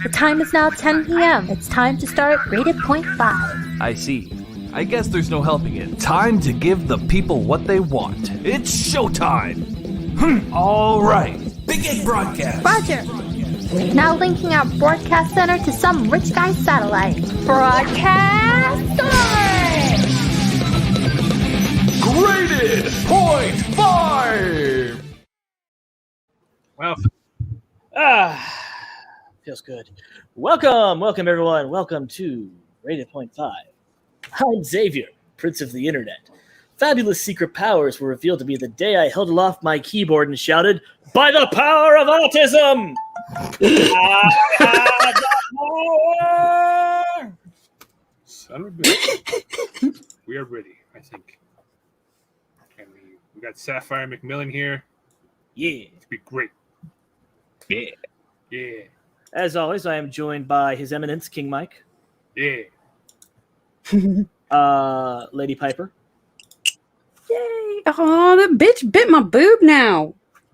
The time is now 10 p.m. It's time to start Rated Point 5. I see. I guess there's no helping it. Time to give the people what they want. It's showtime! All right. Big Egg Broadcast. Roger. Now linking our broadcast center to some rich guy's satellite. Broadcast on! Graded Point 5! Well, feels good. Welcome everyone. Welcome to Rated Point 5. I'm Xavier, Prince of the Internet. Fabulous secret powers were revealed to me the day I held aloft my keyboard and shouted, "By the power of autism!" Son of a bitch. We are ready, I think. And we got Sapphire McMillan here. Yeah. It's be great. Yeah. Yeah. As always, I am joined by His Eminence, King Mike. Yeah. Lady Piper. Yay! Oh, that bitch bit my boob now.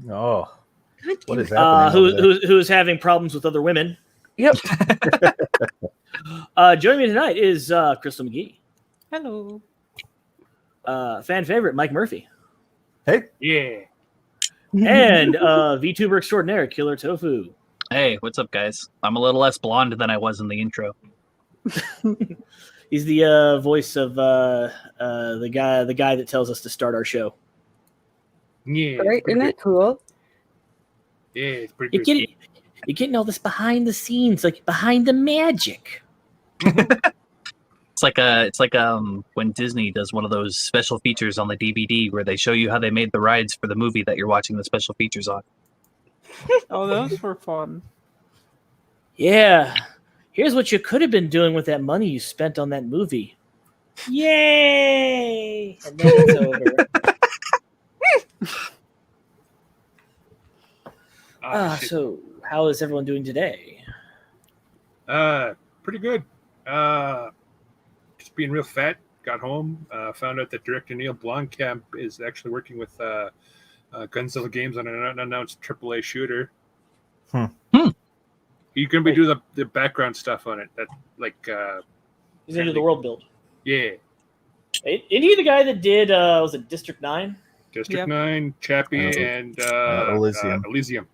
Oh, God what damn is it. happening? Who's having problems with other women. Yep. Joining me tonight is Crystal McGee. Hello. Fan favorite, Mike Murphy. Hey, Yeah. And VTuber extraordinaire, Killer Tofu. Hey, what's up, guys? I'm a little less blonde than I was in the intro. He's the voice of the guy that tells us to start our show. Yeah. Right? Isn't that cool? Yeah, it's pretty good. You're getting all this behind the scenes, like behind the magic. It's like when Disney does one of those special features on the DVD where they show you how they made the rides for the movie that you're watching the special features on. Oh, those were fun. Yeah. Here's what you could have been doing with that money you spent on that movie. Yay! And then it's over. Shit. So how is everyone doing today? Pretty good. Just being real fat. Got home. Found out that director Neil Blomkamp is actually working with Gunzilla Games on an unannounced AAA shooter. He's going to be doing the background stuff on it. That He's gonna do the world build. Yeah. Isn't he the guy that did was it District 9? District Yep. 9, Chappie, and Elysium. Elysium.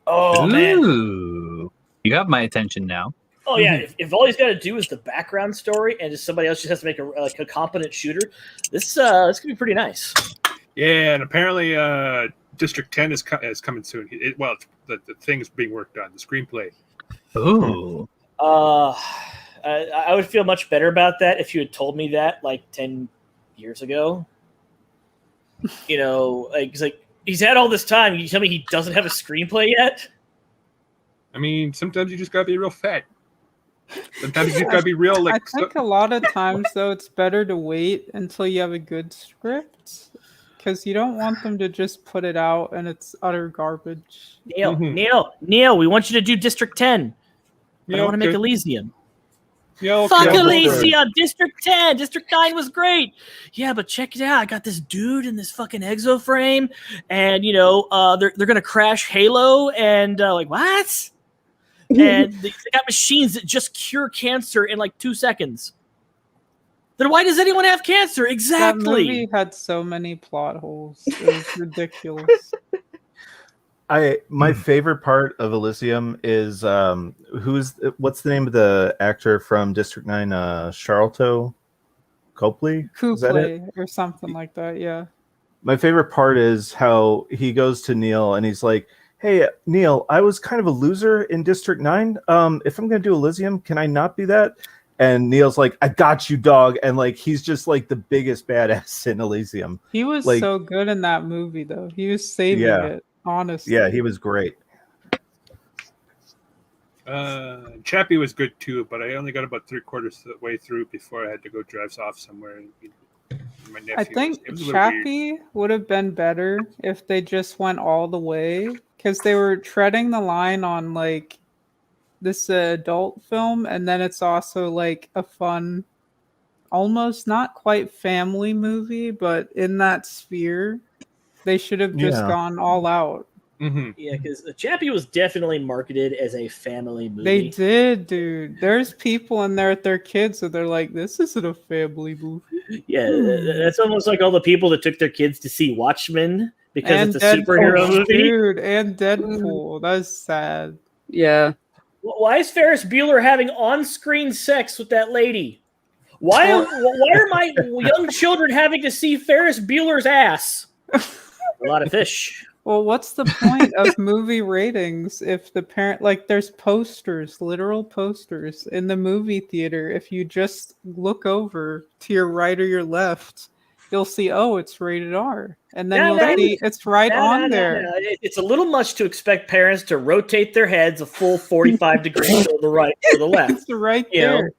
Oh man. Ooh. You have my attention now. Oh yeah, if all he's got to do is the background story, and just somebody else just has to make a competent shooter, this could be pretty nice. Yeah, and apparently District 10 is coming soon. The thing is being worked on, the screenplay. Ooh. I would feel much better about that if you had told me that like 10 years ago. You know, like he's had all this time. You tell me he doesn't have a screenplay yet? I mean, sometimes you just gotta be real fat. Sometimes you just gotta be real I think a lot of times, though, it's better to wait until you have a good script because you don't want them to just put it out and it's utter garbage. Neil, we want you to do District 10. But I want to make Elysium. Yeah, okay. Fuck Elysium! District 10! District 9 was great! Yeah, but check it out. I got this dude in this fucking exoframe, and, you know, they're going to crash Halo, and, like, what? And they got machines that just cure cancer in, like, 2 seconds. Then why does anyone have cancer? Exactly! That movie had so many plot holes. It was ridiculous. My favorite part of Elysium is what's the name of the actor from District 9? Charlton Copley? Is that it? Coupley or something like that, yeah. My favorite part is how he goes to Neil and he's like, "Hey, Neil, I was kind of a loser in District 9. If I'm going to do Elysium, can I not be that?" And Neil's like, "I got you, dog." And like, he's just like the biggest badass in Elysium. He was like, so good in that movie, though. He was saving it, honestly. Yeah, he was great. Chappie was good too, but I only got about 3/4 of the way through before I had to go drive off somewhere. And my nephew I think it was a little weird. Chappie would have been better if they just went all the way because they were treading the line on like this adult film, and then it's also like a fun, almost not quite family movie, but in that sphere. They should have just gone all out. Yeah, because Chappie was definitely marketed as a family movie. They did, dude. There's people in there with their kids, so they're like, "This isn't a family movie." Yeah, that's almost like all the people that took their kids to see Watchmen because And it's a superhero movie. dude, and Deadpool. That's sad. Yeah. Why is Ferris Bueller having on-screen sex with that lady? Why are my young children having to see Ferris Bueller's ass? A lot of fish. Well, what's the point of movie ratings if the parent, like, there's posters, literal posters in the movie theater. If you just look over to your right or your left, you'll see, oh, it's rated R. And then you'll see it's right on there. It's a little much to expect parents to rotate their heads a full 45 degrees to the right or the left. It's right You there. know?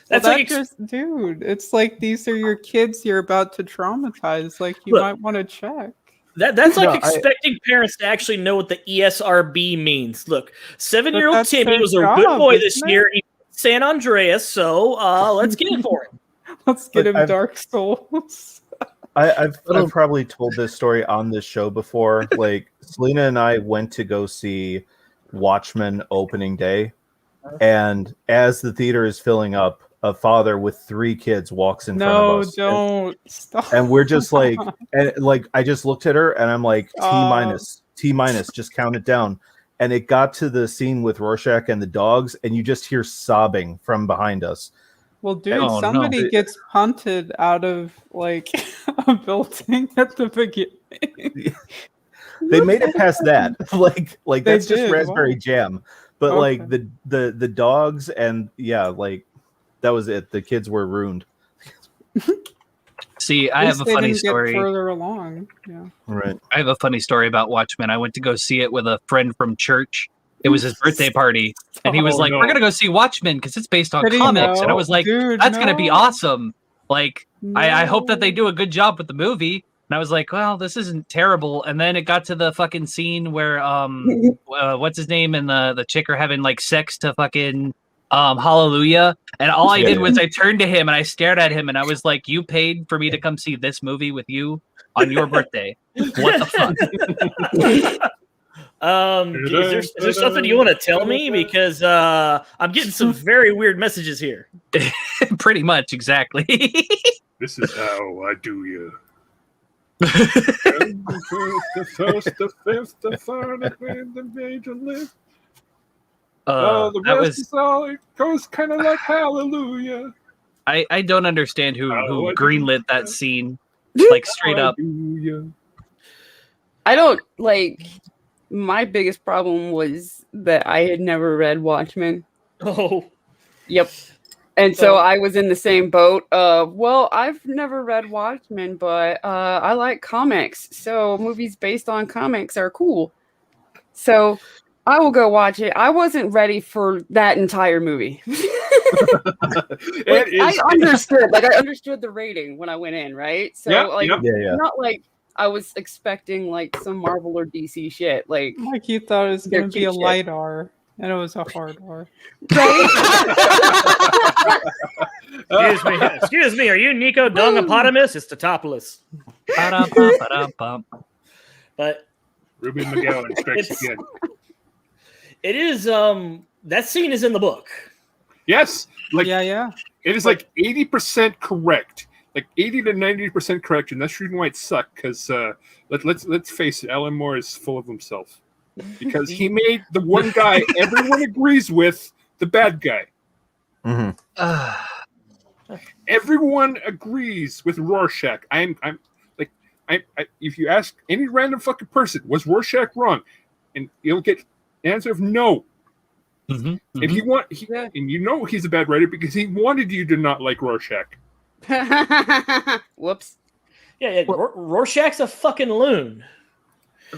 That's like dude, it's like these are your kids you're about to traumatize. Like, you Look, might want to check. That's like expecting parents to actually know what the ESRB means. Look, 7-year-old that's Timmy their was a job, good boy this isn't it? year. He beat San Andreas, so let's get it for him. Let's get Look, him Dark Souls. I've probably told this story on this show before. Like, Selena and I went to go see Watchmen opening day, and as the theater is filling up, a father with 3 kids walks in front of us. No, don't stop. And we're just like, I just looked at her and I'm like, T minus, just count it down. And it got to the scene with Rorschach and the dogs, and you just hear sobbing from behind us. Well, dude, somebody gets punted out of, like, a building at the beginning. They made it past that. like that's just raspberry Wow. jam. But Okay. like the dogs and like that was it. The kids were ruined. See, I have a funny story. Further along, yeah. Right. I have a funny story about Watchmen. I went to go see it with a friend from church. It was his birthday party, and he was like, "We're gonna go see Watchmen because it's based on comics." And I was like, Dude, "That's gonna be awesome!" Like, I hope that they No. do a good job with the movie. And I was like, "Well, this isn't terrible." And then it got to the fucking scene where what's his name and the chick are having like sex to fucking Hallelujah. And all I did was I turned to him and I stared at him and I was like, "You paid for me to come see this movie with you on your birthday? What the fuck?" Is there something you want to tell me? Because I'm getting some very weird messages here. Pretty much, exactly. This is how I do you. The first, the fifth, the third, the major lift. The that rest was. is all, it goes kind of like hallelujah. I don't understand who greenlit that scene, like straight up. Hallelujah. I don't like. My biggest problem was that I had never read Watchmen. Oh, Yep. And so I was in the same boat. Well, I've never read Watchmen, but I like comics. So movies based on comics are cool. So I will go watch it. I wasn't ready for that entire movie. I understood the rating when I went in, right? So not like I was expecting like some Marvel or DC shit. Like you thought it was They're going to be a cute shit. light R, and it was a hard R. Excuse me. Are you Nico Dongopotamus? It's Totopoulos. But Ruby McGowan strikes again. it is that scene is in the book. Yes, like Yeah. it is like 80% correct, like 80 to 90% correct, and that's the reason why it sucked. Because let's face it, Alan Moore is full of himself because he made the one guy everyone agrees with the bad guy. Mm-hmm. Everyone agrees with Rorschach. I'm like if you ask any random fucking person, was Rorschach wrong, and you'll get an answer of no. If you want, and you know he's a bad writer because he wanted you to not like Rorschach. Whoops. Yeah. Rorschach's a fucking loon.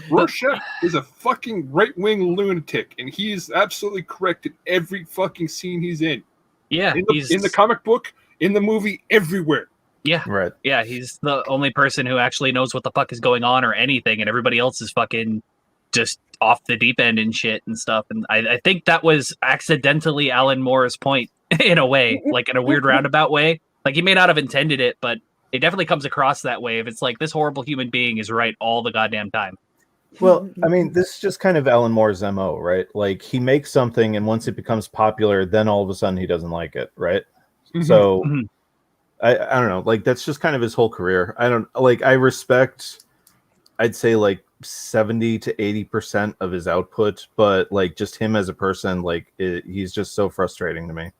Rorschach is a fucking right-wing lunatic, and he is absolutely correct in every fucking scene he's in. Yeah, in the comic book, in the movie, everywhere. Yeah, right. Yeah, he's the only person who actually knows what the fuck is going on or anything, and everybody else is fucking just off the deep end and shit and stuff. And I think that was accidentally Alan Moore's point in a way, like in a weird roundabout way. Like he may not have intended it, but it definitely comes across that way. If it's like this horrible human being is right all the goddamn time. Well, I mean, this is just kind of Alan Moore's MO, right? Like he makes something, and once it becomes popular, then all of a sudden he doesn't like it, right? So I don't know, like that's just kind of his whole career. I respect, I'd say like 70 to 80% of his output, but like just him as a person, like he's just so frustrating to me.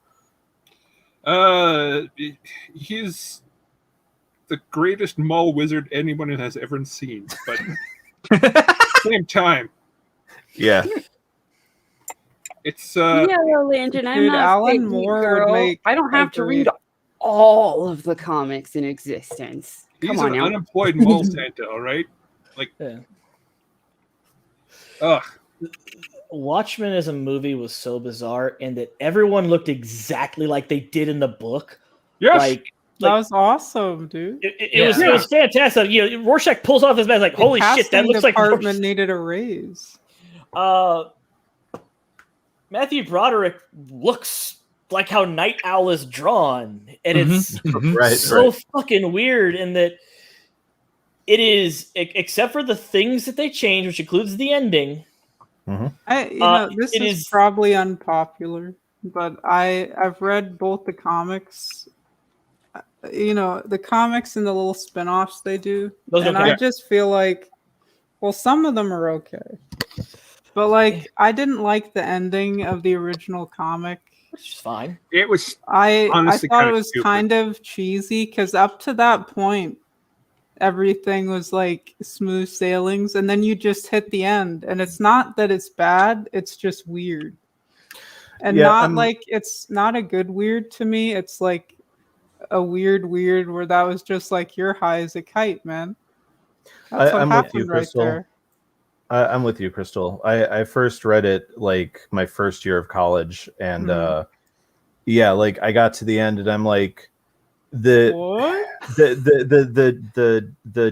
He's the greatest mall wizard anyone has ever seen, but same time, yeah, it's Yellow Lantern. I'm Dude, not Alan Alan Moore girl. would make I don't have a to great- read all of the comics in existence. he's Come on an now. unemployed mall Santa, all right? Like, Yeah. ugh. Watchmen as a movie was so bizarre in that everyone looked exactly like they did in the book. Yes. That was awesome, dude. It was fantastic. You know, Rorschach pulls off his mask like, holy shit, that looks like department needed a raise. Matthew Broderick looks like how Night Owl is drawn, and it's so fucking weird in that it is, except for the things that they change, which includes the ending. This is probably unpopular, but I've read both the comics. The comics and the little spin-offs they do. I just feel like, well, some of them are okay. But like I didn't like the ending of the original comic. Which is fine. It was I thought it was stupid. kind of cheesy because up to that point everything was like smooth sailings, and then you just hit the end, and it's not that it's bad, it's just weird. And it's not a good weird to me. It's like a weird where that was just like you're high as a kite, man. That's what I'm happened with you, right Crystal. there. I'm with you, Crystal. I first read it like my first year of college, and like I got to the end, and I'm like, the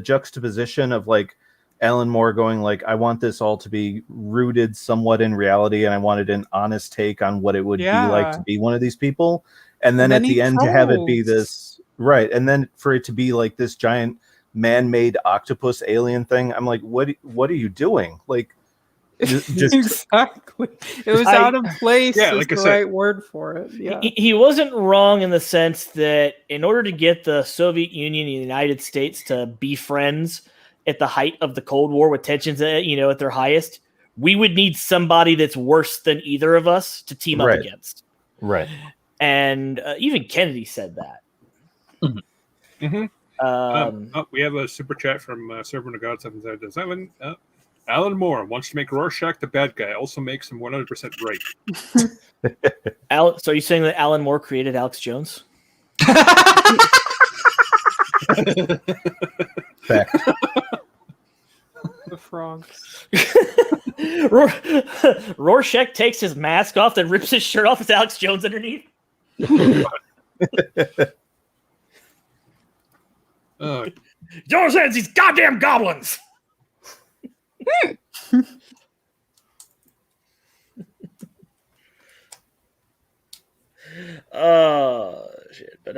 juxtaposition of like Alan Moore going like, I want this all to be rooted somewhat in reality, and I wanted an honest take on what it would be like to be one of these people, and then at the end to have it be this right, and then for it to be like this giant man-made octopus alien thing. I'm like, what are you doing? Like, just exactly. It was out of place. Yeah, like the right word for it. Yeah, he wasn't wrong in the sense that in order to get the Soviet Union and the United States to be friends at the height of the Cold War with tensions, at their highest, we would need somebody that's worse than either of us to team up against. Right. And even Kennedy said that. Mm-hmm. We have a super chat from Servant of God 777. Alan Moore wants to make Rorschach the bad guy, also makes him 100% right. So are you saying that Alan Moore created Alex Jones? Fact. The frogs. Rorschach takes his mask off, then rips his shirt off with Alex Jones underneath. Jones says these goddamn goblins. Oh shit! But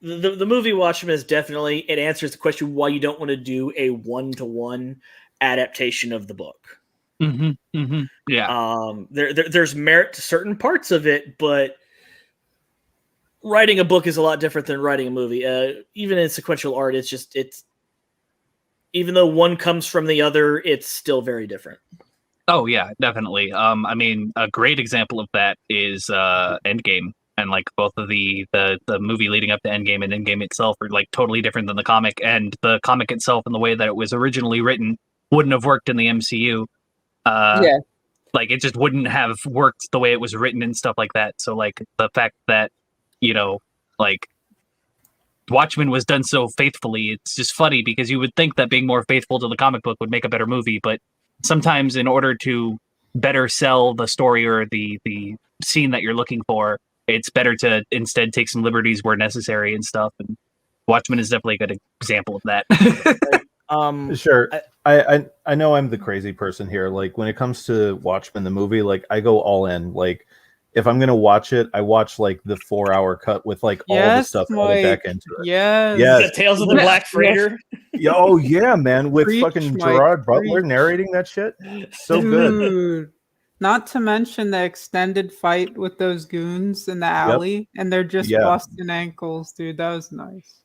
the movie Watchmen is definitely, it answers the question why you don't want to do a 1-to-1 adaptation of the book. Yeah. There's merit to certain parts of it, but writing a book is a lot different than writing a movie. Even in sequential art, it's even though one comes from the other, it's still very different. Oh yeah, definitely. I mean, a great example of that is Endgame, and like both of the movie leading up to Endgame and Endgame itself are like totally different than the comic, and the comic itself and the way that it was originally written wouldn't have worked in the MCU. Like it just wouldn't have worked the way it was written and stuff like that. So like the fact that like Watchmen was done so faithfully, it's just funny because you would think that being more faithful to the comic book would make a better movie, but sometimes in order to better sell the story or the scene that you're looking for, it's better to instead take some liberties where necessary and stuff. And Watchmen is definitely a good example of that. Sure. I know I'm the crazy person here. Like when it comes to Watchmen, the movie, like I go all in. Like if I'm gonna watch it, I watch like the 4-hour cut with like all the stuff added back into it. Yes. Yes. The Tales of the Black Freighter. Yeah, oh yeah, man, with Preach, fucking Mike, Gerard Butler preach. narrating that shit. So good. Dude. Not to mention the extended fight with those goons in the alley, and they're just busting ankles, dude. That was nice.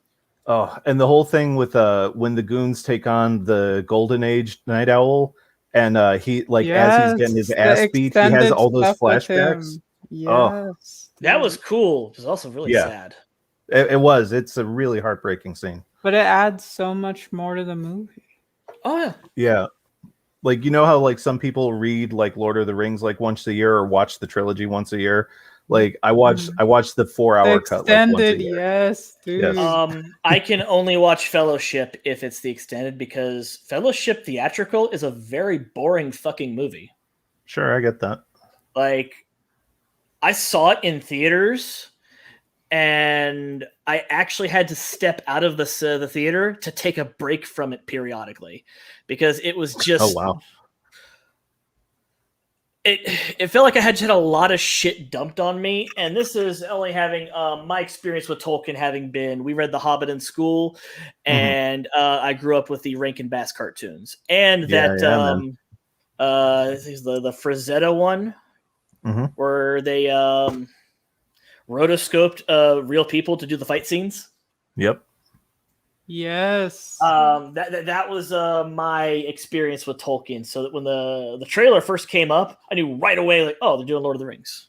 Oh, and the whole thing with when the goons take on the Golden Age Night Owl, and he as he's getting his ass beat, he has all those flashbacks. Yes, that was cool. It was also really sad. It was. It's a really heartbreaking scene. But it adds so much more to the movie. Oh yeah. Yeah. Like, you know how like some people read like Lord of the Rings like once a year or watch the trilogy once a year? Like I watched the 4-hour cut like once a year. Yes, dude. Yes. I can only watch Fellowship if it's the extended, because Fellowship theatrical is a very boring fucking movie. Sure, I get that. Like, I saw it in theaters, and I actually had to step out of the theater to take a break from it periodically, because it was just... Oh, wow. It felt like I had a lot of shit dumped on me, and this is only having my experience with Tolkien having been, we read The Hobbit in school, and I grew up with the Rankin Bass cartoons, and the Frazetta one, where they rotoscoped real people to do the fight scenes. Yep. Yes. That was my experience with Tolkien. So that when the trailer first came up, I knew right away, like, oh, they're doing Lord of the Rings.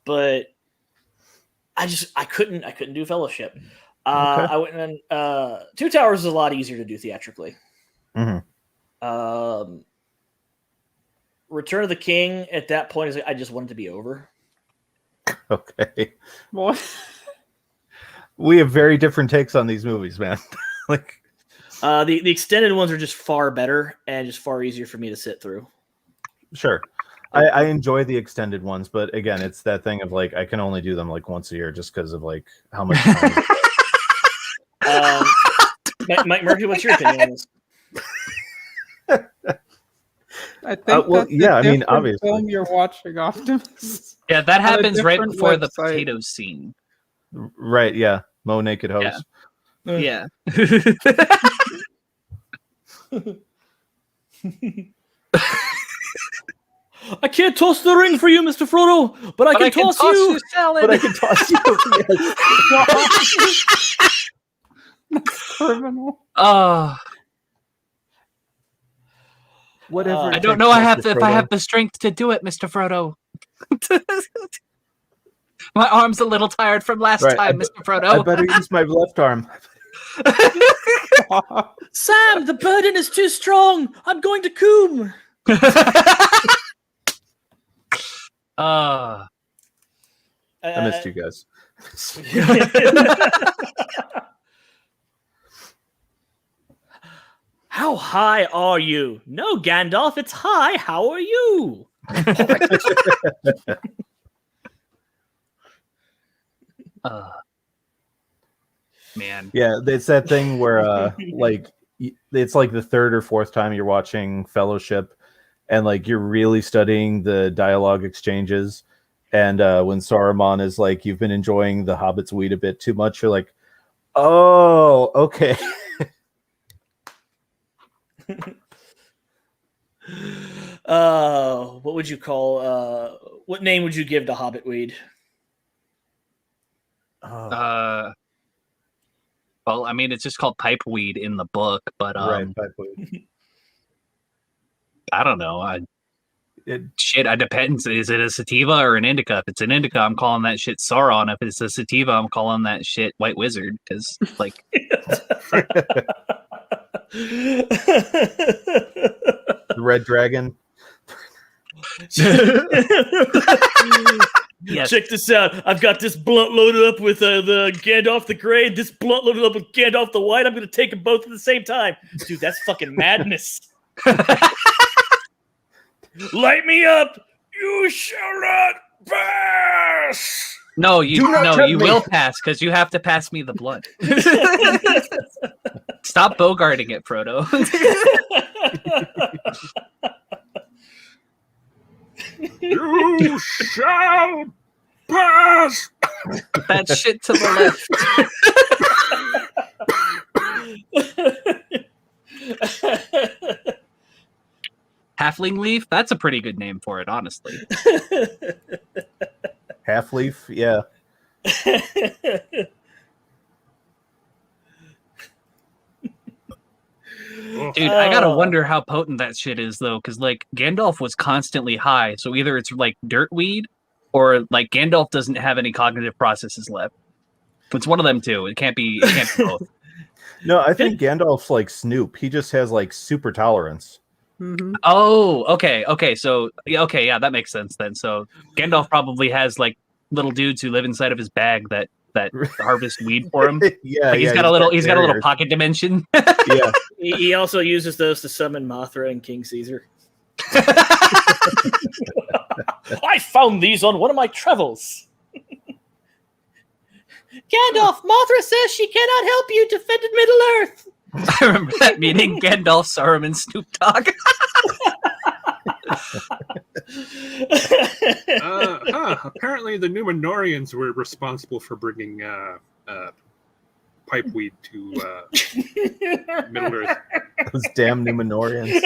But I couldn't do Fellowship. I went and Two Towers is a lot easier to do theatrically. Return of the King at that point is like, I just wanted to be over. Okay. What? We have very different takes on these movies, man. Like the extended ones are just far better and just far easier for me to sit through. Sure. I enjoy the extended ones, but again, it's that thing of like I can only do them like once a year just because of like how much time. Mike Murphy, what's your opinion on this? I think obviously film you're watching, Optimus. Yeah, that happens right different before the website. potato scene. Right, yeah. Mo Naked Host. Yeah. I can't toss the ring for you, Mr. Frodo, but I can toss you. Salad. But I can toss you. That's criminal. Whatever. I don't know. If I have the strength to do it, Mr. Frodo. My arm's a little tired from last time, Mr. Frodo. I better use my left arm. Sam, the burden is too strong. I'm going to Coombe. I missed you guys. How high are you? No, Gandalf, it's high. How are you? Man. Yeah, it's that thing where like it's like the third or fourth time you're watching Fellowship and like you're really studying the dialogue exchanges, and when Saruman is like, you've been enjoying the Hobbit's weed a bit too much, you're like, oh, okay. What would you call what name would you give to Hobbit weed? Well, I mean, it's just called pipeweed in the book, but Right, pipeweed. I don't know. It depends. Is it a sativa or an indica? If it's an indica, I'm calling that shit Sauron. If it's a sativa, I'm calling that shit White Wizard, because like The Red Dragon. Yes. Check this out. I've got this blunt loaded up with the Gandalf the Grey, this blunt loaded up with Gandalf the White. I'm going to take them both at the same time. Dude, that's fucking madness. Light me up. You shall not pass. No, you will pass, because you have to pass me the blood. Stop bogarting it, Frodo. You shall pass. That shit to the left. Halfling leaf? That's a pretty good name for it, honestly. Half leaf, yeah. Dude, I gotta wonder how potent that shit is, though, because like Gandalf was constantly high, so either it's like dirt weed, or like Gandalf doesn't have any cognitive processes left. It's one of them two. It can't be both. No, I think Gandalf's like Snoop. He just has like super tolerance. Mm-hmm. Oh, okay. So, yeah, that makes sense then. So Gandalf probably has like little dudes who live inside of his bag that harvest weed for him. Yeah, like he's got a little pocket dimension. Yeah. He also uses those to summon Mothra and King Caesar. I found these on one of my travels. Gandalf, Mothra says she cannot help you, defended Middle Earth. I remember that meeting. Gandalf, Saruman, Snoop Dogg. Apparently, the Numenorians were responsible for bringing pipe weed to Middle Earth. Those damn Numenorians.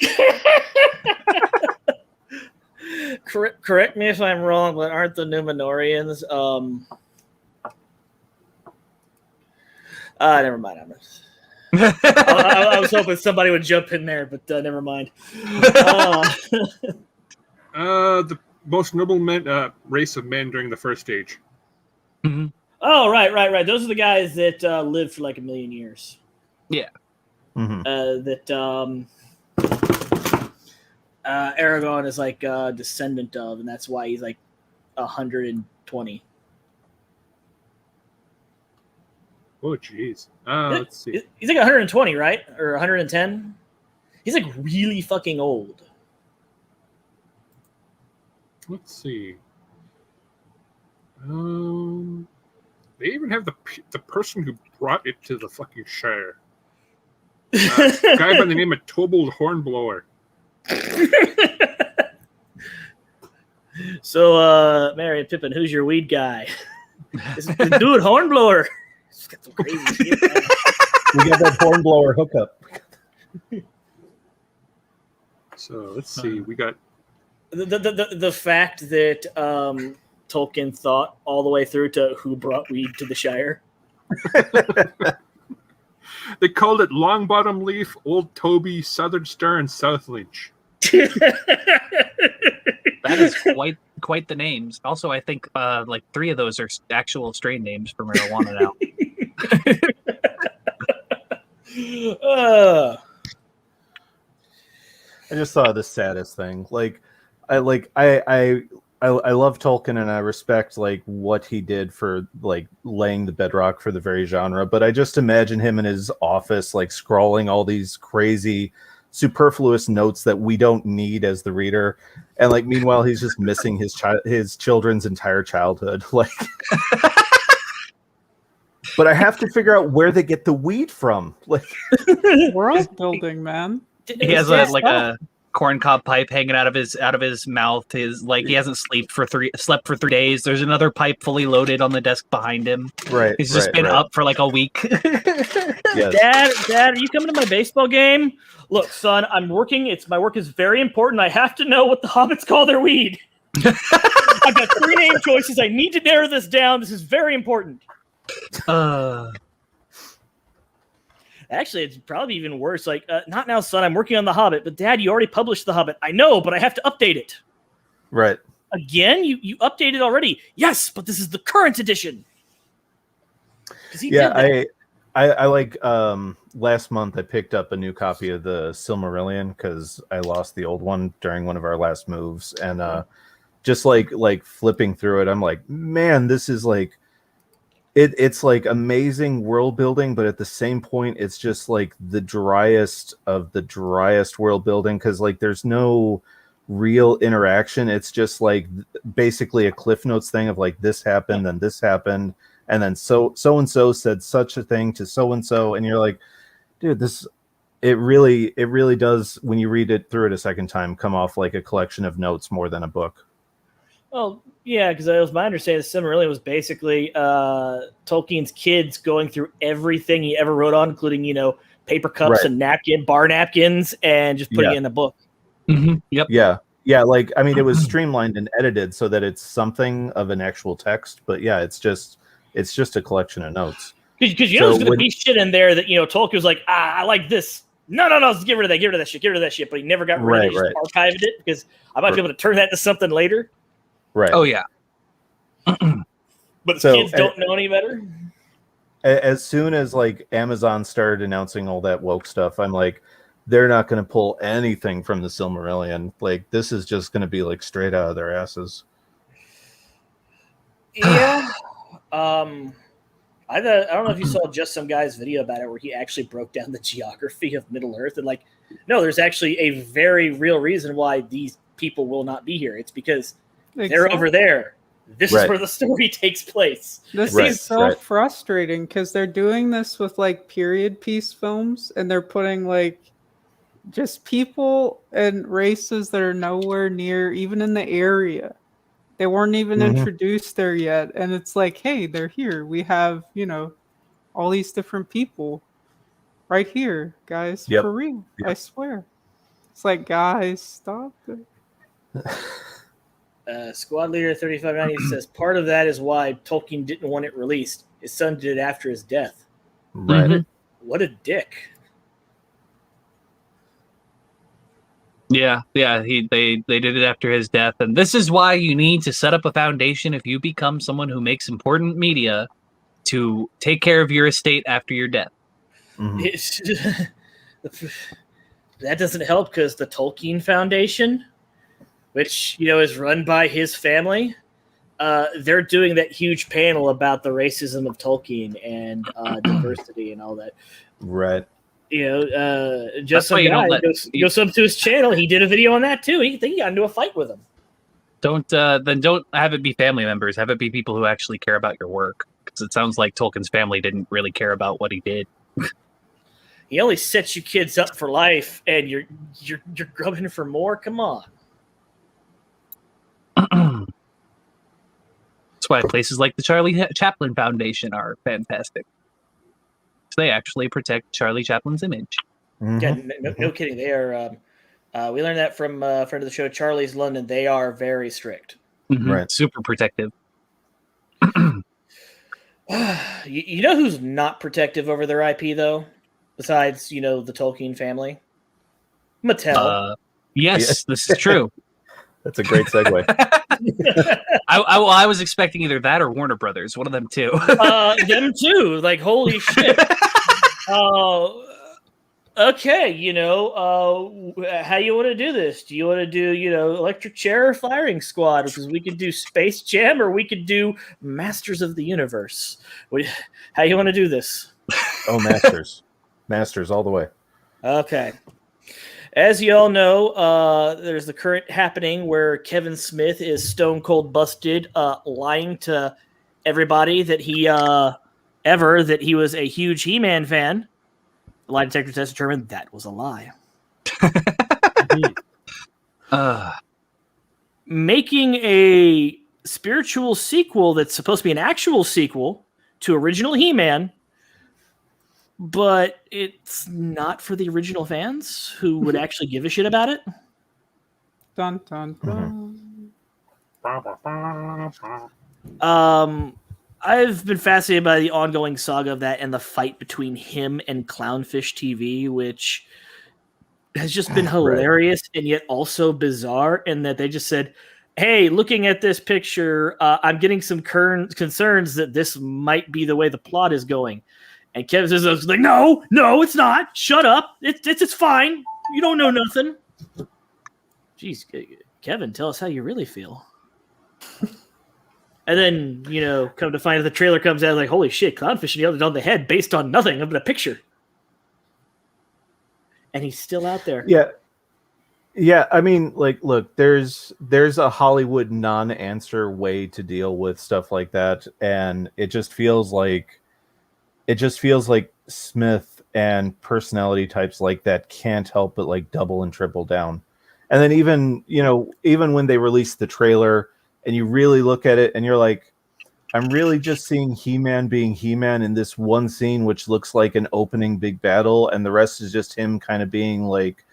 Correct me if I'm wrong, but aren't the Numenorians? Never mind. I was hoping somebody would jump in there, but never mind. The most noble race of men during the First Age. Mm-hmm. Oh, right. Those are the guys that lived for like 1 million years. Yeah. Mm-hmm. Aragorn is like a descendant of, and that's why he's like 120. Oh, jeez. Let's see. He's like 120, right? Or 110? He's like really fucking old. Let's see. They even have the person who brought it to the fucking Shire. A guy by the name of Tobold Hornblower. So, Mary and Pippin, who's your weed guy? This is the dude Hornblower. He's got some crazy shit. We got that Hornblower hookup. So let's see. We got the fact that Tolkien thought all the way through to who brought weed to the Shire. They called it Longbottom Leaf, Old Toby, Southern Star, and South Lynch. That is quite the names. Also, I think like 3 of those are actual strain names for marijuana now. I just saw the saddest thing. I love Tolkien and I respect like what he did for like laying the bedrock for the very genre, but I just imagine him in his office like scrawling all these crazy superfluous notes that we don't need as the reader, and like meanwhile he's just missing his children's entire childhood. Like but I have to figure out where they get the weed from. Like World building, man. He has a corncob pipe hanging out of his mouth. His like he hasn't slept for 3 days. There's another pipe fully loaded on the desk behind him. Right. He's just been up for like a week. Yes. Dad, are you coming to my baseball game? Look, son, I'm working. My work is very important. I have to know what the hobbits call their weed. I've got 3 name choices. I need to narrow this down. This is very important. Actually, it's probably even worse. Like, not now, son. I'm working on The Hobbit. But, Dad, you already published The Hobbit. I know, but I have to update it. Right. Again? You updated already. Yes, but this is the current edition. Yeah, I like last month I picked up a new copy of the Silmarillion because I lost the old one during one of our last moves, and just like flipping through it, I'm like, man, this is like it's like amazing world building, but at the same point, it's just like the driest of the driest world building because like there's no real interaction. It's just like basically a Cliff Notes thing of like this happened, then this happened. And then so and so said such a thing to so and so, and you're like, dude, it really does when you read it through it a second time come off like a collection of notes more than a book. Well, yeah, because it was my understanding the Silmarillion was basically Tolkien's kids going through everything he ever wrote on, including, paper cups Right. and bar napkins, and just putting it in a book. Mm-hmm. Yep. Yeah, like, I mean, it was streamlined and edited so that it's something of an actual text, but yeah, it's just a collection of notes. Because there's going to be shit in there that, Tolkien was like, I like this. No, let's get rid of that shit. But he never got rid of it. He just archived it because I might be able to turn that into something later. Right. Oh, yeah. But kids don't know any better. As soon as, like, Amazon started announcing all that woke stuff, I'm like, they're not going to pull anything from the Silmarillion. Like, this is just going to be, like, straight out of their asses. Yeah. I don't know if you saw just some guy's video about it where he actually broke down the geography of Middle Earth and no, there's actually a very real reason why these people will not be here. It's because they're over there. This is where the story takes place. This is so frustrating because they're doing this with period piece films and they're putting just people and races that are nowhere near even in the area. They weren't even introduced there yet. And it's like, hey, they're here. We have, all these different people right here, guys. Yep. For real. Yep. I swear. It's like, guys, stop it. Squad Leader 3590 says part of that is why Tolkien didn't want it released. His son did it after his death. Right. What a dick. Yeah. They did it after his death, and this is why you need to set up a foundation if you become someone who makes important media to take care of your estate after your death. That doesn't help because the Tolkien Foundation, which is run by his family, they're doing that huge panel about the racism of Tolkien and diversity and all that. Right. Just some guy goes up to his channel. He did a video on that too. He got into a fight with him. Don't have it be family members. Have it be people who actually care about your work. Because it sounds like Tolkien's family didn't really care about what he did. He only sets you kids up for life, and you're grubbing for more. Come on. That's why places like the Charlie Chaplin Foundation are fantastic. They actually protect Charlie Chaplin's image. Yeah, no kidding. They are. We learned that from a friend of the show, Charlie's London. They are very strict. Right. Super protective. You know who's not protective over their IP though? Besides, the Tolkien family, Mattel. Yes, this is true. That's a great segue. I was expecting either that or Warner Brothers, one of them too. Them too. Like, holy shit. Okay, how you want to do this? Do you want to do, Electric Chair or Firing Squad? Because we could do Space Jam or we could do Masters of the Universe. How you want to do this? Oh, Masters. Masters all the way. Okay. As you all know, there's the current happening where Kevin Smith is stone cold busted, lying to everybody that he was a huge He-Man fan. The lie detector test determined that was a lie. Making a spiritual sequel that's supposed to be an actual sequel to original He-Man, but it's not for the original fans who would actually give a shit about it. Dun, dun, dun. I've been fascinated by the ongoing saga of that and the fight between him and Clownfish TV, which has just been hilarious and yet also bizarre in that they just said, hey, looking at this picture, I'm getting some concerns that this might be the way the plot is going. And Kevin says, like, no, it's not. Shut up. It's fine. You don't know nothing. Jeez, Kevin, tell us how you really feel. And then, come to find out the trailer comes out like, holy shit, Clownfish nailed it on the head based on nothing of the picture. And he's still out there. Yeah. I mean, look, there's a Hollywood non-answer way to deal with stuff like that. And it just feels like Smith and personality types like that can't help but double and triple down. And then even when they released the trailer, and you really look at it and you're like, I'm really just seeing He-Man being He-Man in this one scene, which looks like an opening big battle, and the rest is just him kind of being like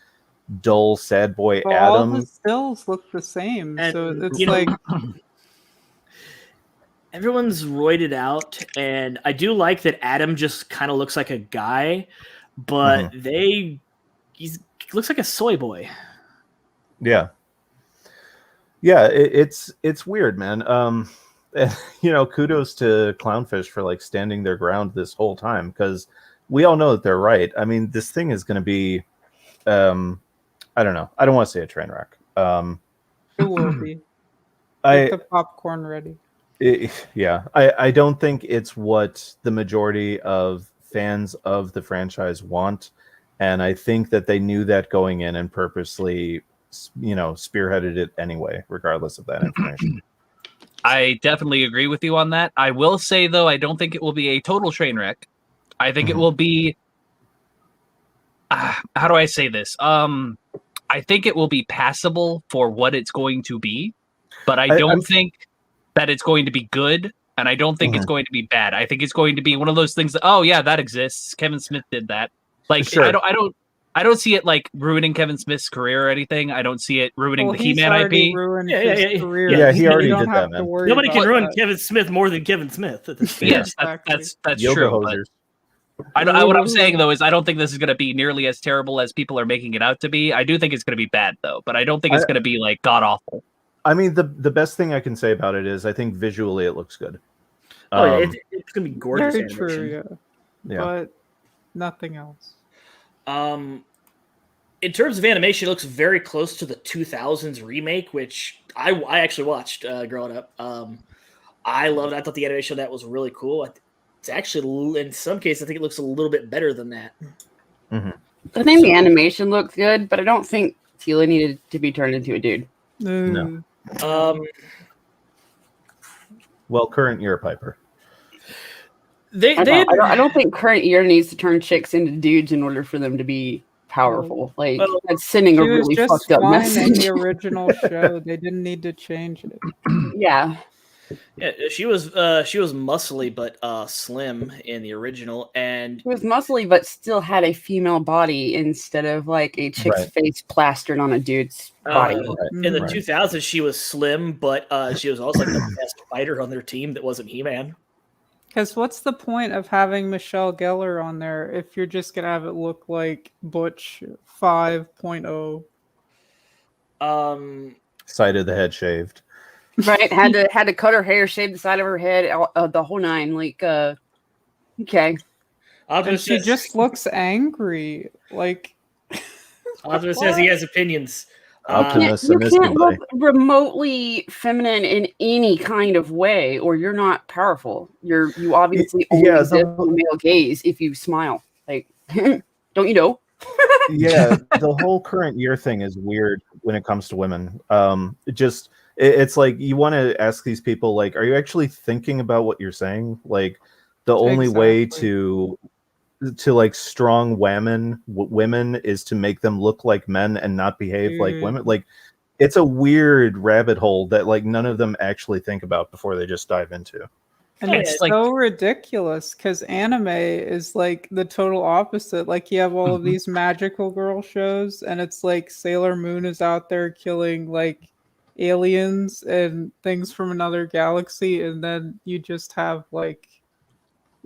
dull, sad boy Well, all Adam. the stills look the same, And, so it's you know, like everyone's roided out, and I do like that Adam just kind of looks like a guy, but he looks like a soy boy. Yeah, it's weird, man. You know, kudos to Clownfish for like standing their ground this whole time, because we all know that they're right. I mean, this thing is going to be, I don't know. I don't want to say a train wreck. it will be. Get the popcorn ready. I don't think it's what the majority of fans of the franchise want, and I think that they knew that going in and purposely, you know, spearheaded it anyway, regardless of that information. I definitely agree with you on that. I will say, though, I don't think it will be a total train wreck. I think it will be... how do I say this? I think it will be passable for what it's going to be, but I don't think that it's going to be good, and I don't think it's going to be bad. I think it's going to be one of those things that, oh, yeah, that exists. Kevin Smith did that. Like, Sure. I don't see it like ruining Kevin Smith's career or anything. I don't see it ruining the He-Man IP. Ruined Yeah, his yeah, yeah. career. Yeah, he already You don't did have that, to man. worry Nobody can about ruin that. Kevin Smith more than Kevin Smith at this point. Yes, Exactly. that's Yoga true. hosers. But what I'm saying, though, is I don't think this is going to be nearly as terrible as people are making it out to be. I do think it's going to be bad, though, but I don't think it's going to be like god awful. I mean, the best thing I can say about it is I think visually it looks good. Oh, yeah, it's going to be gorgeous. Very animation. true, yeah. But nothing else. In terms of animation, it looks very close to the 2000s remake, which I actually watched growing up. I loved it. I thought the animation of that was really cool. It's actually, in some cases, I think it looks a little bit better than that. I think the animation looked good, but I don't think Tila needed to be turned into a dude. No. Mm. Current year Piper. I don't think current year needs to turn chicks into dudes in order for them to be powerful. Like, that's sending a She was really just fucked up fine in message. the original show. They didn't need to change it. Yeah. Yeah, she was muscly but slim in the original, and She was muscly, but still had a female body instead of like a chick's face plastered on a dude's body. in the 2000s she was slim, but she was also like the best fighter on their team that wasn't He-Man. Because what's the point of having Michelle Gellar on there if you're just gonna have it look like Butch 5.0? Side of the head shaved. Right? Had to cut her hair, shave the side of her head, the whole nine. Like, okay. And she just looks angry. Like, Optimus says he has opinions. You can't look remotely feminine in any kind of way, or you're not powerful. You obviously only exist in the male gaze if you smile. Like, don't you know? Yeah, the whole current year thing is weird when it comes to women. It's like you want to ask these people, like, are you actually thinking about what you're saying? Like, the only way to like strong women is to make them look like men and not behave like women. Like, it's a weird rabbit hole that like none of them actually think about before they just dive into. And it's like, so ridiculous because anime is like the total opposite. Like, you have all of these magical girl shows, and it's like Sailor Moon is out there killing like aliens and things from another galaxy, and then you just have like,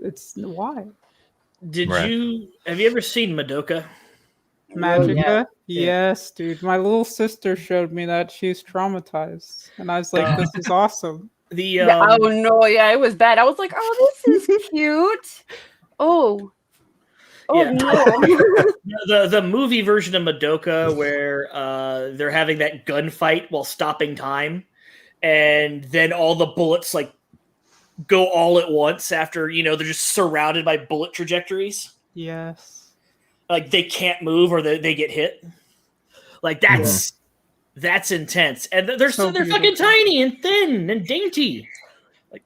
it's why? Have you ever seen Madoka? Magica? Yes, dude. My little sister showed me that. She's traumatized, and I was like, "This is awesome." Oh no, yeah, it was bad. I was like, "Oh, this is cute." Oh yeah. No. the movie version of Madoka where they're having that gunfight while stopping time, and then all the bullets like go all at once after they're just surrounded by bullet trajectories. Yes, like they can't move or they get hit. Like that's intense, and they're fucking tiny and thin and dainty. Like,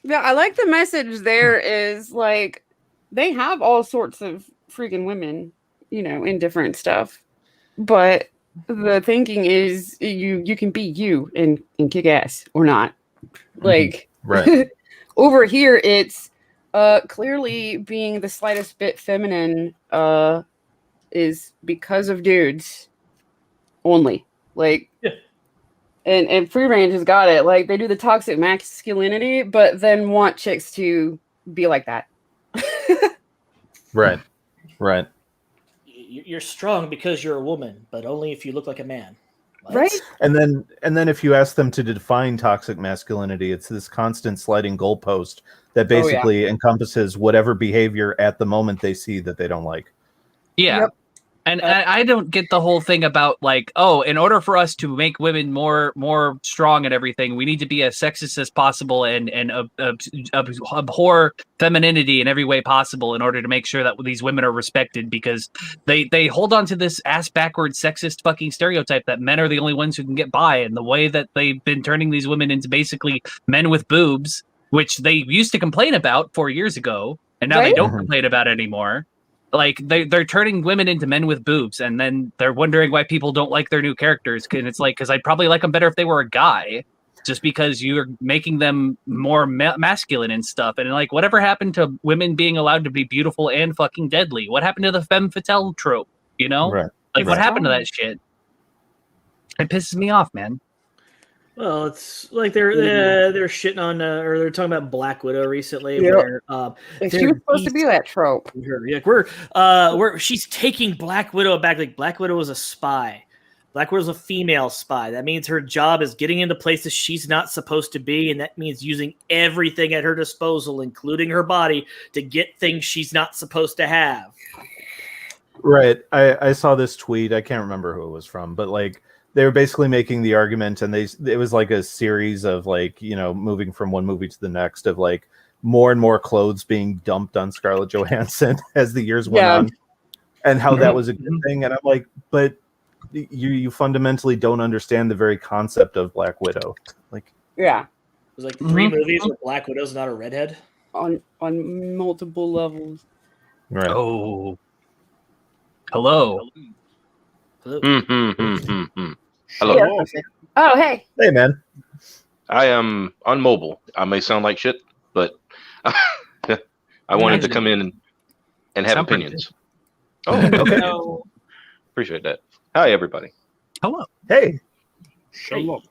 yeah, I like the message. There is like they have all sorts of freaking women, in different stuff, but the thinking is you can be you and kick ass or not. Like Right. over here, it's clearly being the slightest bit feminine is because of dudes only. Like, and Free Range has got it. Like, they do the toxic masculinity, but then want chicks to be like that. Right. Right. You're strong because you're a woman, but only if you look like a man. What? Right? And then if you ask them to define toxic masculinity, it's this constant sliding goalpost that basically encompasses whatever behavior at the moment they see that they don't like. Yeah. Yep. And I don't get the whole thing about like, oh, in order for us to make women more strong and everything, we need to be as sexist as possible and abhor femininity in every way possible in order to make sure that these women are respected, because they hold on to this ass backwards sexist fucking stereotype that men are the only ones who can get by, and the way that they've been turning these women into basically men with boobs, which they used to complain about 4 years ago, and now they Right? don't complain about anymore. Like they're turning women into men with boobs, and then they're wondering why people don't like their new characters. And it's like, because I'd probably like them better if they were a guy, just because you're making them more masculine and stuff. And like, whatever happened to women being allowed to be beautiful and fucking deadly? What happened to the femme fatale trope? You know, Right. like what Right. happened to that shit? It pisses me off, man. Well, it's like they're shitting on or they're talking about Black Widow recently, Yep. where She was supposed to be that trope. Like she's taking Black Widow back. Like Black Widow was a spy. Black Widow's a female spy. That means her job is getting into places she's not supposed to be, and that means using everything at her disposal, including her body, to get things she's not supposed to have. Right. I saw this tweet. I can't remember who it was from, but like they were basically making the argument, and it was like a series of like, you know, moving from one movie to the next of like more and more clothes being dumped on Scarlett Johansson as the years went on, and how that was a good thing. And I'm like, but you fundamentally don't understand the very concept of Black Widow. Like, Yeah. It was like 3 movies where Black Widow's not a redhead. On multiple levels. right. Oh, hello. Hello. Yeah. Oh, hey. Hey, man. I am on mobile. I may sound like shit, but I wanted to come in and have Sound pretty opinions. Oh, okay. Appreciate that. Hi, everybody. Hello. Hey. Shalom.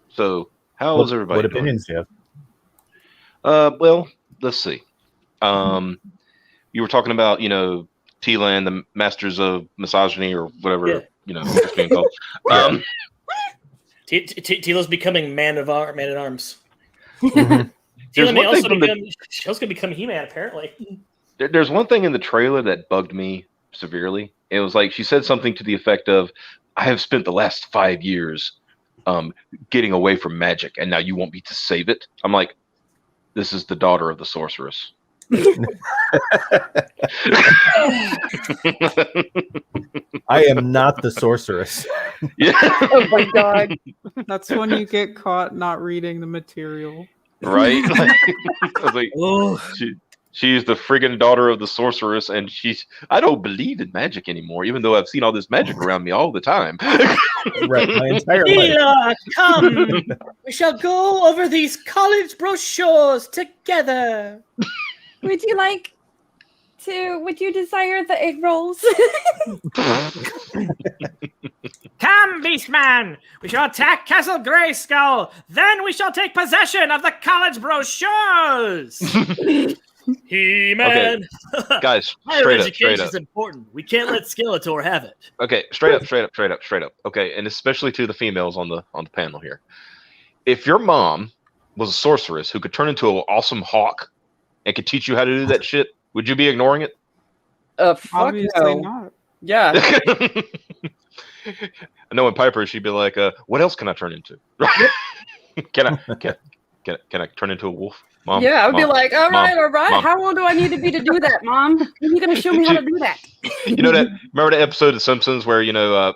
So, how's everybody What doing? opinions do you have? Well, let's see. You were talking about, you know, T-Land, the Masters of Misogyny, or whatever, you know, it's being called. Tila's becoming man at arms. Mhm. Tila may one thing also from become. She's going to become He-Man, apparently. There's one thing in the trailer that bugged me severely. It was like she said something to the effect of, "I have spent the last 5 years getting away from magic, and now you want me to save it." I'm like, this is the daughter of the sorceress. I am not the sorceress. Yeah. Oh my god. That's when you get caught not reading the material. Right? I was like, she's the friggin' daughter of the sorceress, and I don't believe in magic anymore, even though I've seen all this magic around me all the time. Right, my entire life. Tila, come! We shall go over these college brochures together. Would you desire the egg rolls? Come, Beastman! We shall attack Castle Grayskull. Then we shall take possession of the college brochures. He-Man. Okay. Guys, Higher straight education up. is important. We can't let Skeletor have it. Okay, straight up. Okay, and especially to the females on the panel here. If your mom was a sorceress who could turn into an awesome hawk and could teach you how to do that shit, would you be ignoring it? Fuck Obviously no. not. Yeah. I know in Piper she'd be like, "What else can I turn into? Can I turn into a wolf, Mom?" Yeah, I would be Mom, like, all Mom, right. Mom. How old do I need to be to do that, Mom? When are you going to show me how to do that? You know that? Remember the episode of Simpsons where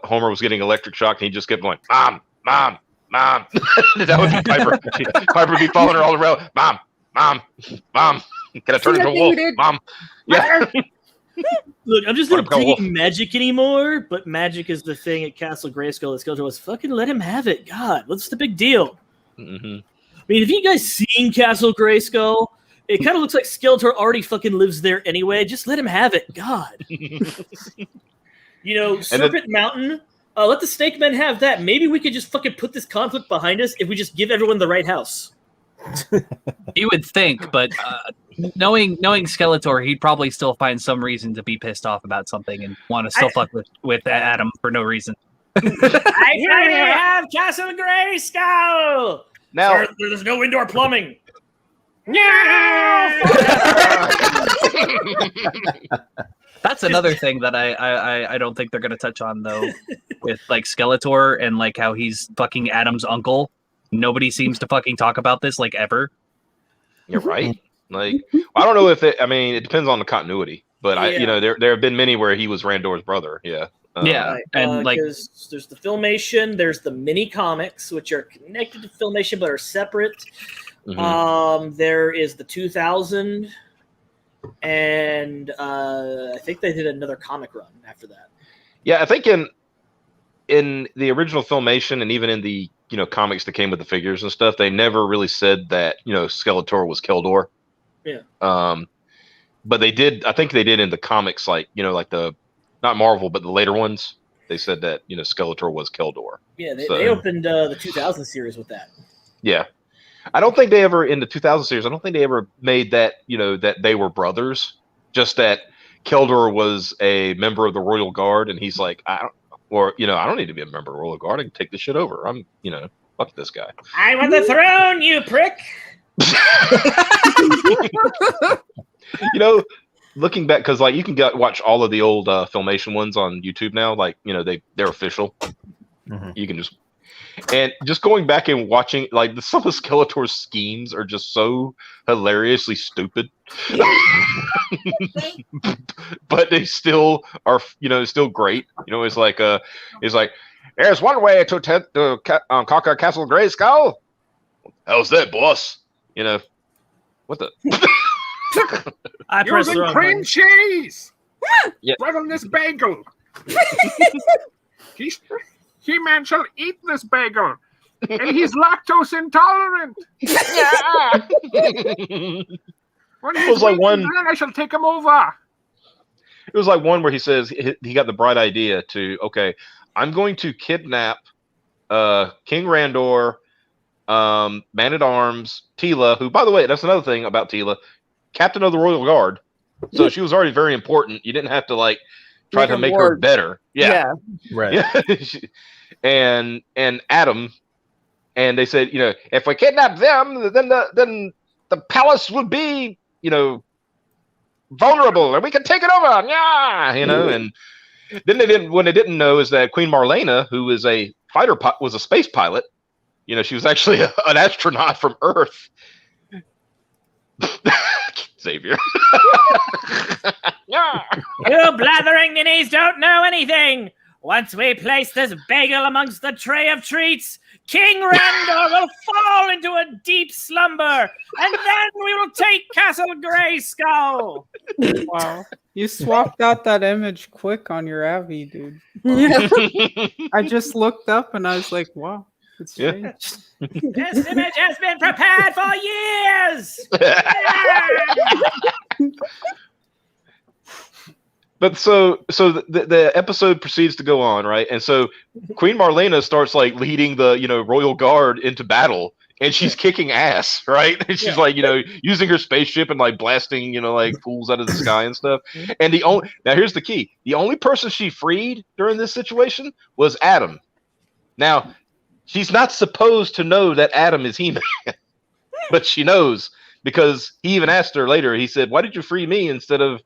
Homer was getting electric shock and he just kept going, "Mom, Mom, Mom." That would be Piper. Piper would be following her all around. Mom, Mom, Mom. Can I turn See into a that thing wolf, you did? Mom? Yeah. Look, I'm just not What about Wolf? taking magic anymore, but magic is the thing at Castle Grayskull that Skeletor was fucking let him have it. God, what's the big deal? Mm-hmm. I mean, have you guys seen Castle Grayskull? It kind of looks like Skeletor already fucking lives there anyway. Just let him have it. God. Serpent Mountain, let the Snake Men have that. Maybe we could just fucking put this conflict behind us if we just give everyone the right house. You would think, but knowing Skeletor, he'd probably still find some reason to be pissed off about something and want to still fuck with Adam for no reason. I finally have Castle Grayskull! Now, Sir, there's no indoor plumbing. That's another thing that I don't think they're gonna touch on though, with like Skeletor and like how he's fucking Adam's uncle. Nobody seems to fucking talk about this like ever. You're right. Like, I don't know if it. I mean, it depends on the continuity, but there have been many where he was Randor's brother. Yeah. Yeah, and like there's the Filmation, there's the mini comics, which are connected to Filmation but are separate. Mhm. There is the 2000, and I think they did another comic run after that. Yeah, I think in the original Filmation and even in the comics that came with the figures and stuff, they never really said that Skeletor was Keldor. Yeah. But they did. I think they did in the comics, like the not Marvel, but the later ones. They said that Skeletor was Keldor. Yeah, they opened the 2000 series with that. Yeah. I don't think they ever in the 2000 series. I don't think they ever made that that they were brothers. Just that Keldor was a member of the Royal Guard, and he's like, I don't need to be a member of the Royal Guard. I can take this shit over. I'm fuck this guy. I want the throne, you prick. Looking back, because like you can watch all of the old Filmation ones on YouTube now. Like they're official. Mhm. You can just going back and watching like some of Skeletor's schemes are just so hilariously stupid. But they still are, still great. It's like there's one way to conquer Castle Grayskull. How's that, boss? What the? I pressed the Using wrong cream button. cheese. Yeah. Right on this bagel. He-Man shall eat this bagel, and he's lactose intolerant. When It was like one. I shall take him over. It was like one where he says he got the bright idea to, okay, I'm going to kidnap King Randor, Man-at-Arms, Tila, who, by the way, that's another thing about Tila, Captain of the Royal Guard. So she was already very important. You didn't have to like try to make her better. Yeah. Right. Yeah. and Adam, and they said, if we kidnap them, then the palace will be, vulnerable, and we can take it over. Yeah, and then what they didn't know is that Queen Marlena, who is a was a space pilot. She was actually an astronaut from Earth. Xavier. You blathering ninnies don't know anything. Once we place this bagel amongst the tray of treats, King Randor will fall into a deep slumber, and then we will take Castle Grayskull. Wow. You swapped out that image quick on your Abby, dude. Yeah. I just looked up and I was like, wow, it's Yeah. changed. This image has been prepared for years. But so the episode proceeds to go on, right? And so Queen Marlena starts like leading the Royal Guard into battle, and she's kicking ass, right? And she's like using her spaceship and like blasting like fools out of the sky and stuff. And now here's the key: the only person she freed during this situation was Adam. Now she's not supposed to know that Adam is He-Man, but she knows because he even asked her later. He said, "Why did you free me instead of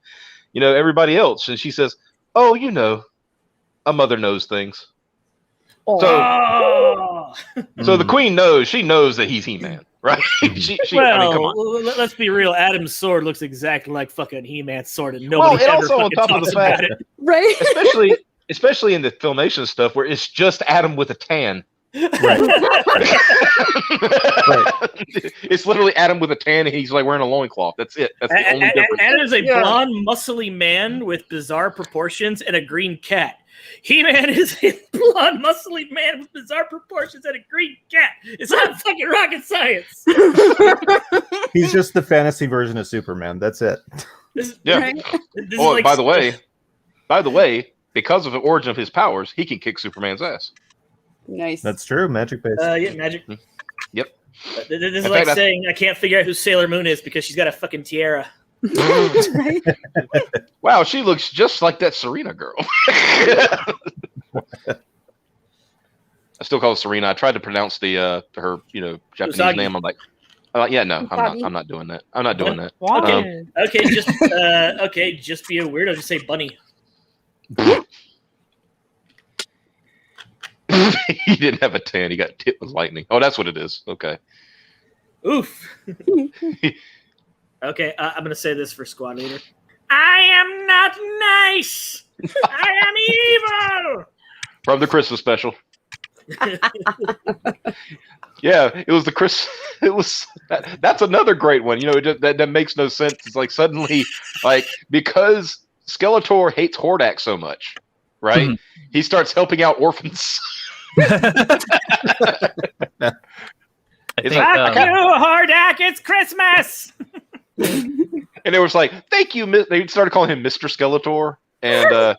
everybody else?" And she says, "Oh, a mother knows things." So the queen knows. She knows that he's He-Man, right? Come on. Let's be real. Adam's sword looks exactly like fucking He-Man's sword, and nobody and ever also on fucking top of talks the fact, about it. Right. especially in the Filmation stuff where it's just Adam with a tan. Right. It's literally Adam with a tan, and he's like wearing a loincloth. That's it. That's the only difference. Adam is a Yeah. blonde, muscly man with bizarre proportions and a green cat. He-Man is a blonde, muscly man with bizarre proportions and a green cat. It's not fucking rocket science. He's just the fantasy version of Superman. That's it. Yeah. Right? This is Oh, like- by the way, because of the origin of his powers, he can kick Superman's ass. Nice. That's true. Magic based. yeah, magic. Yep. This is In like fact, saying I can't figure out who Sailor Moon is because she's got a fucking tiara. Right? Wow, she looks just like that Serena girl. I still call her Serena. I tried to pronounce her Japanese Usagi. name. I'm like, yeah, no, I'm not doing that. I'm not doing that. Why? Okay, just be a weirdo. Just say bunny. He didn't have a 10. He got hit with lightning. Oh, that's what it is. Okay. Oof. Okay, I'm gonna say this for squad leader. I am not nice. I am evil. From the Christmas special. Yeah, it was the Chris. It was that's another great one. You know, that makes no sense. It's like suddenly, like because Skeletor hates Hordak so much, right? Mhm. He starts helping out orphans. I think, Fuck you, Hordak! It's Christmas. And they was like, "Thank you." They started calling him Mr. Skeletor, and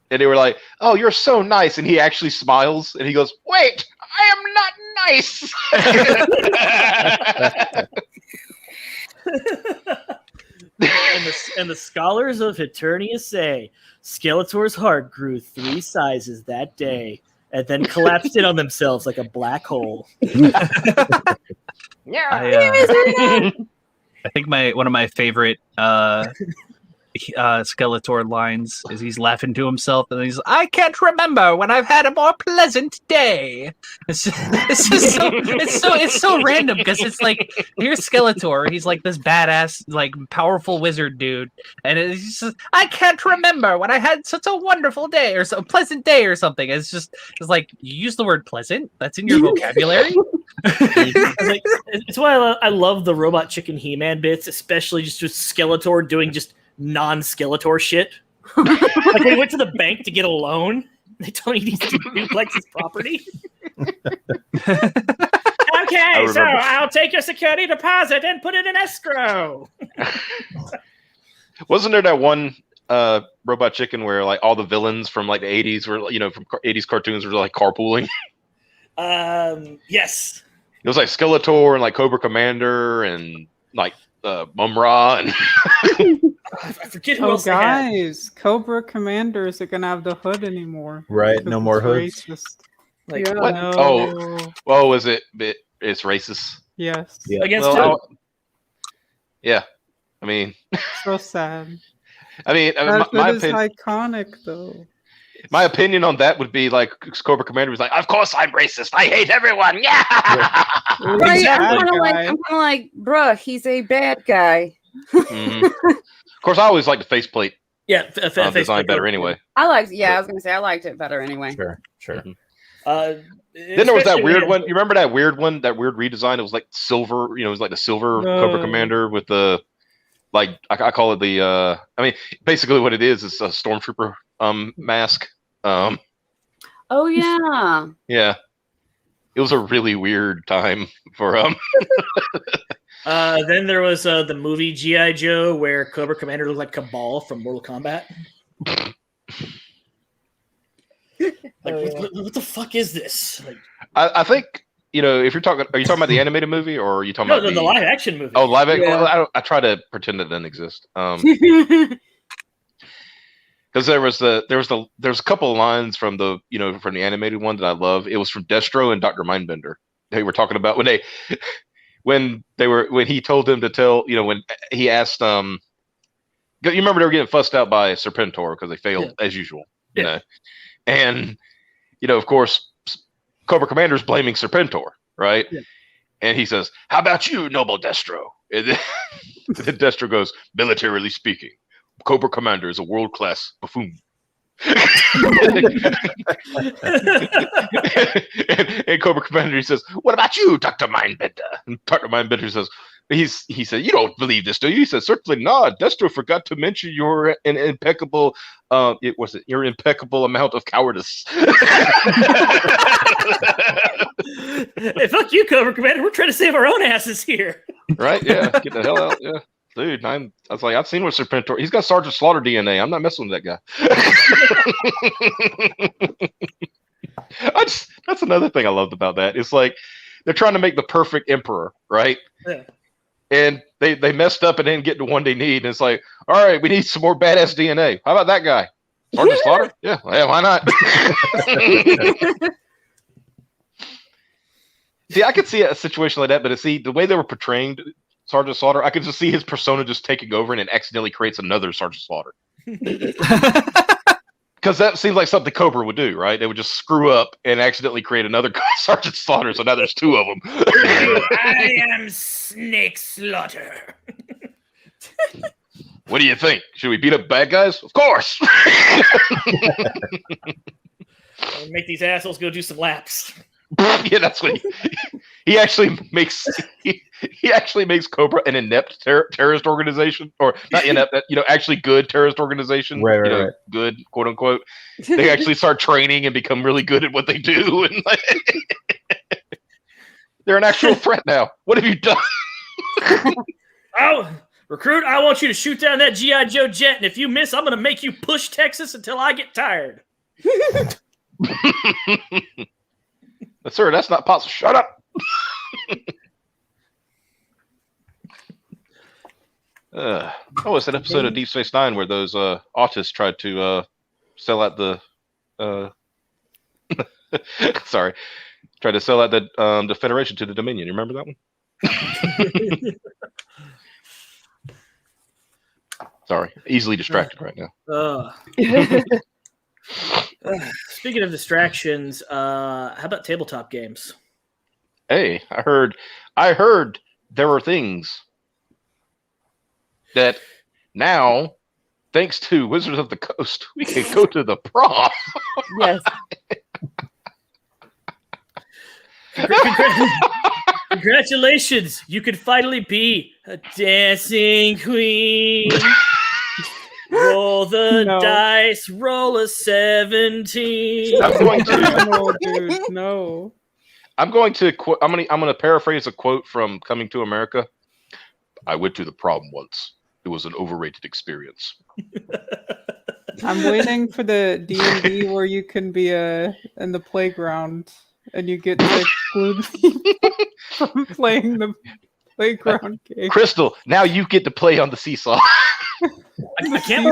they were like, "Oh, you're so nice." And he actually smiles, and he goes, "Wait, I am not nice." and the scholars of Eternia say Skeletor's heart grew 3 sizes that day, and then collapsed in on themselves like a black hole. I think one of my favorite Skeletor lines is he's laughing to himself and he's I can't remember when I've had a more pleasant day. It's so random because it's like here's Skeletor, he's like this badass like powerful wizard dude, and it's just I can't remember when I had such a wonderful day or a pleasant day or something. It's like you use the word pleasant, that's in your vocabulary. It's why I love the Robot Chicken He-Man bits, especially just with Skeletor doing just non-Skeletor shit. Like when he went to the bank to get a loan, they told him he needs to duplex his property. Okay, so I'll take your security deposit and put it in escrow. Wasn't there that one Robot Chicken where like all the villains from like the 80s were from 80s cartoons were like carpooling? Yes. It was like Skeletor and like Cobra Commander and like Mumra and I forget who Oh, else they had. guys, Cobra Commander isn't gonna have the hood anymore. Right, no more hoods. Racist. Like, Yeah. what? No. Oh, is it? It's racist. Yes. Yeah. against Well, who? yeah. I mean, So sad. my That hood is opinion. iconic, though. My opinion on that would be like Cobra Commander was like, "Of course I'm racist. I hate everyone." Yeah. Right, Exactly, I'm guy. kind of like, bruh, he's a bad guy. Mhm. Of course, I always like the faceplate Yeah, design better anyway. I was gonna say I liked it better anyway. Sure. Then there was that weird one. You remember that weird one? That weird redesign. It was like silver. It was like the silver Cobra No. Commander with the like. I call it the. I mean, basically what it is a stormtrooper mask. Oh yeah. Yeah, it was a really weird time for Then there was the movie G.I. Joe where Cobra Commander looked like Cabal from Mortal Kombat. What the fuck is this? Like, I think if you're talking, are you talking about the animated movie or are you talking no, about the live action movie. Oh, live action. Yeah. Well, I try to pretend it doesn't exist. Because there was a couple of lines from the from the animated one that I love. It was from Destro and Dr. Mindbender. They were talking about when he told them to tell when he asked you remember they were getting fussed out by Serpentor because they failed as usual. And of course Cobra Commander's blaming Serpentor, right? Yeah. And he says, "How about you, noble Destro?" And then Destro goes, "Militarily speaking, Cobra Commander is a world-class buffoon." and Cobra Commander, he says, "What about you, Dr. Mindbender?" And Dr. Mindbender says, he said, "You don't believe this, do you?" He said, "Certainly not. Destro forgot to mention your impeccable your impeccable amount of cowardice." Hey, fuck you, Cobra Commander. We're trying to save our own asses here. Right? Yeah. Get the hell out. Yeah. Dude, I was like, I've seen what Serpentor. He's got Sergeant Slaughter DNA. I'm not messing with that guy. That's another thing I loved about that. It's like they're trying to make the perfect emperor, right? Yeah. And they messed up and didn't get to one they need. And it's like, all right, we need some more badass DNA. How about that guy? Sergeant Slaughter? Yeah, why not? See, I could see a situation like that, but see, the way they were portraying Sergeant Slaughter, I could just see his persona just taking over and it accidentally creates another Sergeant Slaughter. Because that seems like something Cobra would do, right? They would just screw up and accidentally create another Sergeant Slaughter, so now there's two of them. I am Snake Slaughter. What do you think? Should we beat up bad guys? Of course! Make these assholes go do some laps. Yeah, that's what he actually makes. He actually makes Cobra an inept terrorist organization, or not inept, actually good terrorist organization. Right. Good, quote unquote. They actually start training and become really good at what they do, and they're an actual threat now. What have you done? Oh, recruit! I want you to shoot down that GI Joe jet, and if you miss, I'm going to make you push Texas until I get tired. But sir, that's not possible. Shut up. It's an episode of Deep Space Nine where those autists tried to sell out the tried to sell out the Federation to the Dominion. You remember that one? Sorry, easily distracted right now. Speaking of distractions, how about tabletop games? Hey, I heard there were things that now, thanks to Wizards of the Coast, we can go to the prom. Yes. Congratulations! You could finally be a dancing queen. Roll the dice, roll a 17. I'm going to No, dude, no. I'm going to paraphrase a quote from Coming to America. I went to the prom once. It was an overrated experience. I'm waiting for the D&D where you can be in the playground and you get to exclude me from playing the playground game. Crystal, now you get to play on the seesaw. I can't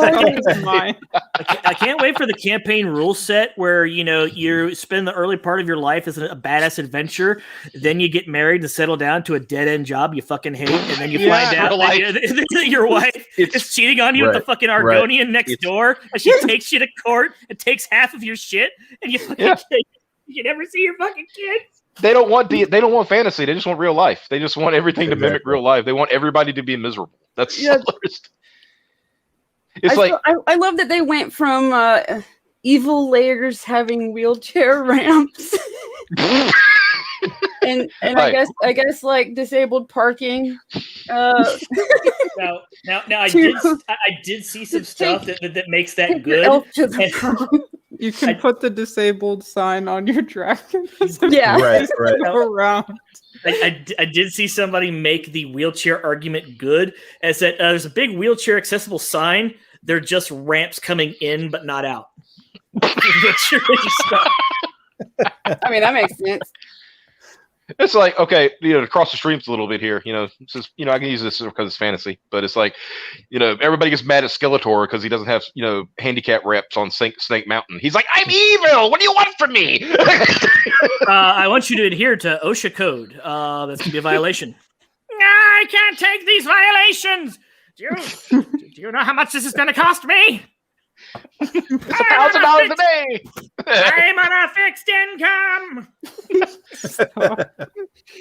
wait for the campaign rule set where you spend the early part of your life as a badass adventure, then you get married and settle down to a dead end job you fucking hate, and then you find out that your wife is cheating on you with the fucking Argonian next door, and she takes you to court and takes half of your shit, and you never see your fucking kids. They don't want fantasy. They just want real life. They just want everything to mimic real life. They want everybody to be miserable. That's I love that they went from evil layers having wheelchair ramps, and right. I guess like disabled parking. Now I did see some stuff that makes that good. You can put the disabled sign on your dragon. Yeah, right. Around. I did see somebody make the wheelchair argument good, as that there's a big wheelchair accessible sign. They're just ramps coming in, but not out. I mean, that makes sense. It's like, okay, to cross the streams a little bit here, since, I can use this because it's fantasy, but it's like, everybody gets mad at Skeletor because he doesn't have, handicap reps on Snake Mountain. He's like, I'm evil. What do you want from me? I want you to adhere to OSHA code. That's going to be a violation. I can't take these violations. Do you know how much this is going to cost me? It's $1,000 a day. I'm on a fixed income.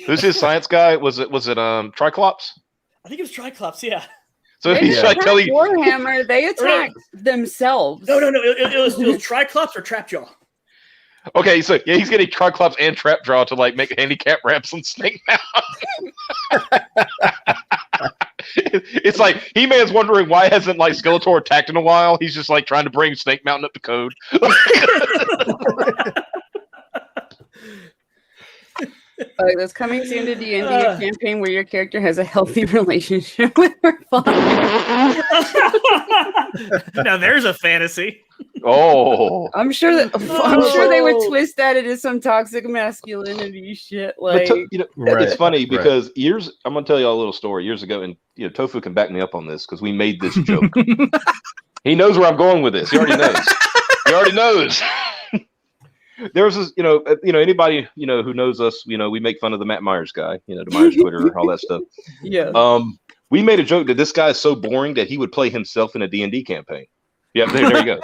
Who's his science guy? Was it Triclops? I think it was Triclops. Yeah. So he's trying to tell you Warhammer. They themselves. No. It was Triclops or Trapjaw. Okay, so yeah, he's getting Triclops and Trapjaw to like make handicap ramps on Snake Mountain. It's like He-Man's wondering why hasn't like Skeletor attacked in a while. He's just like trying to bring Snake Mountain up to code. That's coming soon to D&D, a campaign where your character has a healthy relationship with her father. Now there's a fantasy. Oh, I'm sure they would twist that into some toxic masculinity shit. Like, it's funny because I'm gonna tell you all a little story. Years ago, and Tofu can back me up on this because we made this joke. He knows where I'm going with this. He already knows. There was this, anybody who knows us, we make fun of the Matt Myers guy, the Myers Twitter, all that stuff. Yeah. We made a joke that this guy is so boring that he would play himself in a D&D campaign. Yeah, there you go.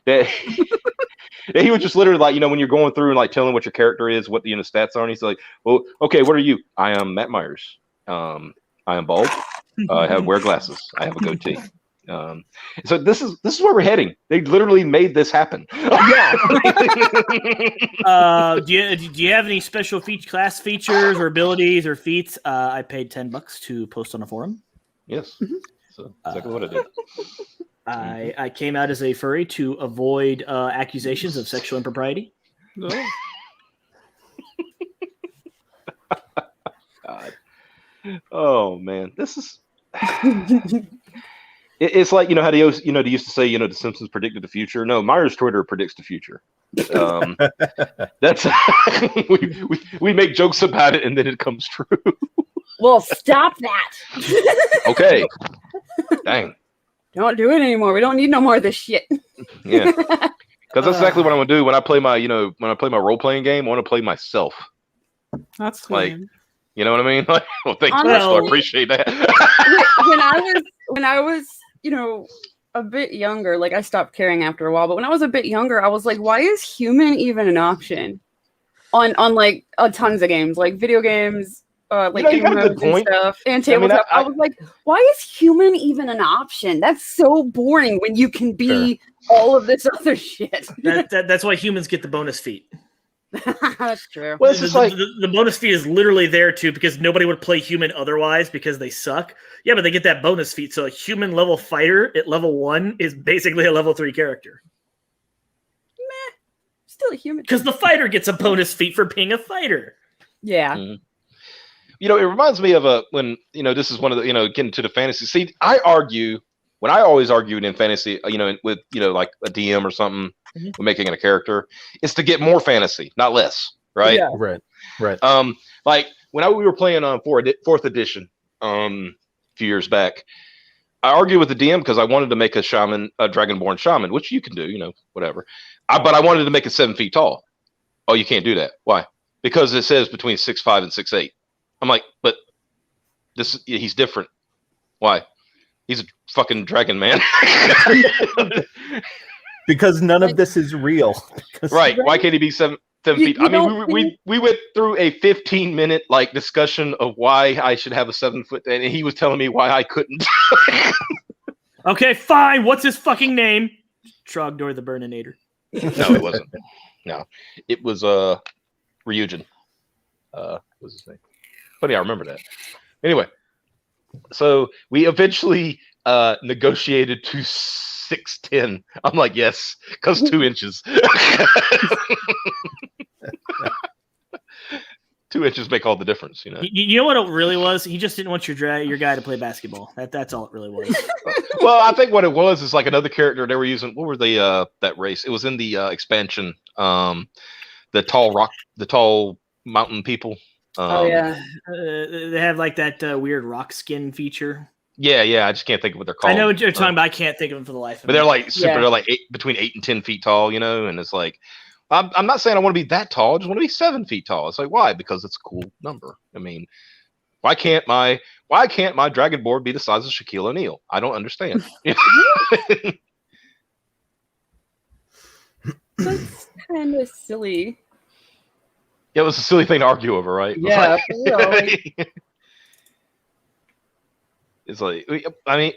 That he would just literally like, when you're going through and like telling what your character is, what the stats are, and he's like, well, okay, what are you? I am Matt Myers. I am bald. I wear glasses. I have a goatee. So this is where we're heading. They literally made this happen. Yeah. Do you have any special class features or abilities or feats? I paid $10 to post on a forum. Yes. So exactly what I did. I came out as a furry to avoid accusations of sexual impropriety. God. Oh man, this is. It's like how they used to say the Simpsons predicted the future. No, Myers Twitter predicts the future. That's we make jokes about it and then it comes true. Well, stop that. Okay. Dang. Don't do it anymore. We don't need no more of this shit. Yeah. Because that's exactly what I'm gonna do when I play my role playing game. I want to play myself. That's like, fine. you know what I mean? Like, well, thanks, Honestly, I appreciate that. when I was a bit younger, like I stopped caring after a while. But when I was a bit younger, I was like, why is human even an option on like tons of games, like video games? Like you got a good point. And stuff and tabletop. I was like, why is human even an option? That's so boring when you can be all of this other shit. That's why humans get the bonus feat. That's true. Well, it's just like the bonus feat is literally there too because nobody would play human otherwise because they suck. Yeah, but they get that bonus feat. So a human level fighter at level 1 is basically a level 3 character. Meh, still a human. Because the fighter gets a bonus feat for being a fighter. Yeah. Mm-hmm. It reminds me of when this is one of the getting to the fantasy. See, I always argued in fantasy, with like a DM or something, when making a character, is to get more fantasy, not less, right? Yeah. Right. Like when we were playing on 4th edition, a few years back, I argued with the DM because I wanted to make a dragonborn shaman, which you can do, whatever. But I wanted to make it 7 feet tall. Oh, you can't do that. Why? Because it says between 6'5" and 6'8". I'm like, but he's different. Why? He's a fucking dragon, man. Because none of this is real. Right. Why can't he be 7 feet? I mean, we went through a 15-minute like discussion of why I should have a 7 foot, and he was telling me why I couldn't. Okay, fine. What's his fucking name? Trogdor the Burninator. No, it wasn't. No, it was Ryujin. Was his name? Funny, I remember that. Anyway, so we eventually negotiated to 6'10". I'm like, yes, because 2 inches. 2 inches make all the difference, You know what it really was? He just didn't want your guy to play basketball. That's all it really was. Well, I think what it was is like another character they were using. What were they? That race? It was in the expansion. The tall mountain people. Yeah. They have like that weird rock skin feature. Yeah. I just can't think of what they're called. I know what you're talking about. I can't think of them for the life of me. But they're like super. Yeah. They're like between 8 and 10 feet tall, and it's like I'm not saying I want to be that tall. I just want to be 7 feet tall. It's like why? Because it's a cool number. I mean, why can't my dragon board be the size of Shaquille O'Neal? I don't understand. That's kind of silly. Yeah, it was a silly thing to argue over, right? Yeah. It's like, I mean,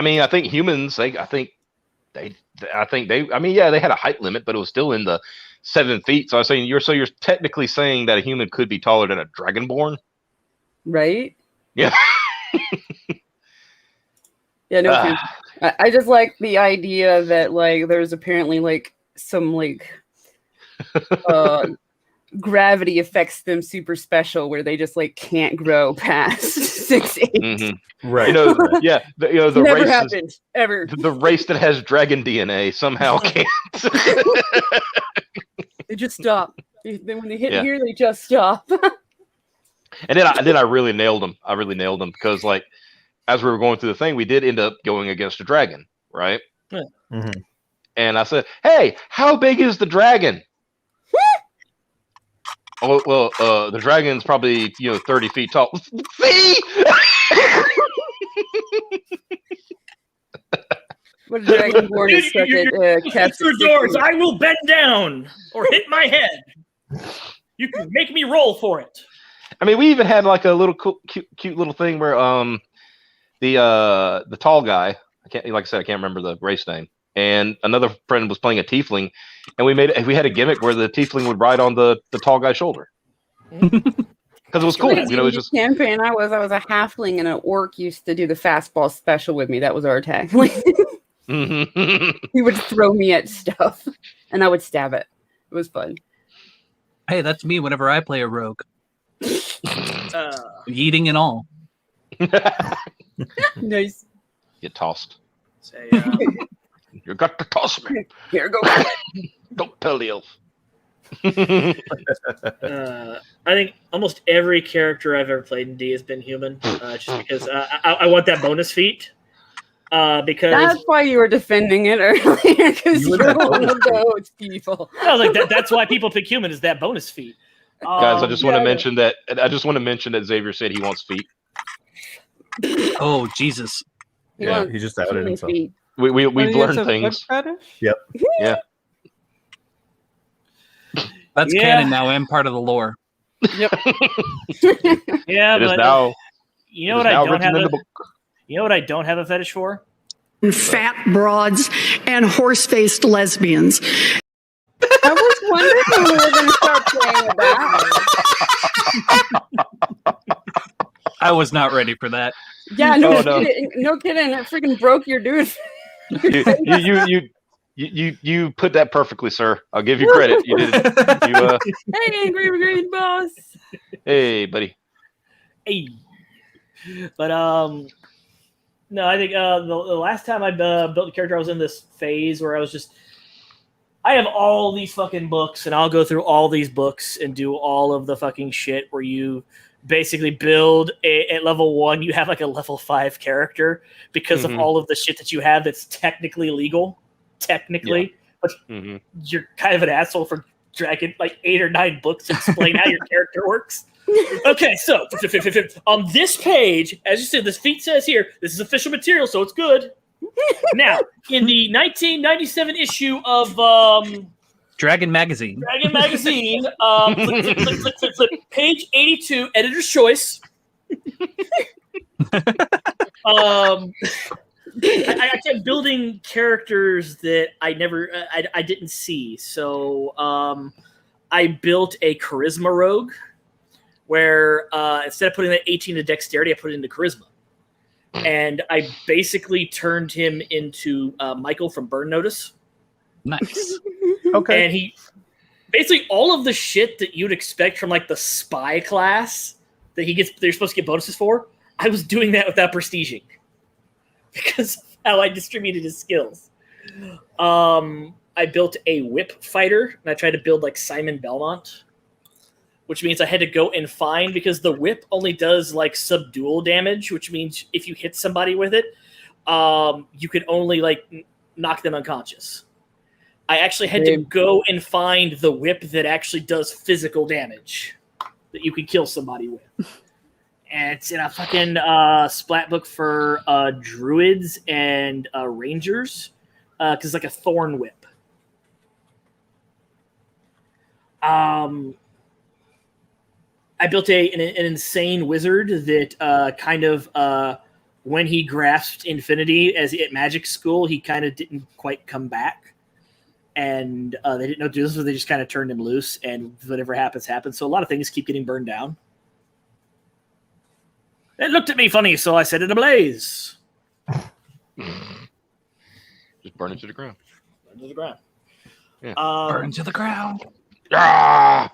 I mean, I think humans. I think they. I mean, yeah, they had a height limit, but it was still in the 7 feet. So I was saying you're technically saying that a human could be taller than a dragonborn, Right? Yeah. Yeah, no offense. I just like the idea that like there's apparently like some like gravity affects them super special where they just like can't grow past 6'8". Mm-hmm. Right. You know, yeah. The Never race happened ever. the race that has dragon DNA somehow can't. They just stop. When they hit Yeah. here, they just stop. And then I really nailed him. I really nailed him because like as we were going through the thing, we did end up going against a dragon, right? Yeah. Mhm. And I said, "Hey, how big is the dragon?" Oh well, the dragon's probably 30 feet tall. See? What a dragonborn is stuck at Cap Your doors, I will bend down or hit my head. You can make me roll for it. I mean, we even had like a little cute little thing where the tall guy, like I said, I can't remember the race name, and another friend was playing a tiefling, and we had a gimmick where the tiefling would ride on the tall guy's shoulder because it was cool. It was just campaign. I was a halfling, and an orc used to do the fastball special with me. That was our attack. He would throw me at stuff, and I would stab it. It was fun. Hey, that's me whenever I play a rogue. Eating and all. Nice. Get tossed. Say, You got to toss me. Here, go. Don't tell the elf. I think almost every character I've ever played in D has been human, just because I want that bonus feat. Because that's why you were defending it earlier, because you're one of those people. No, like that's why people pick human is that bonus feat. Guys, I just want to mention that. I just want to mention that Xavier said he wants feet. Oh Jesus! Yeah, he just outed himself. We've learned things. Yep. Yeah. That's canon now and part of the lore. Yep. Yeah, it is but now. You know what I don't have? You know what I don't have a fetish for? Fat broads and horse-faced lesbians. I was wondering when we were going to start playing that. I was not ready for that. Yeah, no kidding. It freaking broke your dude. You put that perfectly, sir. I'll give you credit. You did it. Hey, angry green boss. Hey, buddy. Hey. But no, I think the last time I built a character, I was in this phase where I have all these fucking books, and I'll go through all these books and do all of the fucking shit where you basically build at level 1, you have like a level 5 character because of all of the shit that you have that's technically legal. Technically. But you're kind of an asshole for dragging like 8 or 9 books to explain how your character works. Okay, so on this page, as you said, this feat says here, this is official material, so it's good. Now, in the 1997 issue of Dragon Magazine, flip, page 82, editor's choice. I kept building characters that I didn't see, so I built a charisma rogue. Where instead of putting that 18 to dexterity, I put it into charisma. And I basically turned him into Michael from Burn Notice. Nice. Okay. And he basically all of the shit that you'd expect from like the spy class that they're supposed to get bonuses for, I was doing that without prestiging. Because of how I distributed his skills. I built a whip fighter, and I tried to build like Simon Belmont. Which means I had to go and find, because the whip only does like subdual damage, which means if you hit somebody with it, you can only like knock them unconscious. I actually had to go and find the whip that actually does physical damage that you can kill somebody with. And it's in a fucking splat book for druids and rangers, because it's like a thorn whip. I built an insane wizard that kind of when he grasped Infinity at Magic School, he kind of didn't quite come back. And they didn't know to do this, so they just kind of turned him loose, and whatever happens, happens. So a lot of things keep getting burned down. It looked at me funny, so I set it ablaze. Just burn it to the ground. Burn to the ground. Yeah. Burn to the ground. Ah!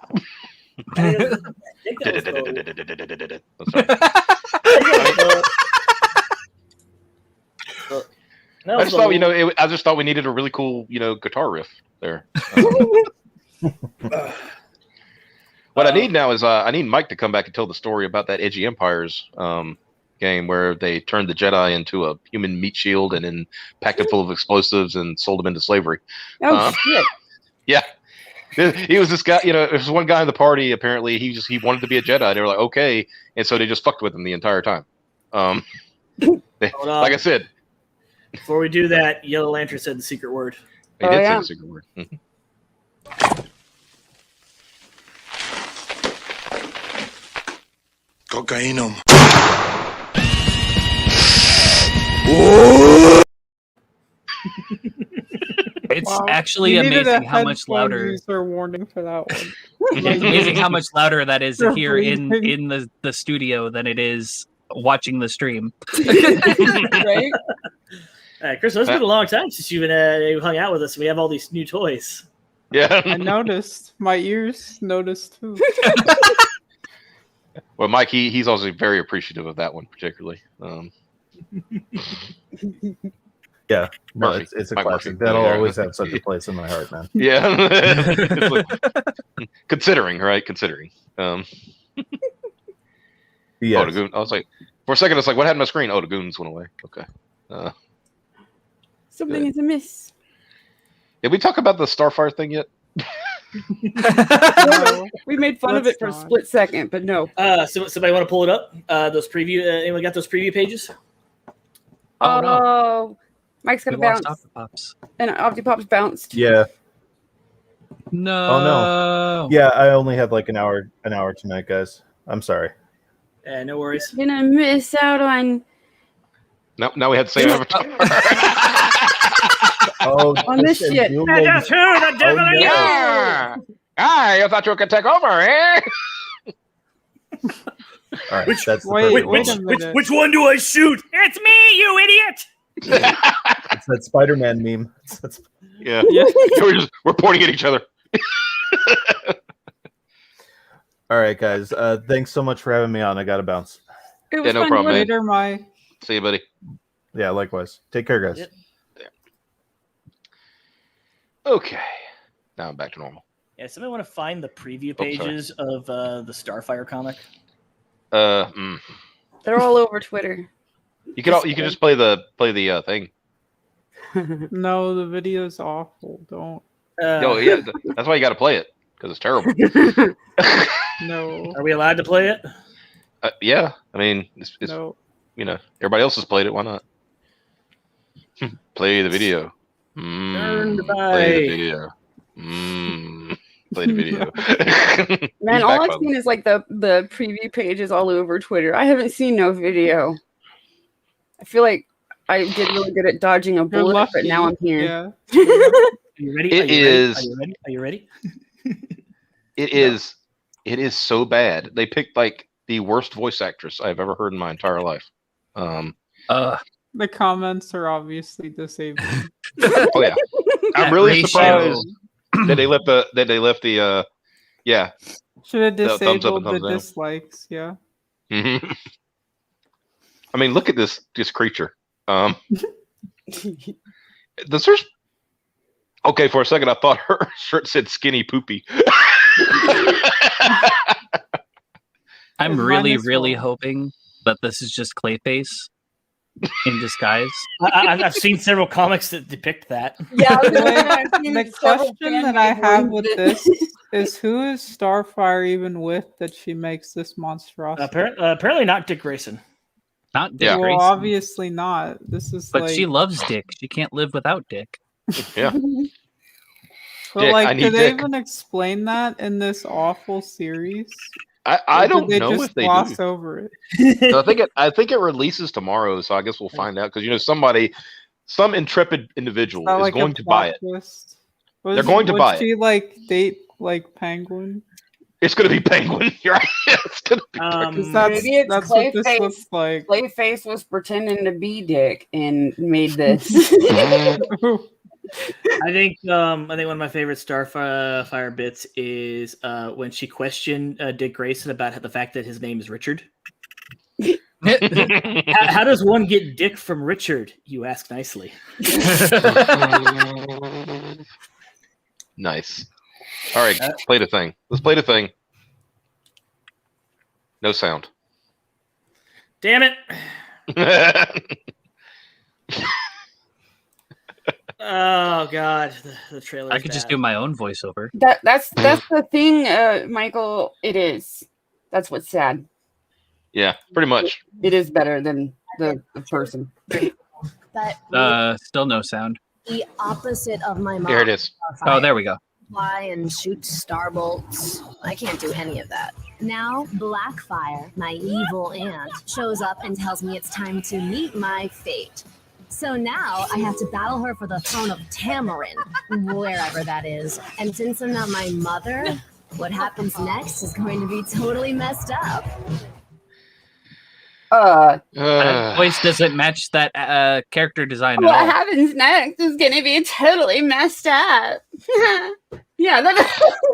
I just thought, I just thought we needed a really cool, guitar riff there. What I need now is I need Mike to come back and tell the story about that Edgy Empires game where they turned the Jedi into a human meat shield and then packed it full of explosives and sold them into slavery. Oh shit! Yeah, he was this guy. There was one guy in the party. Apparently, he wanted to be a Jedi. They were like, okay, and so they just fucked with him the entire time. Like I said, before we do that, Yellow Lantern said the secret word. He did say the secret word. Cocainum. It's actually amazing how much louder. User warning for that one. It's amazing how much louder that is here in the studio than it is watching the stream. Right? Chris, it's been a long time since you've hung out with us. We have all these new toys. Yeah, I noticed. My ears noticed too. Well, Mike, he's also very appreciative of that one particularly. Yeah, well, Murphy. it's a Mike classic. Murphy. That'll Yeah. always have such a place in my heart, man. Yeah. Considering, right? Considering. Yes. Oh, the goon. I was like, for a second, it's like, what happened to my screen? Oh, the goons went away. Okay. Something is amiss. Did we talk about the Starfire thing yet? No. We made fun of it for a split second, but no. So somebody want to pull it up? Those preview. Anyone got those preview pages? Oh no! Mike's gonna We lost bounce, Octopops. and Octopop's bounced. Yeah. No. Oh no. Yeah, I only have like an hour tonight, guys. I'm sorry. Yeah, no worries. Gonna miss out on Now we had the same avatar. on this shit. That's who the devil no. Yeah. I thought you could take over, eh? All right, Which- that's the Wait, perfect wait one. a minute. Which one do I shoot? It's me, you idiot! It's that Spider-Man meme. Yeah. Yeah. We're pointing at each other. All right, guys. Thanks so much for having me on. I gotta bounce. It was Yeah, no fun problem, doing man. Later, my See you, buddy. Yeah, likewise. Take care, guys. Yep. Okay. Now I'm back to normal. Yeah, somebody want to find the preview Oh, sorry. pages of the Starfire comic? They're all over Twitter. You can just play the thing. no, the video's awful. Don't. Oh yeah, that's why you got to play it because it's terrible. No. Are we allowed to play it? Yeah, I mean, it's No. everybody else has played it. Why not? Play the video. Turned Play the by- video. Play the video. Man, He's all back, I've by the way. seen is like the preview pages all over Twitter. I haven't seen no video. I feel like I did really good at dodging a You're bullet, lucky. but now I'm here. Yeah. Are you ready? It is- Are you ready? It is so bad. They picked like the worst voice actress I've ever heard in my entire life. The comments are obviously disabled. Oh yeah, I'm That really ratio. surprised that they left the yeah. Should have The thumbs up and disabled the thumbs down. dislikes. Yeah. Mhm. I mean, look at this creature. Okay, for a second I thought her shirt said skinny poopy. I'm Mine really, as really well. hoping that this is just Clayface in disguise. I've seen several comics that depict that. Yeah, The question that I have with this is who is Starfire even with that she makes this monstrosity? Apparently not Dick Grayson. Not Dick Yeah. Well, Grayson. obviously not. This is But like, she loves Dick. She can't live without Dick. Yeah. but Dick, I like, need do they Dick. even explain that in this awful series? I don't they know just if they gloss do. over it. So I think it releases tomorrow, so I guess we'll find out because some intrepid individual Not is like going a to buy plot it. twist. They're going to buy Would she like date like Penguin? It's going to be Penguin. You're right. It's going to be Because that's Maybe it's that's what this Clayface. looks like. Clayface was pretending to be Dick and made this. I think one of my favorite Starfire bits is when she questioned Dick Grayson about the fact that his name is Richard. How does one get Dick from Richard? You ask nicely. Nice. All right, play the thing. Let's play the thing. No sound. Damn it! Oh god, the trailer. I could just do my own voiceover. That's the thing, Michael. It is. That's what's sad. Yeah, pretty much. It is better than the person. But Still no sound. the opposite of my mom. Here it is. Oh, there we go. Fly and shoot star bolts. I can't do any of that. Now, Blackfire, my evil aunt, shows up and tells me it's time to meet my fate. So now I have to battle her for the throne of Tamarin, wherever that is. And since I'm not my mother, what happens next is going to be totally messed up. That voice doesn't match that character design at What all. happens next is going to be totally messed up. Yeah,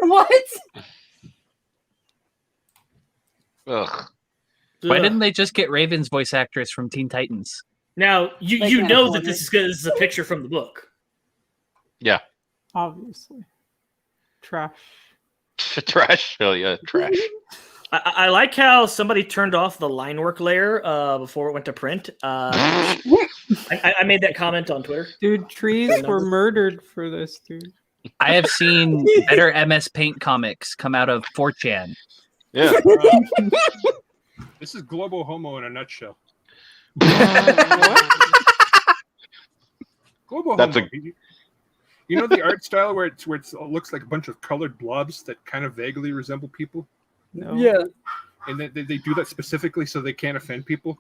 what? Ugh. Why didn't they just get Raven's voice actress from Teen Titans? Now you can't know afford that this is a picture from the book. Yeah. Obviously. Trash. Trash. Oh yeah, trash. I like how somebody turned off the line work layer before it went to print. I made that comment on Twitter. Dude, trees were murdered for this, dude. I have seen better MS Paint comics come out of 4chan. Yeah. This is Global Homo in a nutshell. Global That's Homo. You know the art style where it looks like a bunch of colored blobs that kind of vaguely resemble people? No. Yeah. And they do that specifically so they can't offend people.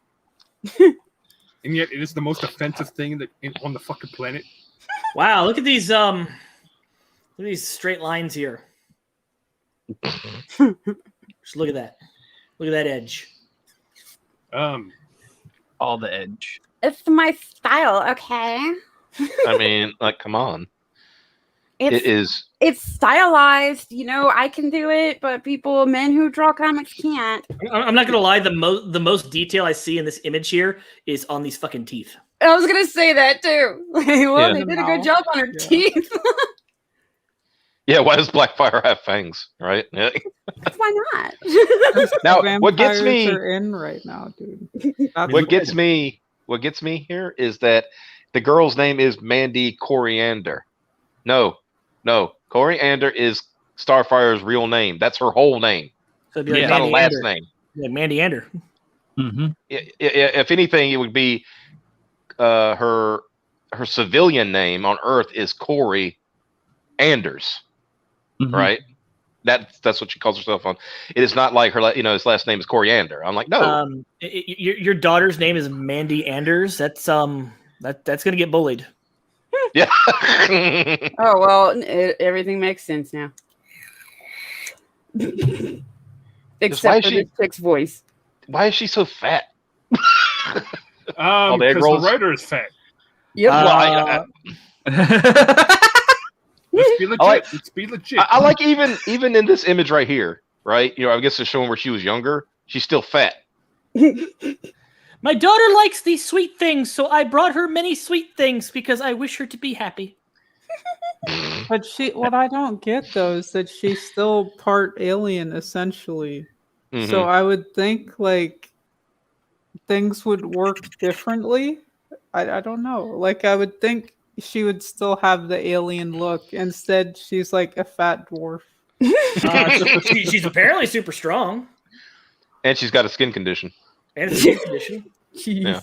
And yet it is the most offensive thing on the fucking planet. Wow, look at these straight lines here. Just look at that. Look at that edge. All the edge. It's my style, okay? I mean, like, come on. It is. It's stylized, I can do it, but men who draw comics can't. I'm not gonna lie. The most detail I see in this image here is on these fucking teeth. I was gonna say that too. Well, Yeah. they did a good job on her teeth. Yeah, why does Blackfire have fangs, right? Yeah. Why not? Now, what gets Vampires me are in right now, dude. what gets me here is that the girl's name is Mandy Coriander. No. Coriander is Starfire's real name. That's her whole name. So it'd be like It's not a Mandy last Ander. name. Like Mandy Ander. Mm-hmm. If anything, it would be her civilian name on Earth is Corey Anders, Mm-hmm. right? That's what she calls herself on. It is not like her, his last name is Coriander. I'm like, no. Your daughter's name is Mandy Anders. That's gonna get bullied. Yeah. Oh, well, everything makes sense now. Except for this chick's voice. Why is she so fat? Because the writer is fat. Yep. Let's be legit. Let's be legit. I like even in this image right here, right? I guess it's showing where she was younger. She's still fat. My daughter likes these sweet things, so I brought her many sweet things because I wish her to be happy. But what I don't get though is that she's still part alien essentially. Mm-hmm. So I would think like things would work differently. I don't know. Like I would think she would still have the alien look. Instead, she's like a fat dwarf. She's apparently super strong. And she's got a skin condition. And a skin condition. Yeah.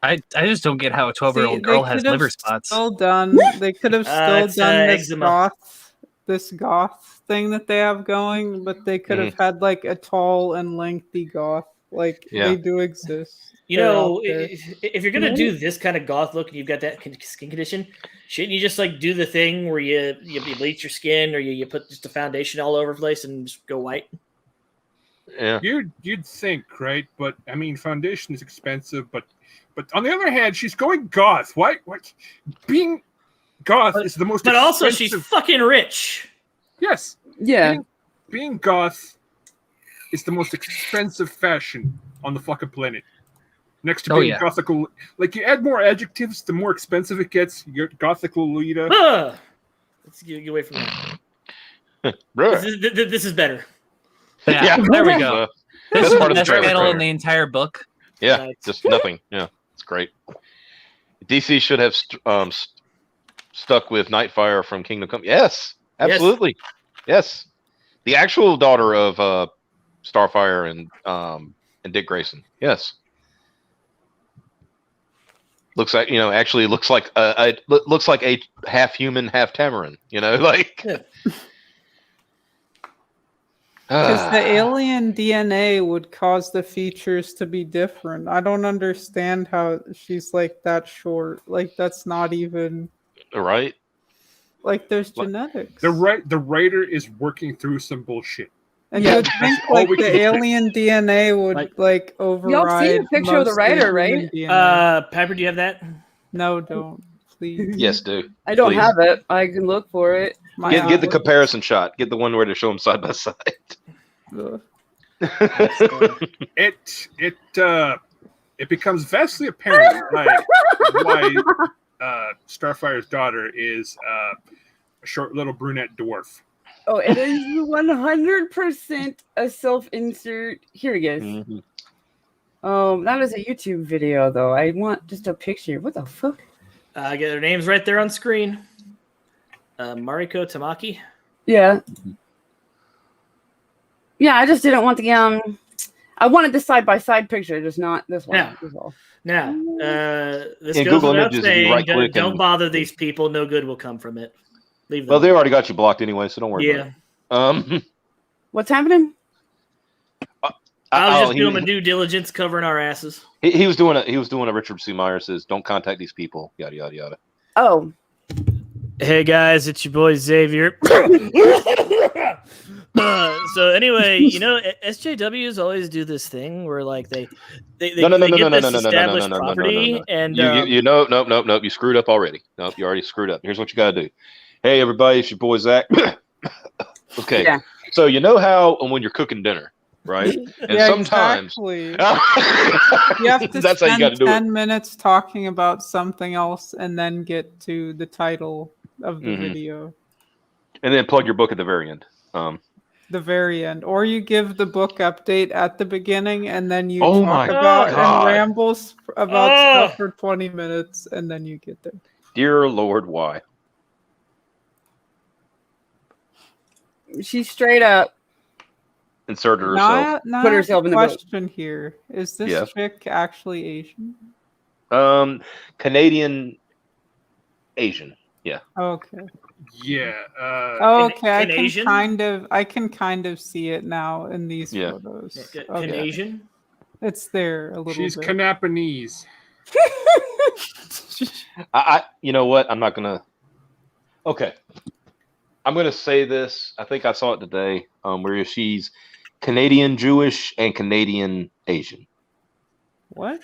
I just don't get how a 12-year-old girl has liver spots. They could have still done this eczema. goth this goth thing that they have going, but they could have had like a tall and lengthy goth. Like they do exist. You They're know, out there. if you're gonna do this kind of goth look and you've got that skin condition, shouldn't you just like do the thing where you bleach your skin or you put just a foundation all over the place and just go white? Yeah, you'd think, right? But I mean, foundation is expensive. But on the other hand, she's going goth. Why? Being goth is the most. But expensive... also, she's fucking rich. Yes. Yeah. Being goth is the most expensive fashion on the fucking planet. Next to being gothical, like you add more adjectives, the more expensive it gets. You're gothic Lolita. Let's get away from that. This is better. Yeah, there we go. This is part the of the best panel trailer. in the entire book. Yeah, Nice. just nothing. Yeah, it's great. DC should have stuck with Nightfire from Kingdom Come. Yes, absolutely. Yes, the actual daughter of Starfire and Dick Grayson. Yes, looks like actually looks like a half human, half Tamarin. Like. Because the alien DNA would cause the features to be different. I don't understand how she's like that short. Like that's not even right. Like there's genetics. The writer is working through some bullshit. And you'd think like the alien DNA would like override. Y'all seen a picture of the writer, right? Piper, do you have that? No, don't. Please. Yes, do. I don't Please. have it. I can look for it. Get the comparison shot. Get the one where they show them side by side. It becomes vastly apparent why Starfire's daughter is a short little brunette dwarf. Oh, it is 100% a self-insert. Here it is. Mm-hmm. That is a YouTube video, though. I want just a picture. What the fuck? I get their names right there on screen. Mariko Tamaki. Yeah. Yeah, I just didn't want the I wanted the side-by-side picture, just not this one. Now, this In goes Google without Images, you saying, right-click don't and- bother these people. No good will come from it. Leave them. Well, they already got you blocked anyway, so don't worry about it. What's happening? I was just he doing was- my due diligence, covering our asses. He was doing a Richard C. Myers says, "Don't contact these people." Yada yada yada. Oh. Hey guys, it's your boy Xavier. So anyway, SJWs always do this thing where like they get this established property and nope. You screwed up already. Nope, you already screwed up. Here's what you gotta do. Hey everybody, it's your boy Zach. Okay, Yeah. so you know how when you're cooking dinner, right? And sometimes exactly. You have to That's how you gotta spend do it. 10 minutes talking about something else and then get to the title of the Mhm. video. and then plug your book at the very end. The very end, or you give the book update at the beginning and then you Oh talk my about God. and rambles about stuff for 20 minutes and then you get there. Dear Lord, why? She's straight up. Inserted herself. Not Put herself in the boat. question here. Is this Yes. chick actually Asian? Canadian Asian. Yeah. Okay. Yeah. Okay, Canadian? I can kind of see it now in these Yeah. photos. Okay. Canadian. It's there a little She's bit. Canapanese. I you know what? I'm not gonna. Okay. I'm gonna say this. I think I saw it today. Where she's Canadian Jewish and Canadian Asian. What?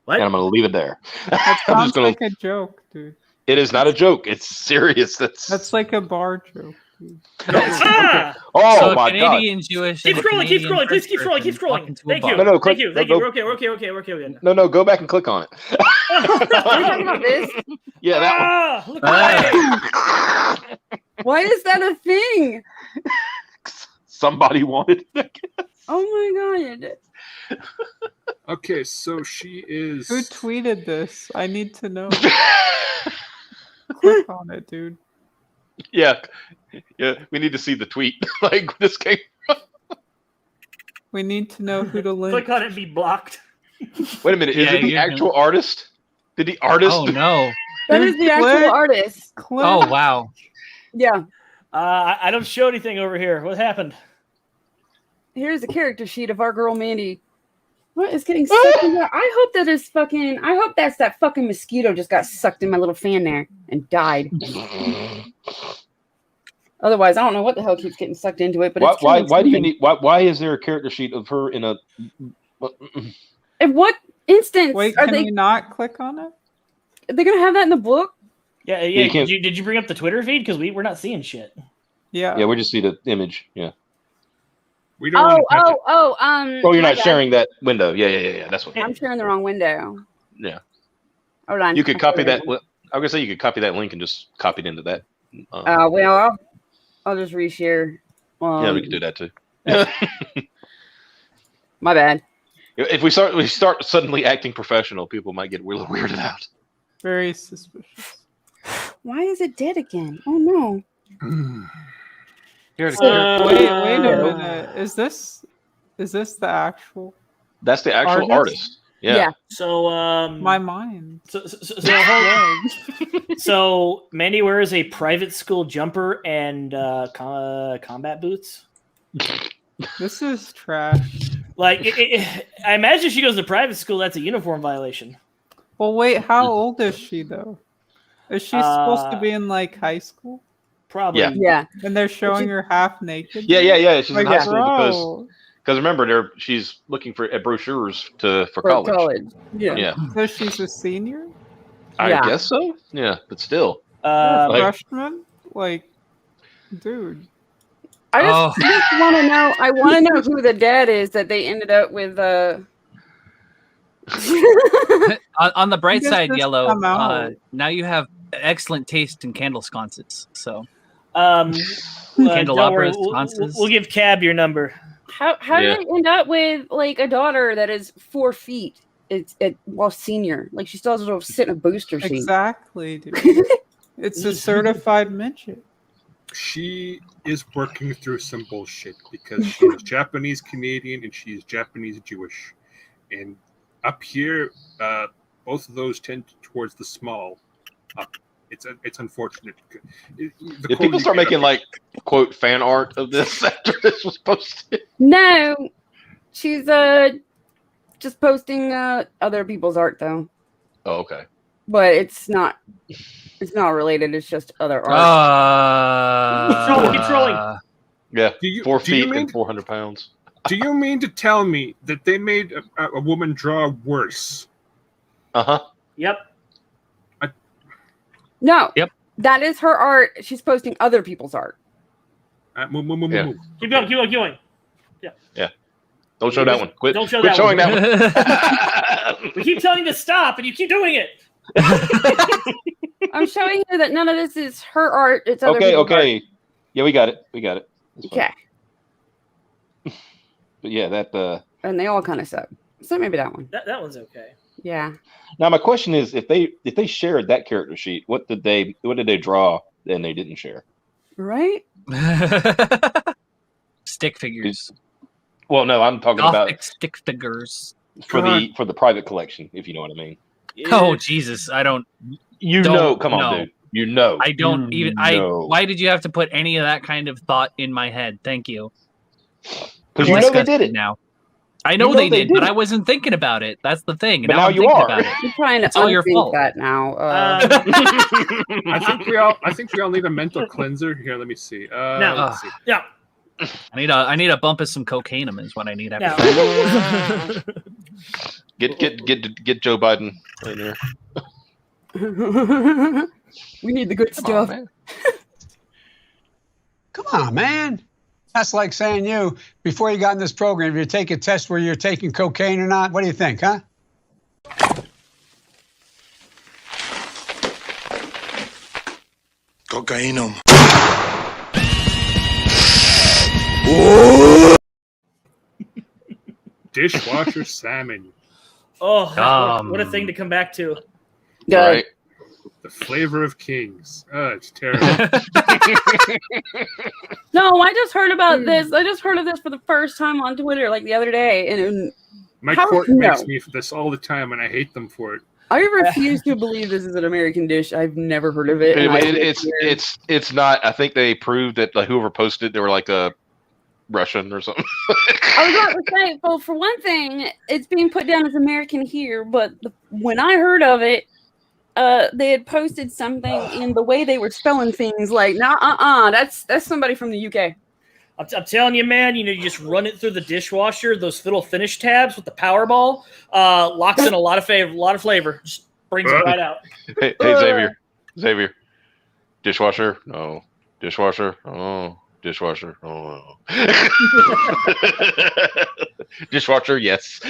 And I'm gonna leave it there. That I'm sounds just gonna. like a joke, dude. It is not a joke. It's serious. That's like a bar joke. Dude. Oh So my god. Canadian Jewish. Keep and a scrolling, keep Canadian scrolling, please keep French scrolling, keep person scrolling. walk into a Thank you. bar. No, Thank you. go. We're okay. No, go back and click on it. Are you talking about this? Yeah, that one. Look at that. Why is that a thing? Somebody wanted it. Oh my god. Okay, so she is. Who tweeted this? I need to know. Click on it, dude. Yeah, we need to see the tweet. Like this came. We need to know who to link. Click on it and be blocked. Wait a minute. Is Yeah, it the you're actual artist? Did the artist? Oh no! That is the actual Click. artist. Click. Oh wow! Yeah. I don't show anything over here. What happened? Here's a character sheet of our girl Mandy. What is getting sucked in there? I hope that's that fucking mosquito just got sucked in my little fan there and died. Otherwise, I don't know what the hell keeps getting sucked into it. But why do you need? Why is there a character sheet of her in a? In what instance? Wait, can we not click on it? Are they gonna have that in the book? Yeah. Did you bring up the Twitter feed? Because we're not seeing shit. Yeah. Yeah, we just see the image. Yeah. We don't. Oh, you're not sharing that window. Yeah. That's what. I'm sharing the wrong window. Yeah. Hold on. You could copy that. I was gonna say you could copy that link and just copy it into that. Well, I'll just reshare. Yeah, we can do that too. My bad. If we start suddenly acting professional, people might get really weirded out. Very suspicious. Why is it dead again? Oh no. Wait a minute. Is this the actual? That's the actual artist. Yeah. So my mind. So Mandy wears a private school jumper and combat boots. This is trash. Like I imagine she goes to private school. That's a uniform violation. Well, wait. How old is she though? Is she supposed to be in like high school? Probably. Yeah. And they're showing her half naked. Yeah. She's in high school bro. because remember, she's looking for brochures for college. Yeah. So she's a senior. I guess so. Yeah, but still. Freshman, like, dude. I just want to know. I want to know who the dad is that they ended up with. On the bright side, Yellow. Now you have excellent taste in candle sconces. So, candelabras, sconces. We'll give Cab your number. How did they end up with like a daughter that is 4 feet? Well, senior, like she still has to sit in a booster seat. Exactly, dude. It's a certified midget. She is working through some bullshit because she's Japanese Canadian and she's Japanese Jewish, and up here, both of those tend towards the small. It's unfortunate. Did people start making like quote fan art of this after this was posted? No, she's just posting other people's art though. Oh, okay. But it's not related. It's just other art. Keep trolling. Yeah, 4 feet and 400 pounds. Do you mean to tell me that they made a woman draw worse? Yep. No. Yep. That is her art. She's posting other people's art. Keep going. Yeah. Don't show that one. Quit showing that one. We keep telling you to stop, and you keep doing it. I'm showing you that none of this is her art. It's other people's art. Yeah, we got it. Okay. But yeah, that. And they all kind of suck. So maybe that one. That one's okay. Yeah. Now my question is, if they shared that character sheet, what did they draw and they didn't share? Right. Stick figures. Well, no, I'm talking about stick figures for the private collection, if you know what I mean. Oh Jesus, I don't. Come on, dude. You know. I don't even. Why did you have to put any of that kind of thought in my head? Thank you. Because you know they did it. Now. I know they did, but I wasn't thinking about it. That's the thing. But now you are. You're trying to it's all your fault. That now. I think we all need a mental cleanser. Here, let me see. Let's see. Yeah. I need a bump of some cocaine is what I need after that. Get Joe Biden in there. We need the good stuff. Come on, man. That's like saying before you got in this program, if you take a test where you're taking cocaine or not, what do you think, huh? Cocaine. Dishwasher salmon. Oh, what a thing to come back to. Right. The flavor of kings. Oh, it's terrible. No, I just heard about this. I just heard of this for the first time on Twitter, like the other day. And my court makes me for this all the time, and I hate them for it. I refuse to believe this is an American dish. I've never heard of it. and I think It's not. I think they proved that like whoever posted they were like a Russian or something. I was about to say, well, for one thing, it's being put down as American here, but when I heard of it, they had posted something in the way they were spelling things like, that's somebody from the UK. I'm telling you, man, you just run it through the dishwasher, those little finish tabs with the Powerball, locks in a lot of flavor, just brings it right out. Hey, Xavier, dishwasher, no, dishwasher, oh, dishwasher, oh, dishwasher, yes.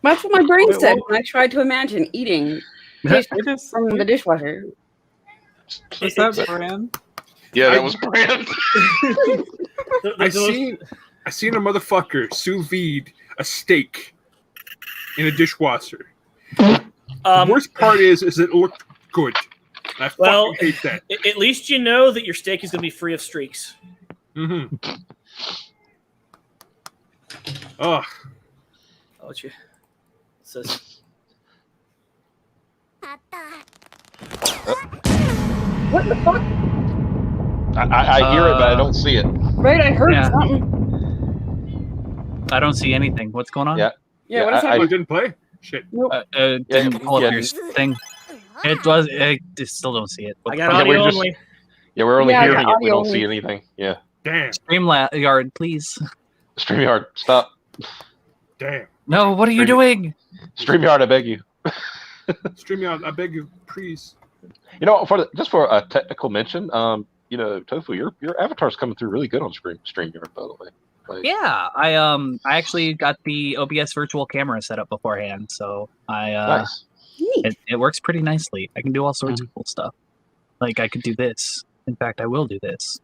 That's what my brain said when I tried to imagine eating from the dishwasher. Is that brand? Yeah, that was brand. I seen a motherfucker sous vide a steak in a dishwasher. The worst part is it looked good. I fucking hate that. At least you know that your steak is going to be free of streaks. Mm-hmm. Oh. What you says? What the fuck? I hear it, but I don't see it. Right, I heard something. I don't see anything. What's going on? Yeah, what is happening? I didn't play? Shit. Nope. Didn't pull up your thing. It was. I still don't see it. I got audio only. Yeah, we're only hearing it. We don't only. see anything. Yeah. Damn. StreamYard, please. StreamYard, stop. Damn. No, what are you doing? StreamYard, I beg you. StreamYard, I beg you, please. Just for a technical mention, Tofu, your avatar's coming through really good on StreamYard, by the way. Yeah, I actually got the OBS virtual camera set up beforehand, so nice. It works pretty nicely. I can do all sorts of cool stuff. Like I could do this. In fact, I will do this.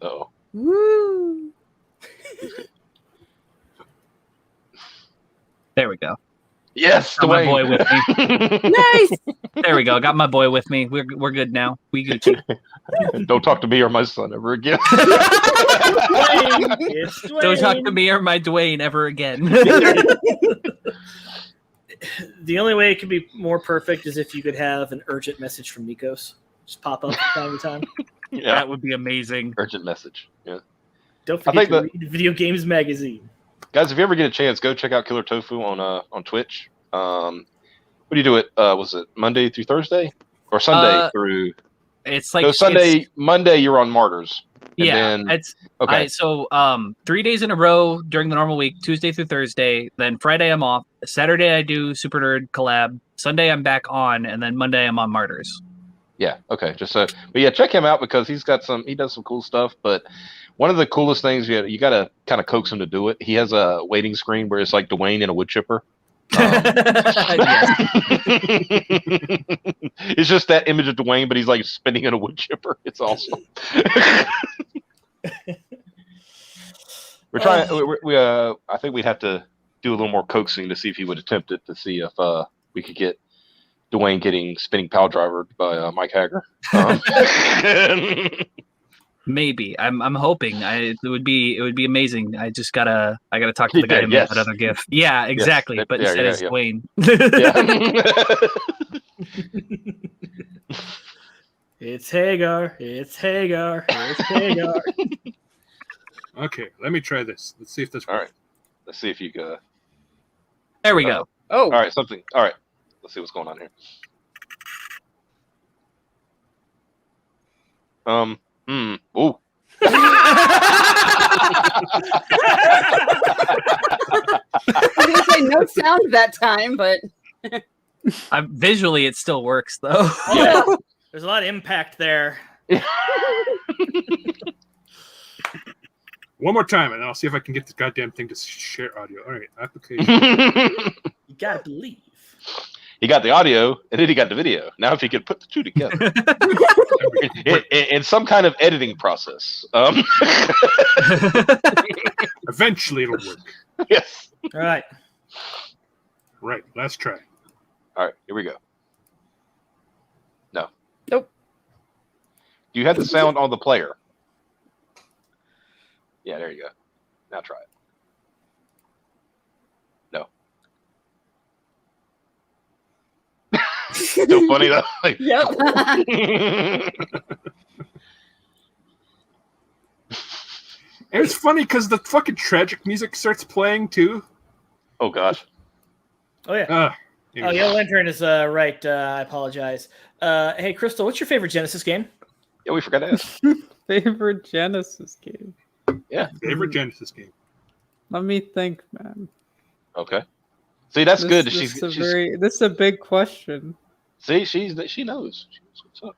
Oh. Woo! There we go. Yes, got my boy with me. Nice. There we go. Got my boy with me. We're good now. We Gucci. Don't talk to me or my son ever again. Don't talk to me or my Dwayne ever again. The only way it could be more perfect is if you could have an urgent message from Nikos just pop up from time to time. Yeah, that would be amazing. Urgent message. Yeah. Don't forget to read Video Games Magazine. Guys, if you ever get a chance, go check out Killer Tofu on Twitch. What do you do it? Was it Monday through Thursday or Sunday through? It's like Monday. You're on Martyrs. It's okay. So 3 days in a row during the normal week, Tuesday through Thursday. Then Friday I'm off. Saturday I do Super Nerd collab. Sunday I'm back on, and then Monday I'm on Martyrs. Yeah. Okay. But yeah, check him out because he does some cool stuff. But one of the coolest things you got to kind of coax him to do it. He has a waiting screen where it's like Dwayne in a wood chipper. It's just that image of Dwayne, but he's like spinning in a wood chipper. It's awesome. We're trying. I think we'd have to do a little more coaxing to see if he would attempt it to see if we could get Dwayne getting spinning pile driver by Mike Hager. Maybe I'm hoping. It would be amazing. I gotta talk to the guy to make that other GIF. Yeah, exactly. Yes. But instead it's Dwayne. It's Hagar. It's Hagar. It's Hagar. Okay, let me try this. Let's see if this works. All right. Let's see if you can. There we go. Oh. All right. Something. All right. Let's see what's going on here. Ooh. I was gonna say no sound that time, but visually it still works though. Yeah. There's a lot of impact there. One more time, and I'll see if I can get this goddamn thing to share audio. All right, application. You gotta believe. He got the audio, and then he got the video. Now, if he could put the two together in some kind of editing process, eventually it'll work. Yes. All right. Right. Let's try. All right. Here we go. No. Nope. Do you have the sound on the player? Yeah, there you go. Now try it. No. Still funny though. Like, Yep. And it's funny because the fucking tragic music starts playing too. oh gosh. Oh yeah. Oh, Yellow Lantern is right. I apologize. Hey, Crystal, what's your favorite Genesis game? Yeah, we forgot to ask. Favorite Genesis game? Yeah. favorite Genesis game. Let me think, man. Okay. See, that's good. This is a big question. See, she knows. She knows what's up.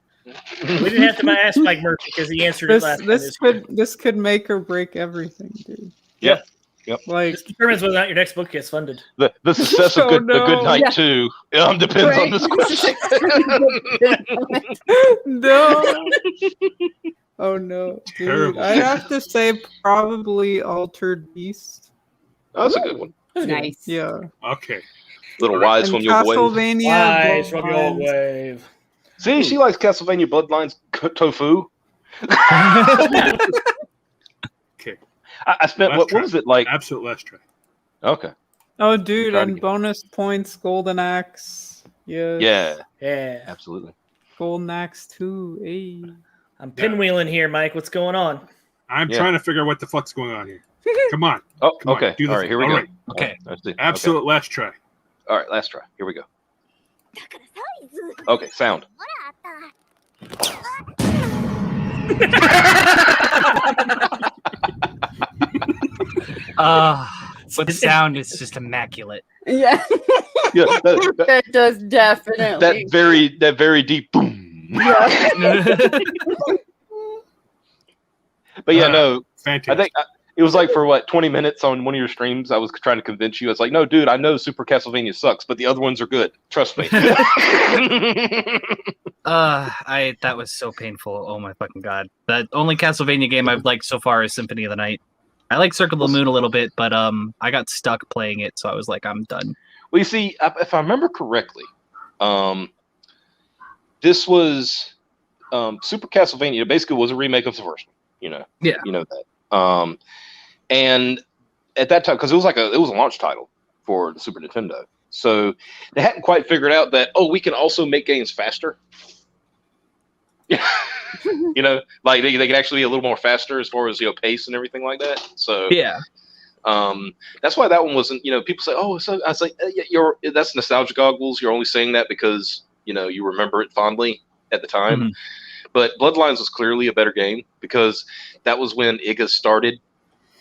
We didn't have to ask Mike Murphy because he answered it last time. This could make or break everything, dude. Yep. Yep. Like this determines whether or not your next book gets funded. The success of Oh, A Good Night 2 depends on this question. No. Oh no, dude! Terrible. I have to say probably Altered Beast. Oh, that's a good one. Nice. Yeah. Okay. Little wise And from your wave. Castlevania. Wise from your Bloodlines. wave. See, she likes Castlevania Bloodlines tofu. Okay. I spent what was it like? Absolute last try. Okay. Oh, dude, Trying to and get- bonus points, Golden Axe. Yes. Yeah. Yeah. Absolutely. Golden Axe 2. Hey. I'm pinwheeling here, Mike. What's going on? I'm Yeah. trying to figure out what the fuck's going on here. Come on. Oh, Come on, okay. do the All right, thing. here we All go. right. Okay. Let's see. Absolute last try. Okay. All right, last try. Here we go. Okay, sound. But the sound is just immaculate. Yeah. Yeah, that, It does definitely. that very deep boom. But yeah, no. Fantastic. I think it was like for what 20 minutes on one of your streams. I was trying to convince you. I was like, no, dude, I know Super Castlevania sucks, but the other ones are good. Trust me. That was so painful. Oh my fucking god! The only Castlevania game I've liked so far is Symphony of the Night. I like Circle of the Moon a little bit, but I got stuck playing it, so I was like, I'm done. Well, you see, if I remember correctly, this was Super Castlevania. Basically, was a remake of the first one. You know, Yeah. you know that. And at that time, because it was a launch title for the Super Nintendo, so they hadn't quite figured out that we can also make games faster. You know, like they can actually be a little more faster as far as pace and everything like that. So Yeah. that's why that one wasn't. People say, "Oh," so I was like, that's nostalgia goggles. You're only saying that because you remember it fondly at the time." Mhm. But Bloodlines was clearly a better game because that was when Iga started,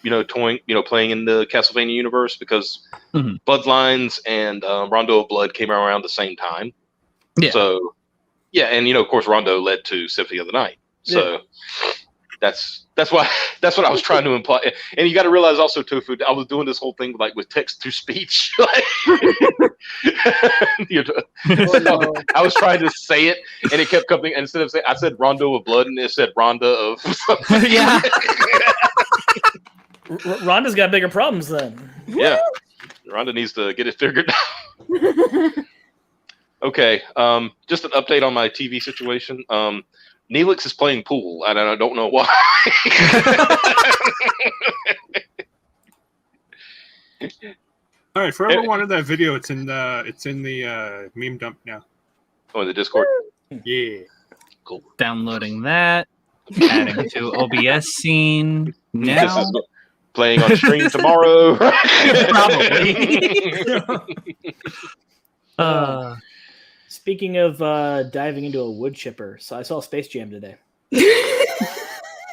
playing in the Castlevania universe. Because Mhm. Bloodlines and Rondo of Blood came around the same time. Yeah. So yeah, and of course Rondo led to Symphony of the Night. So that's what I was trying to imply. And you got to realize also, Tofu, I was doing this whole thing with text to speech. I was trying to say it, and it kept coming. And instead of saying, I said Rondo of Blood, and it said Rhonda of something. Yeah. Rhonda's got bigger problems then. Yeah, Rhonda needs to get it figured out. Okay, just an update on my TV situation. Neelix is playing pool, and I don't know why. All right, for everyone wanted that video, it's in the meme dump now. Oh, in the Discord. Yeah. Cool. Downloading that, adding to OBS scene This now. is playing on stream tomorrow. Probably. Speaking of diving into a wood chipper, so I saw Space Jam today.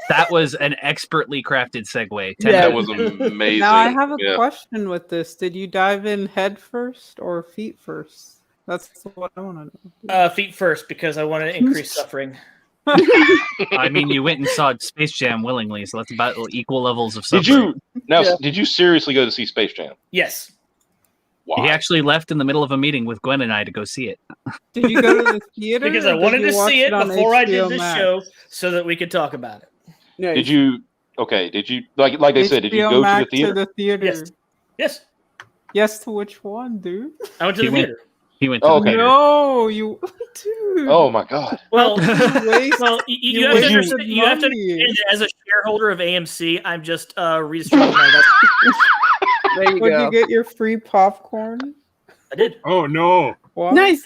That was an expertly crafted segue. That was amazing. Now I have a Yeah. question with this. Did you dive in head first or feet first? That's what I want to know. Feet first, because I want to increase suffering. I mean, you went and saw Space Jam willingly, so that's about equal levels of suffering. Did you seriously go to see Space Jam? Yes. Wow. He actually left in the middle of a meeting with Gwen and I to go see it. Did you go to the theater? Because or I wanted did to you watch see it on before I did HBO this Max? show so that we could talk about it. Nice. Did you? Okay. Did you like I said? Did you HBO go to the Max theater? To the theater. Yes. Yes. Yes to which one, dude? I went to the He went- theater. He went to Oh, the okay. theater. No, you, dude. Oh my god. Well, waste- well, you have to understand. You have to understand that as a shareholder of AMC, I'm just redistributing my investment. There you Would go. you get your free popcorn? I did. Oh no. What? Nice.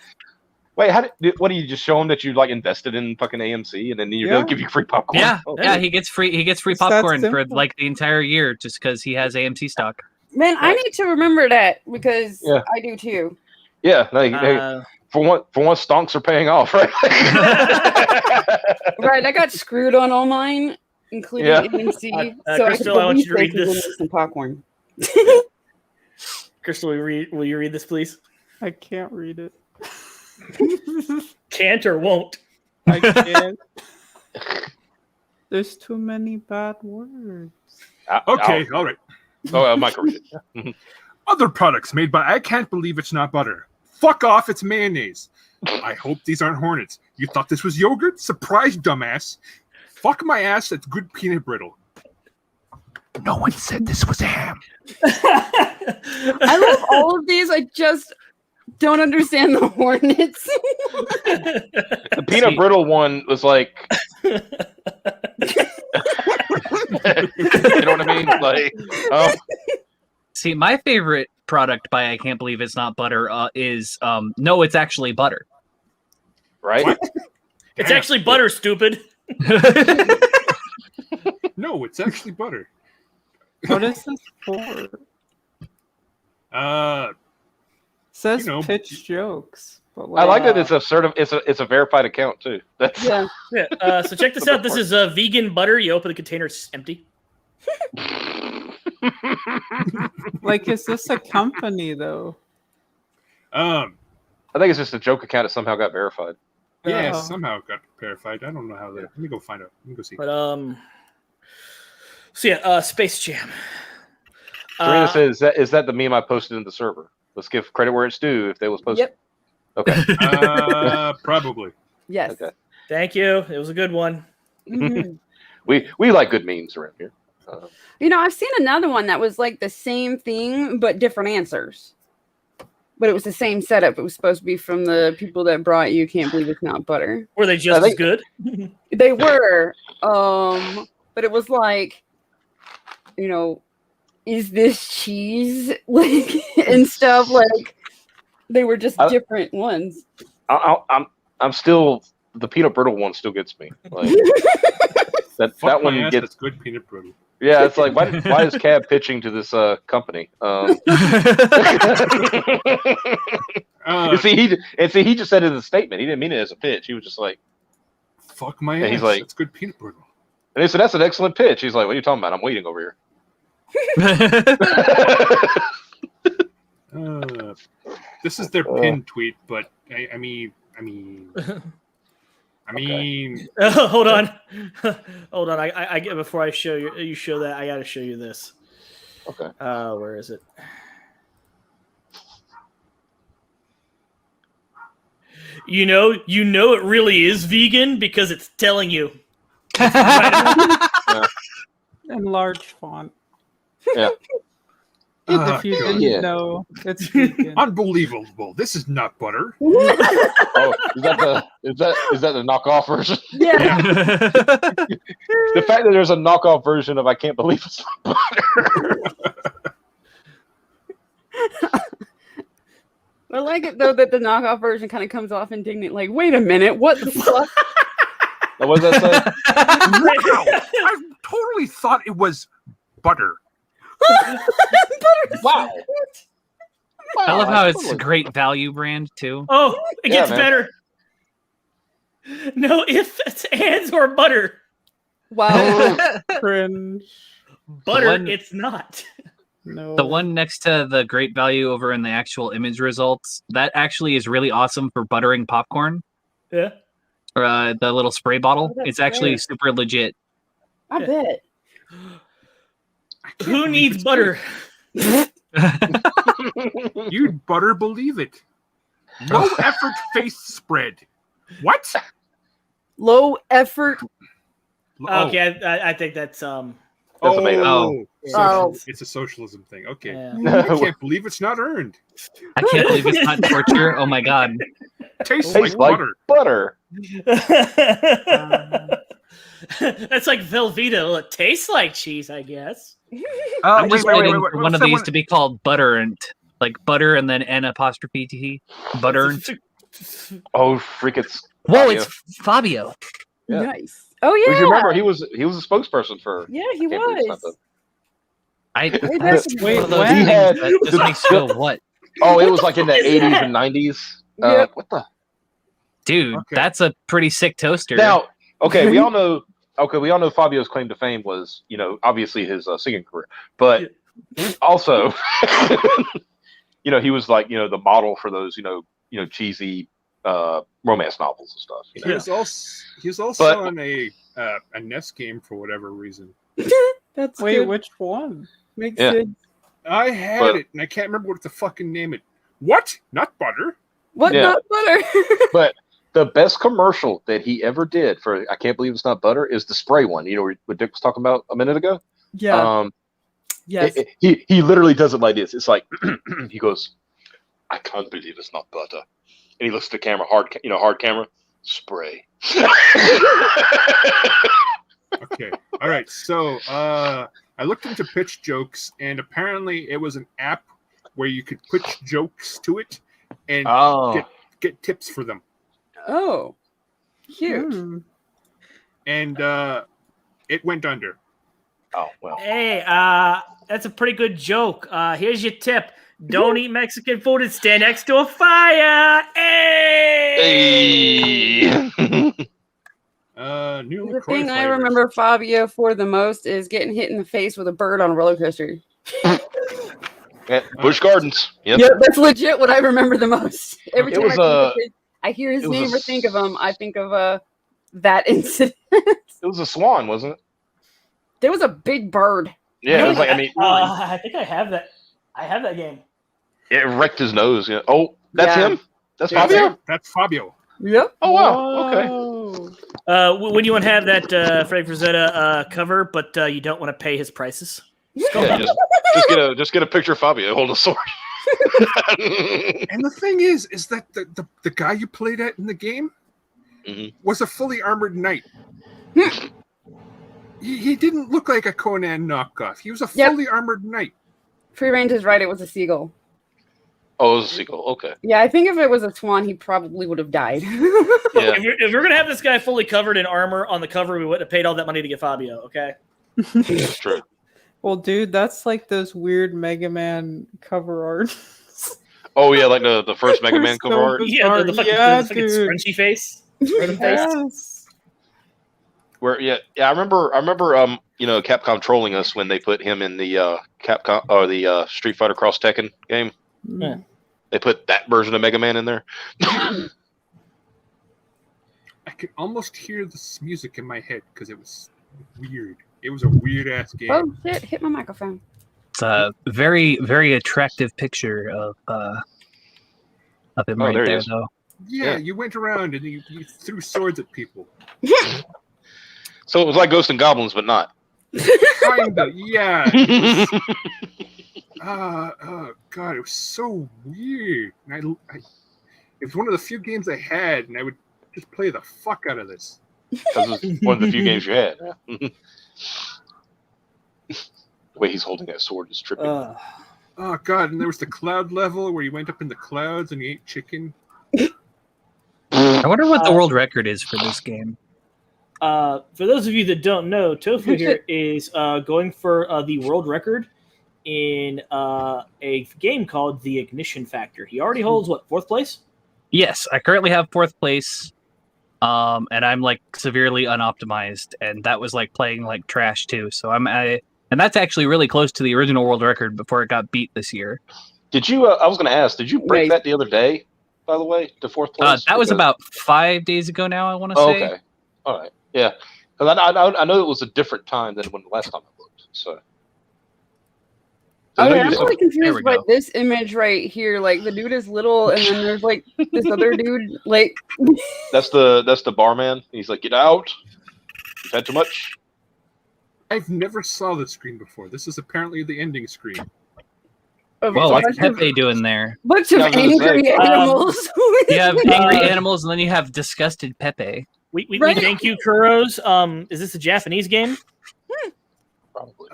Wait, what do you just show them that you like invested in fucking AMC and then they'll Yeah. give you free popcorn? Yeah, Oh, yeah, hey. he gets free It's that popcorn for simple. like the entire year just because he has AMC stock. Man, I need to remember that because Yeah. I do too. Yeah, no, for once, stonks are paying off, right? Right, I got screwed on all mine, including Yeah. AMC. Crystal, I want you to read give me this. some popcorn. Crystal, will you read this, please? I can't read it. Can't or won't? I can't. There's too many bad words. Okay, all right. Oh, Mike, read it. Yeah. Other products made by I Can't Believe It's Not Butter. Fuck off, it's mayonnaise. I hope these aren't Hornets. You thought this was yogurt? Surprise, dumbass. Fuck my ass, that's good peanut brittle. No one said this was ham. I love all of these. I just don't understand the Hornets. The peanut brittle one was like, you know what I mean? Like, See, my favorite product by I Can't Believe It's Not Butter is no, it's actually butter. Right? What? It's actually butter, stupid. No, it's actually butter. What is this for? Says pitch jokes. But I like that it's a verified account too. That's yeah. Yeah. So check this out. This is vegan butter. You open the container, it's empty. Like, is this a company though? I think it's just a joke account that somehow got verified. Yeah, Oh. somehow it got verified. I don't know how that. Let me go find out. Let me go see. But so yeah, Space Jam. Serena says, is that the meme I posted in the server? Let's give credit where it's due if they was posted. Yep. Okay. Probably. Yes. Okay. Thank you. It was a good one. Mhm. We like good memes around here. You know, I've seen another one that was like the same thing but different answers. But it was the same setup. It was supposed to be from the people that brought You Can't Believe It's Not Butter. Were they just as good? They were. But it was like, you know, is this cheese? Like and stuff. Like they were just different ones. I'm still the peanut brittle one still gets me. Like that Fuck one my ass, gets that's good peanut brittle. Yeah, it's like why is Cab pitching to this company? You see, he just said it as a statement. He didn't mean it as a pitch. He was just like, "Fuck my and ass." he's like, "That's good peanut brittle." And they said, "That's an excellent pitch." He's like, "What are you talking about? I'm waiting over here." This is their pinned tweet, but I mean. Hold on. Hold on. I get before I show you show that I got to show you this. Okay. Where is it? You know it really is vegan because it's telling you. In large font. Yeah. If you didn't know, it's vegan. Unbelievable. This is not butter. Oh, is that the knockoff version? Yeah. The fact that there's a knockoff version of I Can't Believe It's Not Butter. I like it though that the knockoff version kind of comes off indignant. Like, wait a minute, what the fuck? What does that say? Wow. I totally thought it was butter. Wow. I love how it's a great value brand too. Oh, it gets man. better. No ifs, ands, or butter. Wow. Cringe. Butter, one- it's not. No. The one next to the great value over in the actual image results, that actually is really awesome for buttering popcorn. Yeah. Or the little spray bottle. Oh, that's It's actually great. super legit. I bet. Who needs butter? You'd butter believe it. Low effort face spread. What? Low effort. Okay, I think that's That's a made-up. Oh. It's a socialism thing. Okay. Yeah. I can't believe it's not earned. I can't believe it's not torture. Oh my god. Tastes Tastes like like butter. That's like Velveeta. It tastes like cheese, I guess. I'm just waiting wait. for one of these to be called butterant, like butter and then N apostrophe T. Butterant. Oh, freak! It's Whoa, Fabio. it's Fabio. Yeah. Nice. Oh If you yeah. remember, he was a spokesperson for. Yeah, he Can't Believe It's Not was. Butter. I that's- that's wait, one of those when? things He had- that just makes you go, what? Oh, it was like in the 80s and 90s. Yep. What the? Dude, Okay. that's a pretty sick toaster. Now, okay, we all know. Okay, we all know Fabio's claim to fame was, obviously his singing career, but also, he was like, the model for those, cheesy romance novels and stuff. He was also But- on a NES game for whatever reason. That's Wait, good. which one? Makes Yeah. sense. I had But- it, and I can't remember what to fucking name it. What? Not butter? What Yeah. not butter? But the best commercial that he ever did for I Can't Believe It's Not Butter is the spray one. You know what Dick was talking about a minute ago? Yeah. Yes. He literally does it like this. It's like he goes, "I can't believe it's not butter," and he looks at the camera, hard camera, spray. Okay. All right. So I looked into pitch jokes, and apparently it was an app where you could pitch jokes to it and Oh, get tips for them. Oh. Cute. Hmm. And it went under. oh well. Hey, that's a pretty good joke. Here's your tip. Don't eat Mexican food and stand next to a fire. Hey! Hey. New The LaCroix thing I flavors. remember Fabio for the most is getting hit in the face with a bird on a roller coaster. Yeah, Busch Gardens. Yep. Yeah, that's legit what I remember the most. Every It time was, I hear his it was name a or think of him, I think of that incident. It was a swan, wasn't it? There was a big bird. Yeah, it was like I think I have that. I have that game. it wrecked his nose. Yeah. Oh, that's Yeah. him. That's That's Fabio. it. That's Fabio. Yep. Oh wow. Okay. When you want to have that Frank Frazetta cover, but you don't want to pay his prices. Yeah, just get a picture of Fabio hold a sword. And the thing is that the guy you played at in the game Mhm. was a fully armored knight. he didn't look like a Conan knockoff. He was a Yep. fully armored knight. Free Range is right. It was a seagull. Oh, it was a sequel. Okay. Yeah, I think if it was a swan, he probably would have died. Yeah. If we're gonna have this guy fully covered in armor on the cover, we wouldn't have paid all that money to get Fabio. Okay. That's true. Well, dude, that's like those weird Mega Man cover art. Oh yeah, like the first Mega Man So cover art. Yeah, the fucking, Yeah, the fucking dude. scrunchy face. Yes. Where I remember Capcom trolling us when they put him in the Capcom or the Street Fighter Cross Tekken game. Yeah. They put that version of Mega Man in there. I could almost hear this music in my head because it was weird. It was a weird ass game. Oh shit! Hit my microphone. It's a very, very attractive picture of him right there he there, is. though. Yeah, you went around and you threw swords at people. So it was like Ghosts and Goblins, but not. Kinda, yeah. Oh god, it was so weird. And it was one of the few games I had, and I would just play the fuck out of this. Because it was one of the few games you had. The way he's holding that sword is tripping. Oh god, and there was the cloud level where you went up in the clouds and you ate chicken. I wonder what the world record is for this game. For those of you that don't know, Tofu here is going for the world record in a game called The Ignition Factor. He already holds, what, 4th place? Yes, I currently have 4th place, and I'm like severely unoptimized, and that was like playing like trash too. So and that's actually really close to the original world record before it got beat this year. Did you? I was going to ask. Did you break Nice. that the other day? By the way, to 4th place. That was Because- about 5 days ago now, I want to Oh, say. okay. All right. Yeah. Because I know it was a different time than when the last time I looked. So. Okay, maybe I'm some- really There we confused by go. this image right here. Like the dude is little, and then there's like this other dude. Like, That's the barman. He's like, get out. You've had too much. I've never saw this screen before. This is apparently the ending screen. Whoa, what's Pepe doing there? Bunch of angry animals. You have angry animals, and then you have disgusted Pepe. We thank you, Kuros. Is this a Japanese game? Probably.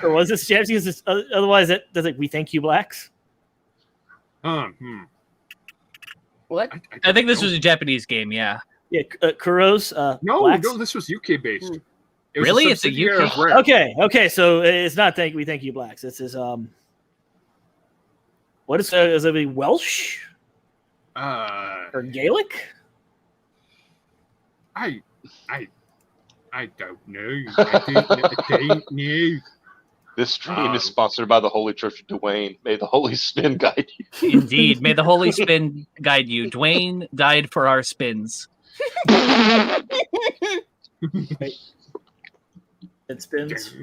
Or was this Japanese? Otherwise, does it? We thank you, blacks. What? I think this was a Japanese game. Yeah. Yeah, Kuros. No, this was UK based. Really? It's a UK. Okay. So it's not we thank you, blacks. This is what is it? Welsh? Or Gaelic? I don't know. I don't know. This stream is sponsored by the Holy Church of Dwayne. May the Holy Spin guide you. Indeed. May the Holy Spin guide you. Dwayne died for our spins. It spins.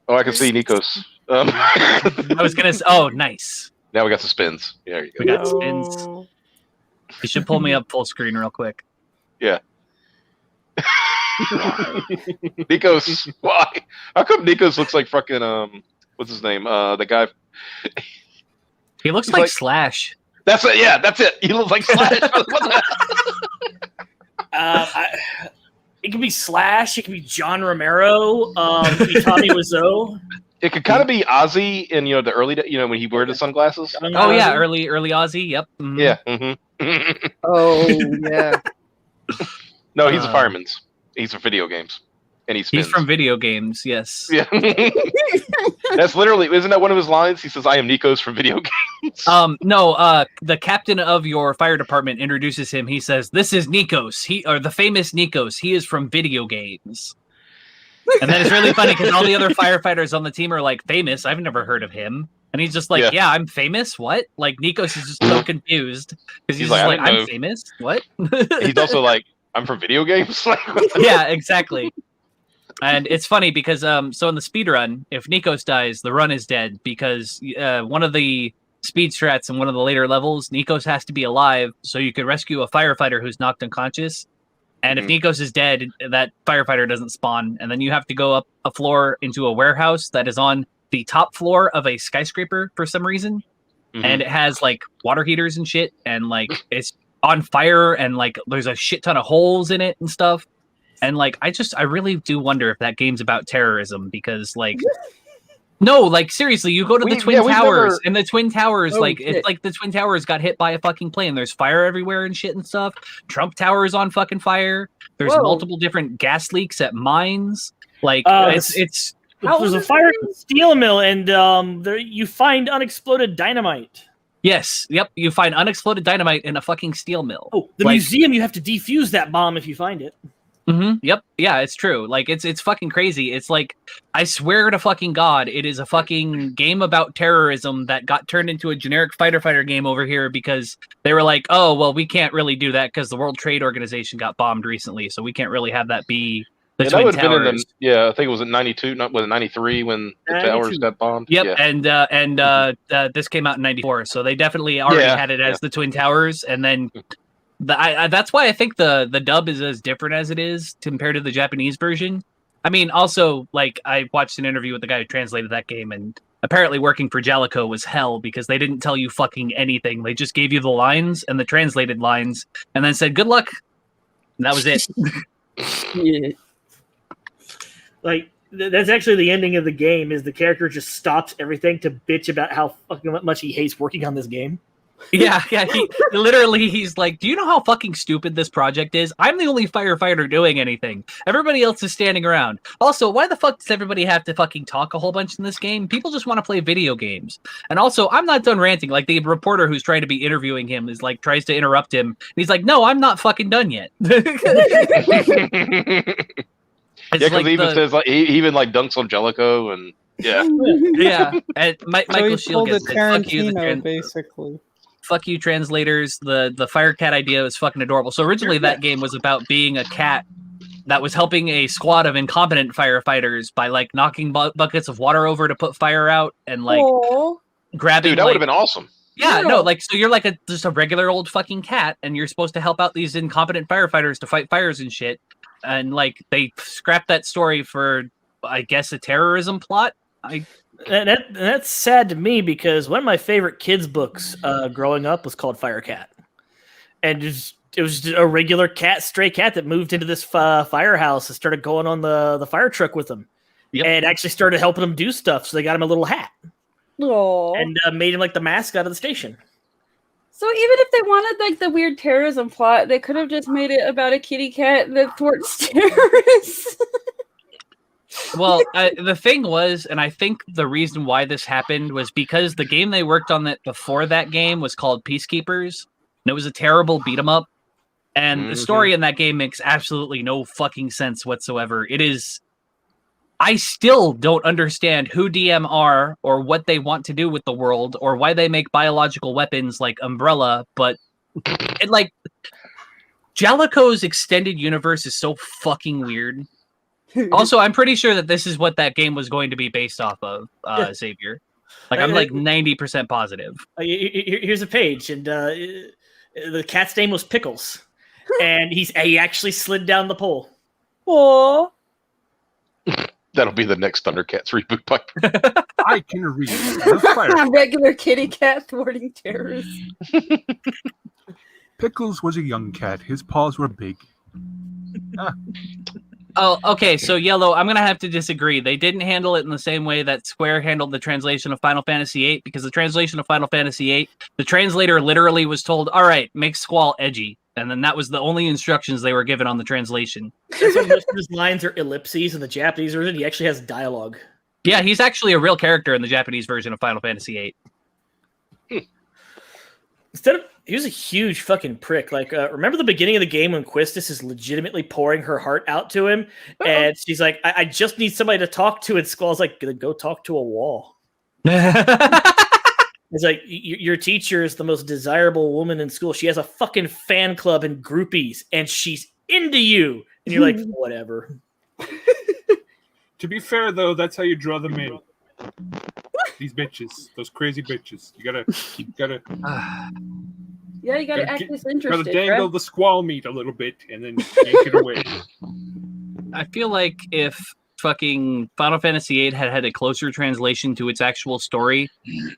Oh, I can see Nikos. I was gonna say, oh, nice. Now we got some spins. There you go. We got spins. You should pull me up full screen real quick. Yeah. Nikos, why? How come Nikos looks like fucking what's his name? The guy. He looks like Slash. That's it. Yeah, that's it. He looks like Slash. It could be Slash. It could be John Romero. It could be Tommy Wiseau. It could kind of be Ozzy in the early when he wore the sunglasses. Oh yeah, early Ozzy. Yep. Mm-hmm. Yeah. Mm-hmm. Oh yeah. No, he's a fireman's. He's for video games, and he's from video games. Yes. Yeah. That's literally. Isn't that one of his lines? He says, "I am Nikos from video games." No. The captain of your fire department introduces him. He says, "This is Nikos. The famous Nikos. He is from video games." And then it's really funny because all the other firefighters on the team are like, famous? I've never heard of him. And he's just like, yeah I'm famous? What? Like, Nikos is just so confused because he's just like I'm famous? What? He's also like, I'm from video games? Yeah, exactly. And it's funny because, so in the speed run, if Nikos dies, the run is dead because one of the speed strats in one of the later levels, Nikos has to be alive so you could rescue a firefighter who's knocked unconscious. And if Nikos is dead, that firefighter doesn't spawn. And then you have to go up a floor into a warehouse that is on the top floor of a skyscraper for some reason. Mm-hmm. And it has like water heaters and shit. And like it's on fire and like there's a shit ton of holes in it and stuff. And like I really do wonder if that game's about terrorism because like no, like seriously, you go to the Twin Towers and the Twin Towers, it's like the Twin Towers got hit by a fucking plane. There's fire everywhere and shit and stuff. Trump Tower is on fucking fire. There's multiple different gas leaks at mines. Like it's there's a fire in the steel mill and there you find unexploded dynamite. Yes, yep, you find unexploded dynamite in a fucking steel mill. Oh, the museum, you have to defuse that bomb if you find it. Mm-hmm. Yep. Yeah, it's true. Like it's fucking crazy. It's like I swear to fucking God, it is a fucking game about terrorism that got turned into a generic fighter game over here because they were like, oh well, we can't really do that because the World Trade Organization got bombed recently, so we can't really have that be the Twin Towers. I think it was in '92, not was it '93 when the towers got bombed. Yep. Yeah. And this came out in '94, so they definitely already had it as the Twin Towers, and then. That's why I think the dub is as different as it is compared to the Japanese version. I mean, also, like, I watched an interview with the guy who translated that game, and apparently working for Jalico was hell because they didn't tell you fucking anything. They just gave you the lines and the translated lines, and then said, good luck. And that was it. Yeah. Like, that's actually the ending of the game, is the character just stops everything to bitch about how fucking much he hates working on this game. Yeah, he's like, do you know how fucking stupid this project is? I'm the only firefighter doing anything. Everybody else is standing around. Also, why the fuck does everybody have to fucking talk a whole bunch in this game? People just want to play video games. And also, I'm not done ranting. Like, the reporter who's trying to be interviewing him is like, tries to interrupt him. And he's like, no, I'm not fucking done yet. Yeah, because he even says, like, he even like dunks on Jellicoe and yeah. And Michael Shield gets it. Fuck you, basically. Fuck you, translators. The fire cat idea was fucking adorable. So originally that game was about being a cat that was helping a squad of incompetent firefighters by like knocking buckets of water over to put fire out and like grabbing. Dude, that would have been awesome. Yeah, no, like, so you're like just a regular old fucking cat and you're supposed to help out these incompetent firefighters to fight fires and shit. and like they scrapped that story for, I guess, a terrorism plot. That's sad to me because one of my favorite kids' books growing up was called Firecat, and it was just a regular stray cat that moved into this firehouse and started going on the fire truck with them, and actually started helping them do stuff. So they got him a little hat, and made him like the mascot of the station. So even if they wanted like the weird terrorism plot, they could have just made it about a kitty cat that thwarts terrorists. Well, the thing was, and I think the reason why this happened was because the game they worked on that before that game was called Peacekeepers, and it was a terrible beat 'em up. And the story in that game makes absolutely no fucking sense whatsoever. It is. I still don't understand who DM are or what they want to do with the world or why they make biological weapons like Umbrella, but like Jellicoe's extended universe is so fucking weird. Also, I'm pretty sure that this is what that game was going to be based off of, Xavier. Like, I'm like 90% positive. Here's a page, and the cat's name was Pickles, and he actually slid down the pole. Aww. That'll be the next Thundercats reboot, Piper. I can read the fire. Regular kitty cat thwarting terrorists. Pickles was a young cat. His paws were big. Oh, okay. So, Yellow, I'm going to have to disagree. They didn't handle it in the same way that Square handled the translation of Final Fantasy VIII, because the translation of Final Fantasy VIII, the translator literally was told, all right, make Squall edgy. And then that was the only instructions they were given on the translation. That's why most of his lines are ellipses. In the Japanese version, he actually has dialogue. Yeah, he's actually a real character in the Japanese version of Final Fantasy VIII. He was a huge fucking prick. Like, remember the beginning of the game when Quistis is legitimately pouring her heart out to him? And she's like, I just need somebody to talk to. And Squall's like, go talk to a wall. It's like, your teacher is the most desirable woman in school. She has a fucking fan club and groupies, and she's into you. And you're like, whatever. To be fair, though, that's how you draw them in. These bitches, those crazy bitches. You gotta. Yeah, you gotta act disinterested. Gotta dangle the squall meat a little bit, and then yank it away. I feel like if fucking Final Fantasy VIII had a closer translation to its actual story,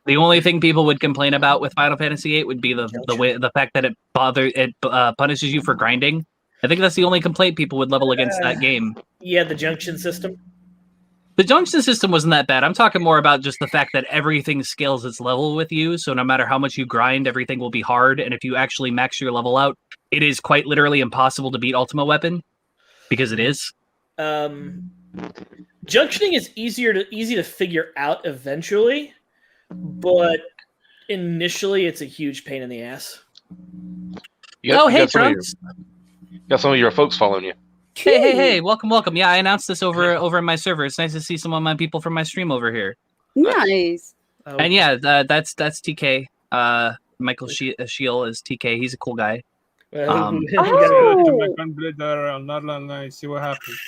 the only thing people would complain about with Final Fantasy VIII would be the fact that it punishes you for grinding. I think that's the only complaint people would level against that game. Yeah, the junction system. The junction system wasn't that bad. I'm talking more about just the fact that everything scales its level with you. So no matter how much you grind, everything will be hard. And if you actually max your level out, it is quite literally impossible to beat Ultima Weapon, because it is. Junctioning is easy to figure out eventually, but initially it's a huge pain in the ass. Hey, Trunks. Got some of your folks following you. Hey, welcome. Yeah, I announced this over in my server. It's nice to see some of my people from my stream over here. Nice. And yeah, that's TK. Michael Shiel is TK. He's a cool guy. You gotta go to my gunblade, see what happens.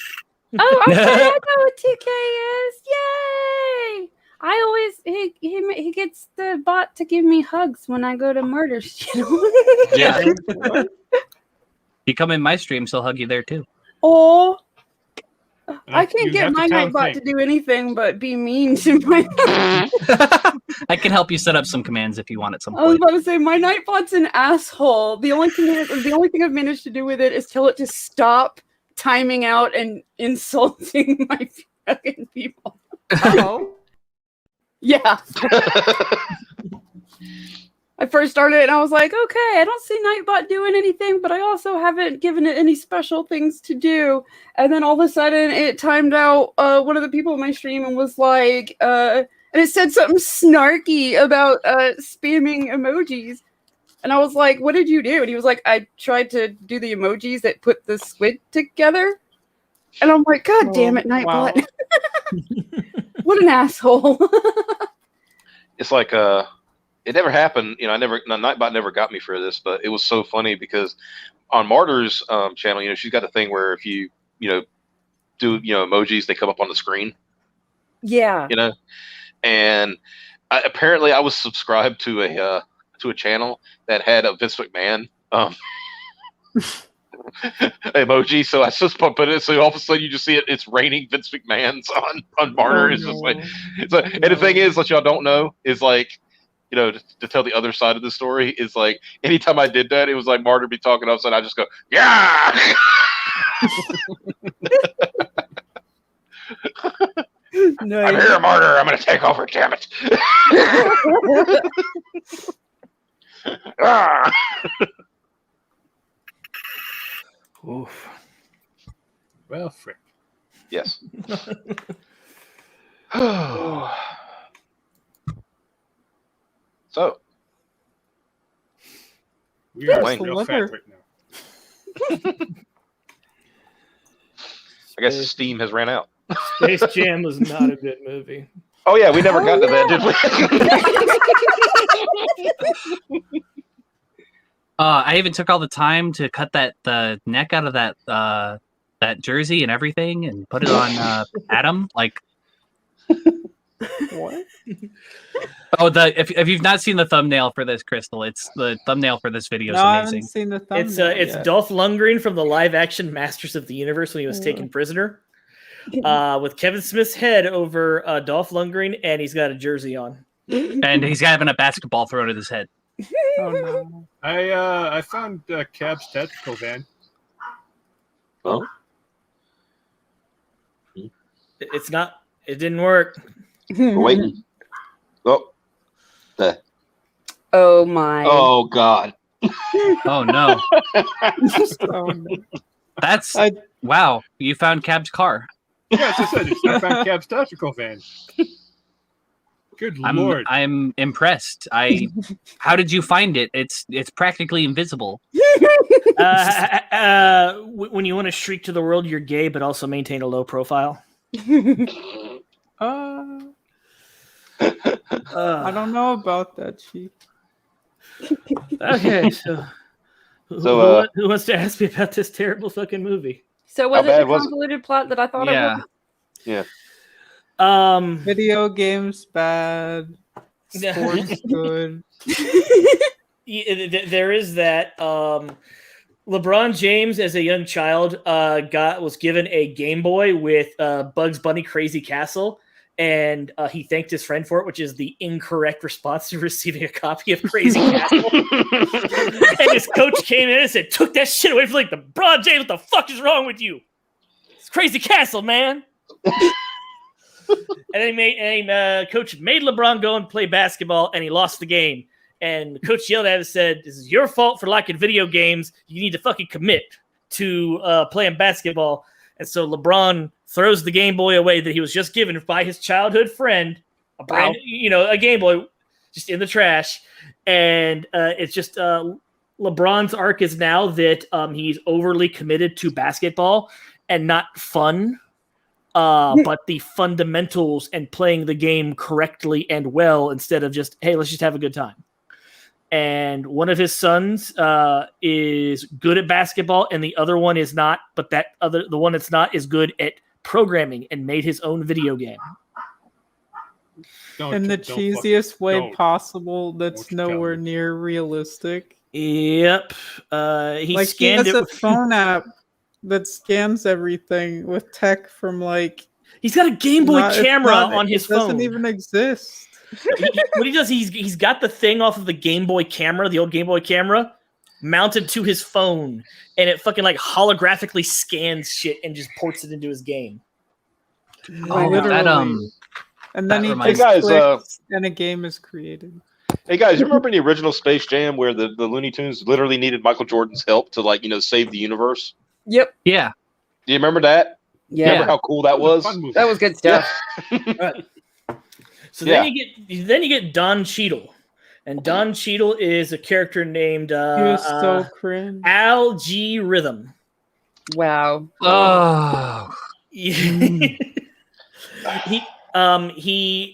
Oh, okay, I know what TK is. Yay! I always he gets the bot to give me hugs when I go to Murder's channel. Yeah. You come in my stream, so I'll hug you there too. Oh, I can't get my Nightbot to do anything but be mean to my. I can help you set up some commands if you want at some point. I was about to say my Nightbot's an asshole. The only thing I've managed to do with it is tell it to stop timing out and insulting my fucking people. Oh, yeah. I first started it and I was like, okay, I don't see Nightbot doing anything, but I also haven't given it any special things to do. And then all of a sudden it timed out one of the people in my stream and was like, and it said something snarky about spamming emojis. And I was like, what did you do? And he was like, I tried to do the emojis that put the squid together. And I'm like, God damn it, Nightbot. Wow. What an asshole. It's like, it never happened. Nightbot never got me for this, but it was so funny because on Martyr's channel, she's got a thing where if you do emojis, they come up on the screen. Yeah. And apparently I was subscribed to a channel that had a Vince McMahon emoji. So I just put it. So all of a sudden you just see it. It's raining Vince McMahon's on Martyr. It's just like, and the thing is, what y'all don't know is like, to tell the other side of the story is like, anytime I did that, it was like Martyr be talking all of a sudden, I just go, yeah. Nice. I'm here, Martyr. I'm going to take over. Damn it. Ah. Oof. Well, frick. Yes. So, We are Wayne. real fat right now. I guess the steam has ran out. Space Jam was not a good movie. Oh yeah, we never got to that, did we? I even took all the time to cut the neck out of that jersey and everything, and put it on Adam. Like, What? oh, if you've not seen the thumbnail for this, Crystal, it's the thumbnail for this video is No, I amazing. haven't seen the thumbnail. It's yet. Dolph Lundgren from the live-action Masters of the Universe when he was taken prisoner, with Kevin Smith's head over Dolph Lundgren, and he's got a jersey on. And he's having a basketball thrown at his head. Oh no. I found Cab's tactical van. Oh. It's not. It didn't work. We're waiting. Oh. Oh my. Oh God. Oh no. Oh, no. That's wow. You found Cab's car. Yeah, as I said, I found Cab's tactical van. Good Lord. I'm impressed. How did you find it? It's practically invisible. When you want to shriek to the world you're gay, but also maintain a low profile. I don't know about that, Chief. Okay, so who wants to ask me about this terrible fucking movie? So was it the convoluted plot that I thought it was? Yeah. Video games bad. Sports good. There is that. LeBron James, as a young child, was given a Game Boy with Bugs Bunny Crazy Castle, and he thanked his friend for it, which is the incorrect response to receiving a copy of Crazy Castle. And his coach came in and said, "Took that shit away from LeBron James. What the fuck is wrong with you? It's Crazy Castle, man." And coach made LeBron go and play basketball, and he lost the game. And the coach yelled at him and said, "This is your fault for liking video games. You need to fucking commit to playing basketball." And so LeBron throws the Game Boy away that he was just given by his childhood friend, a Game Boy, just in the trash. And it's just LeBron's arc is now that he's overly committed to basketball and not fun. But the fundamentals and playing the game correctly and well instead of just, hey, let's just have a good time. And one of his sons is good at basketball, and the other one is not. But the one that's not is good at programming and made his own video game. In the cheesiest way possible. That's nowhere near realistic. Yep. He scanned has it. a phone app that scans everything with tech from he's got a Game Boy camera on his phone. It doesn't even exist. What he does, he's got the thing off of the Game Boy camera, the old Game Boy camera, mounted to his phone, and it fucking holographically scans shit and just ports it into his game. Literally. And then he just clicks and a game is created. Hey guys, you remember the original Space Jam where the Looney Tunes literally needed Michael Jordan's help to save the universe? Yep. Yeah. Do you remember that? Yeah. Remember how cool that was? That was good stuff. Right. So then you get Don Cheadle, and Don Cheadle is a character named He was so cringe. Al G Rhythm. Wow. Oh. He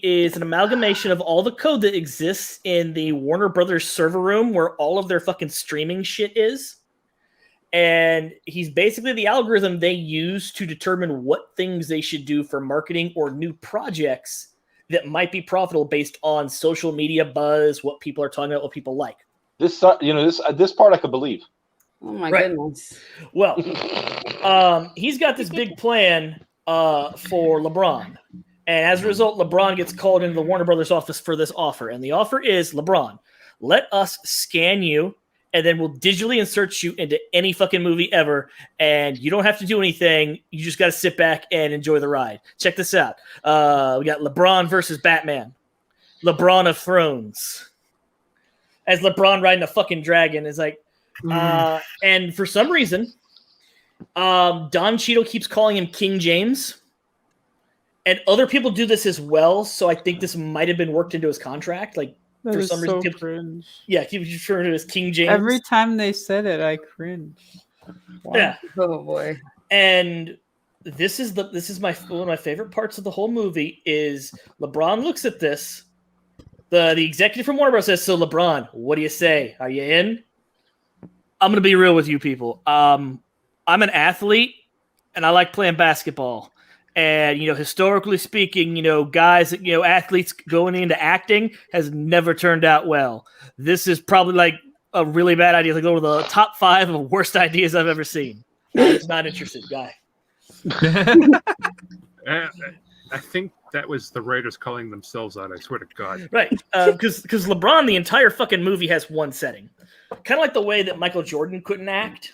is an amalgamation of all the code that exists in the Warner Brothers server room where all of their fucking streaming shit is. And he's basically the algorithm they use to determine what things they should do for marketing or new projects that might be profitable based on social media buzz, what people are talking about, what people like. This part I could believe. Oh my Right. goodness. Well, he's got this big plan for LeBron. And as a result, LeBron gets called into the Warner Brothers office for this offer. And the offer is, LeBron, let us scan you, and then we'll digitally insert you into any fucking movie ever. And you don't have to do anything. You just got to sit back and enjoy the ride. Check this out. We got LeBron versus Batman. LeBron of Thrones. As LeBron riding a fucking dragon is like, and for some reason, Don Cheadle keeps calling him King James, and other people do this as well. So I think this might have been worked into his contract. Like That for is some so reason, people, cringe. yeah, keep referring to him as King James Every time they said it, I cringe. Wow. Yeah, Oh boy. and this is one of my favorite parts of the whole movie is LeBron looks at this. The executive from Warner Bros. Says, "So LeBron, what do you say? Are you in?" I'm gonna be real with you people. I'm an athlete, and I like playing basketball. And historically speaking, guys, athletes going into acting has never turned out well. This is probably like a really bad idea. Like over the top 5 of worst ideas I've ever seen. I was not interested, guy. I think that was the writers calling themselves out. I swear to God. Right, because LeBron, the entire fucking movie has one setting, kind of like the way that Michael Jordan couldn't act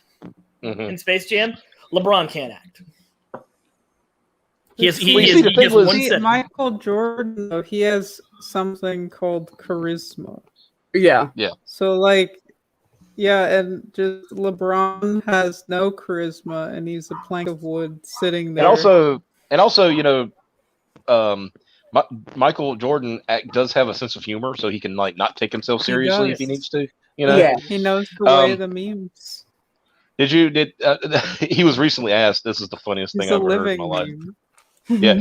in Space Jam. LeBron can't act. He has one setting. Michael Jordan, though, he has something called charisma. Yeah. So, and just LeBron has no charisma, and he's a plank of wood sitting there. And also, Michael Jordan does have a sense of humor, so he can not take himself seriously if he needs to. Yeah, he knows the way of the memes. He was recently asked. This is the funniest thing I've ever heard in my life. Meme. Yeah,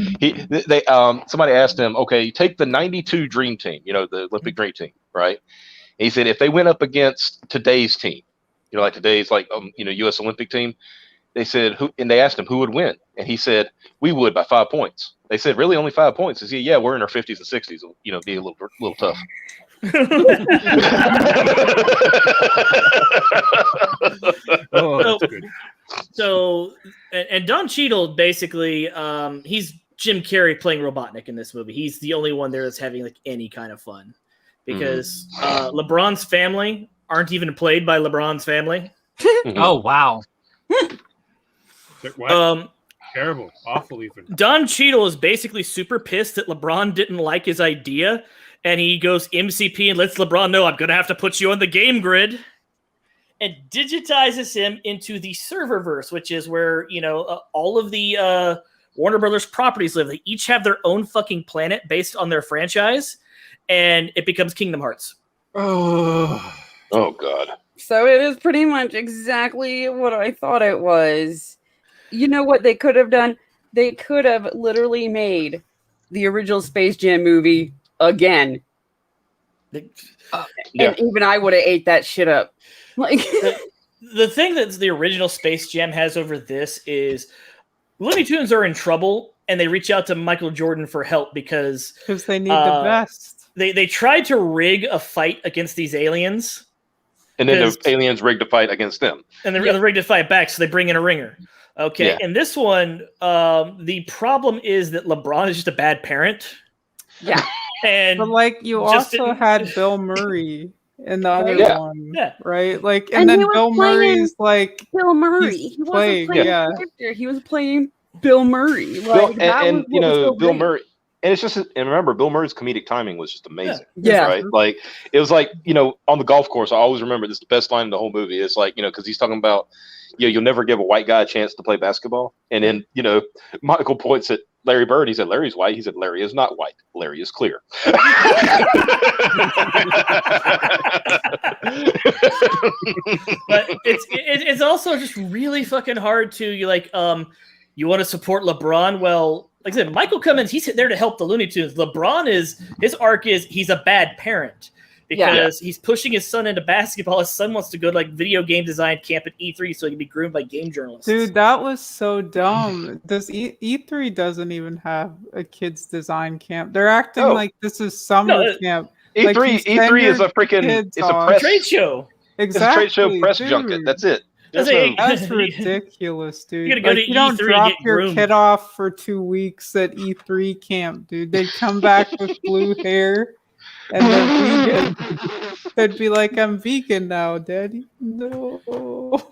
somebody asked him, okay, take the '92 Dream Team, the Olympic Dream Team, right? And he said if they went up against today's team, like today's U.S. Olympic team, they said and they asked him who would win, and he said we would by 5 points. They said really only 5 points. He said yeah, we're in our 50s and 60s, be a little tough. Oh, that's good. So, and Don Cheadle basically, he's Jim Carrey playing Robotnik in this movie. He's the only one there that's having any kind of fun because LeBron's family aren't even played by LeBron's family. Oh wow! What? Terrible, awful, even. Don Cheadle is basically super pissed that LeBron didn't like his idea, and he goes MCP and lets LeBron know I'm gonna have to put you on the game grid. And digitizes him into the Serververse, which is where all of the Warner Brothers properties live. They each have their own fucking planet based on their franchise, and it becomes Kingdom Hearts. Oh God! So it is pretty much exactly what I thought it was. You know what they could have done? They could have literally made the original Space Jam movie again, and even I would have ate that shit up. The thing that the original Space Jam has over this is Looney Tunes are in trouble and they reach out to Michael Jordan for help because they need the best. They tried to rig a fight against these aliens. And then the aliens rigged a fight against them. And they're rigged to fight back, so they bring in a ringer. Okay, Yeah. and this one, the problem is that LeBron is just a bad parent. Yeah. And But you also had Bill Murray in the other one, right? And then he was Bill Murray's Bill Murray. He wasn't playing a character. He was playing Bill Murray. Bill Murray. And it's just, and remember, Bill Murray's comedic timing was just amazing. Yeah. Right. It was on the golf course. I always remember this is the best line in the whole movie. It's because he's talking about, you'll never give a white guy a chance to play basketball. And then, Michael points at Larry Bird. He said, Larry's white. He said, Larry is not white. Larry is clear. But it's also just really fucking hard to you want to support LeBron. Well, like I said, Michael Cummins, he's there to help the Looney Tunes. LeBron his arc is he's a bad parent because he's pushing his son into basketball. His son wants to go to video game design camp at E3 so he can be groomed by game journalists. Dude, that was so dumb. E3 doesn't even have a kids design camp. They're acting like this is summer camp. E3 is a freaking trade show. Exactly, it's a trade show press dude. junket. That's it. That's ridiculous, dude. You gotta go to you don't E3 drop get your groomed. kid off for 2 weeks at E3 camp, dude. They'd come back with blue hair and they're vegan. They'd be like, I'm vegan now, Daddy. No.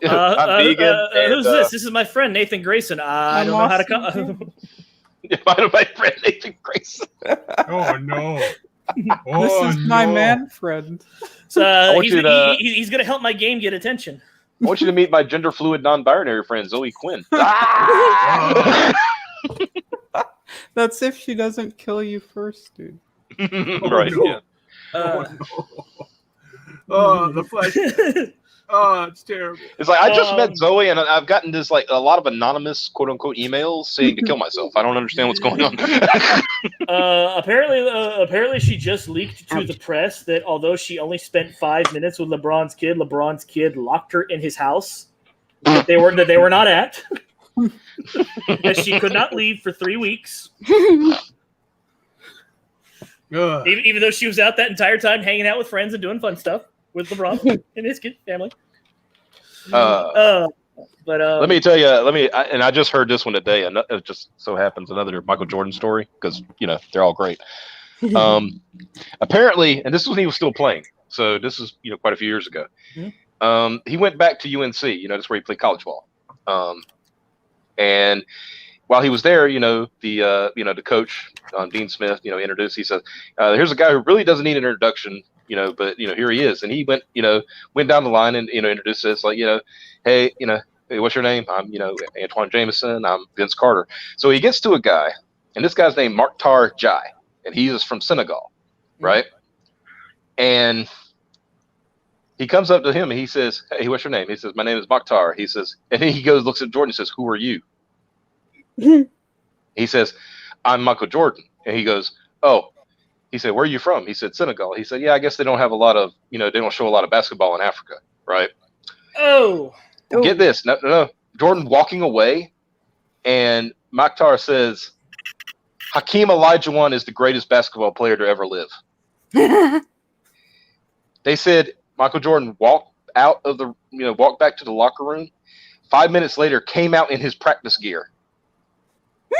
I'm vegan. Who's this? This is my friend Nathan Grayson. I don't know how to come. My friend Nathan Grayson. Oh no. This is my man friend. So he's gonna help my game get attention. I want you to meet my gender fluid non-binary friend Zoe Quinn. That's if she doesn't kill you first, dude. Right. No. Yeah. The flesh. Oh, it's terrible. It's like I just met Zoe, and I've gotten this like a lot of anonymous quote unquote emails saying to kill myself. I don't understand what's going on. Apparently, she just leaked to the press that although she only spent 5 minutes with LeBron's kid locked her in his house that they were not at. That she could not leave for 3 weeks. Even though she was out that entire time hanging out with friends and doing fun stuff with LeBron and his kid family. Let me tell you. I just heard this one today, and it just so happens another Michael Jordan story because they're all great. Apparently, and this is when he was still playing, so this is quite a few years ago. He went back to UNC. That's where he played college ball. And while he was there, the coach, Dean Smith, introduced. He said, "Here's a guy who really doesn't need an introduction." But here he is, and he went down the line and introduced us like hey, hey, what's your name? I'm Antoine Jameson. I'm Vince Carter. So he gets to a guy, and this guy's named Mokhtar Jai, and he is from Senegal, right? And he comes up to him and he says, "Hey, what's your name?" He says, "My name is Mokhtar." He says, and then he goes looks at Jordan and says, "Who are you?" He says, "I'm Michael Jordan," and he goes, "Oh." He said, "Where are you from?" He said, "Senegal." He said, "Yeah, I guess they don't have a lot of, they don't show a lot of basketball in Africa, right?" Oh. Get this. No. Jordan walking away, and Mokhtar says, "Hakeem Olajuwon is the greatest basketball player to ever live." They said Michael Jordan walked back to the locker room. 5 minutes later, came out in his practice gear,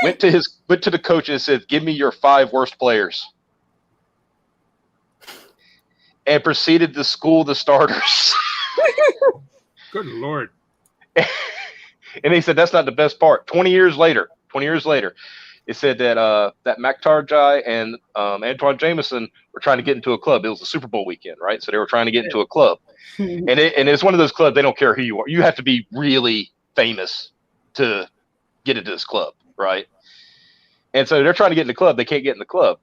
went to the coach and said, "Give me your 5 worst players." And proceeded to school the starters. Good Lord. And he said that's not the best part. 20 years later, it said that that Mokhtar Jai and Antoine Jameson were trying to get into a club. It was the Super Bowl weekend, right? So they were trying to get into a club. And it's one of those clubs, they don't care who you are. You have to be really famous to get into this club, right? And so they're trying to get in the club. They can't get in the club.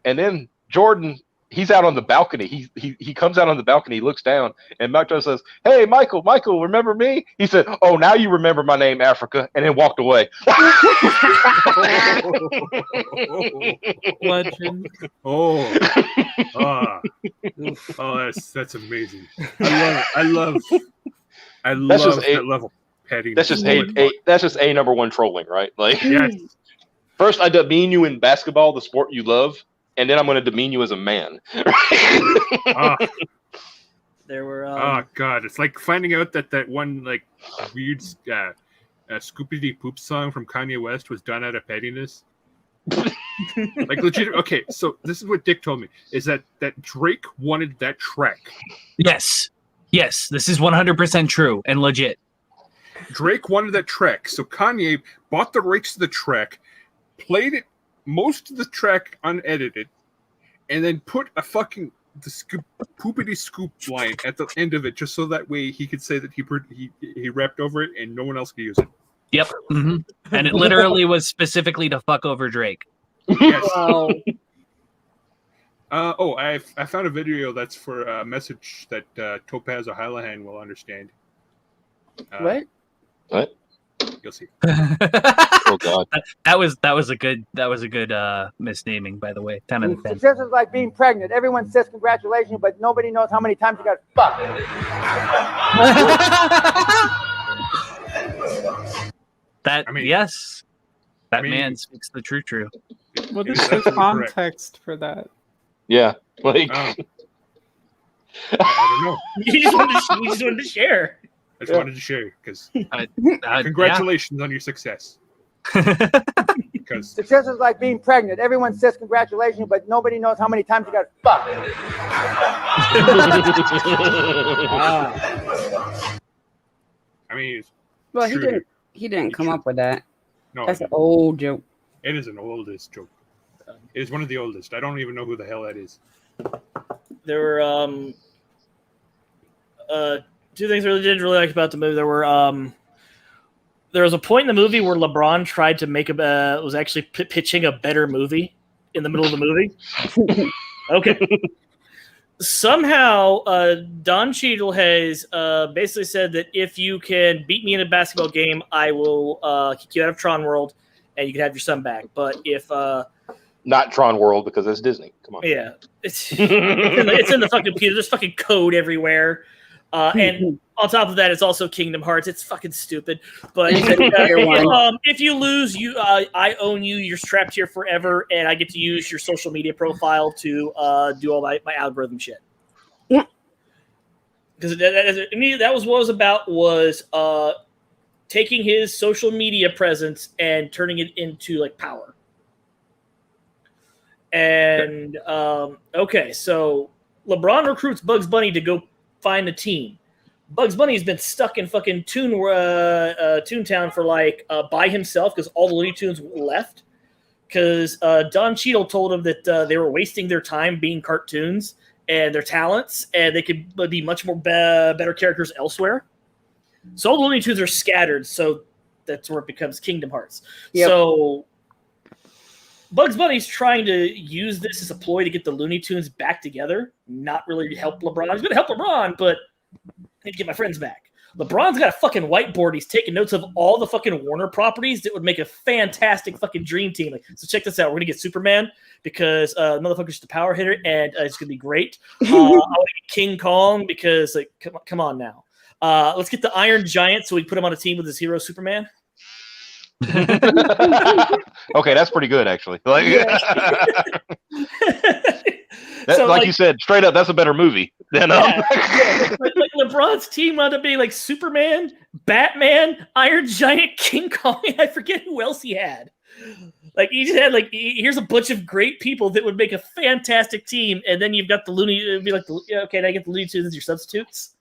And then Jordan, he's out on the balcony. He comes out on the balcony. He looks down, and Mokhtar says, "Hey, Michael, remember me?" He said, "Oh, now you remember my name, Africa," and then walked away. Legend. That's amazing. I love that level petting. That's just a number one trolling, right? Like, yes. First, I demean you in basketball, the sport you love, and then I'm going to demean you as a man. There were. Oh God! It's like finding out that one like weird Scoopity Poop song from Kanye West was done out of pettiness. Like legit. Okay, so this is what Dick told me: is that Drake wanted that track. Yes, this is 100% true and legit. Drake wanted that track, so Kanye bought the rights to the track, played it most of the track unedited, and then put a fucking poopity scoop line at the end of it, just so that way he could say that he rapped over it and no one else could use it. Yep. Mm-hmm. And it literally was specifically to fuck over Drake. Yes. Wow. I found a video that's for a message that Topaz O'Hallahan will understand. What? You'll see. Oh God. That was a good misnaming, by the way. 10 out of 10. Success is like being pregnant. Everyone says congratulations, but nobody knows how many times you got fucked. Yes. That man speaks the true. What is the context for that? Yeah. Like I don't know. You just wanted to share. I just wanted to share because yeah. congratulations on your success. Because Success is like being pregnant. Everyone says congratulations, but nobody knows how many times you got fucked. I mean, it's Well, true. he didn't come up with that. No, That's an old joke. it is an oldest joke. It is one of the oldest. I don't even know who the hell that is. There were two things I really didn't really like about the movie. There was a point in the movie where LeBron tried to make was actually pitching a better movie in the middle of the movie. Okay. Somehow, Don Cheadle has basically said that if you can beat me in a basketball game, I will kick you out of Tron World, and you can have your son back. But if Not Tron World because it's Disney. Come on. yeah, it's in the fucking computer. There's fucking code everywhere. And on top of that, it's also Kingdom Hearts. It's fucking stupid. But if you lose, I own you. You're strapped here forever, and I get to use your social media profile to do all my algorithm shit. Yeah. Because that was what it was about, was taking his social media presence and turning it into like power. And okay, so LeBron recruits Bugs Bunny to go find a team. Bugs Bunny's been stuck in fucking Toontown for like by himself because all the Looney Tunes left. Because Don Cheadle told him that they were wasting their time being cartoons and their talents, and they could be much more better characters elsewhere. So all the Looney Tunes are scattered, so that's where it becomes Kingdom Hearts. Yep. So Bugs Bunny's trying to use this as a ploy to get the Looney Tunes back together, not really help LeBron. He's going to help LeBron, but I need to get my friends back. LeBron's got a fucking whiteboard. He's taking notes of all the fucking Warner properties that would make a fantastic fucking dream team. Like, so check this out. We're going to get Superman because motherfucker's just a power hitter, and it's going to be great. I want to get King Kong because, like, come on now. Let's get the Iron Giant so we can put him on a team with his hero Superman. Okay, that's pretty good actually. Like, So, like you said, straight up, that's a better movie than like LeBron's team wound up being like Superman, Batman, Iron Giant, King Kong. I forget who else he had. Like he just had like here's a bunch of great people that would make a fantastic team, and then you've got the Looney. It'd be like, okay, I get the Looney Tunes as your substitutes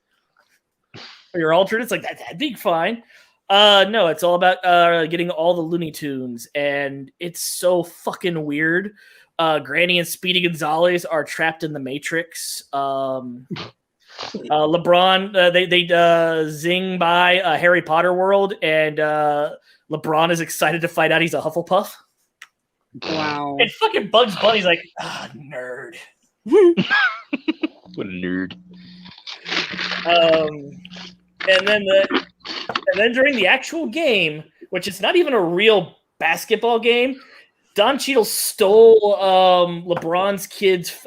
or your alternates. Like that'd be fine. No, it's all about getting all the Looney Tunes, and it's so fucking weird. Granny and Speedy Gonzalez are trapped in the Matrix. LeBron, they zing by Harry Potter world, and LeBron is excited to find out he's a Hufflepuff. Wow. And fucking Bugs Bunny's like, nerd. What a nerd. And then during the actual game, which is not even a real basketball game, Don Cheadle stole LeBron's kids'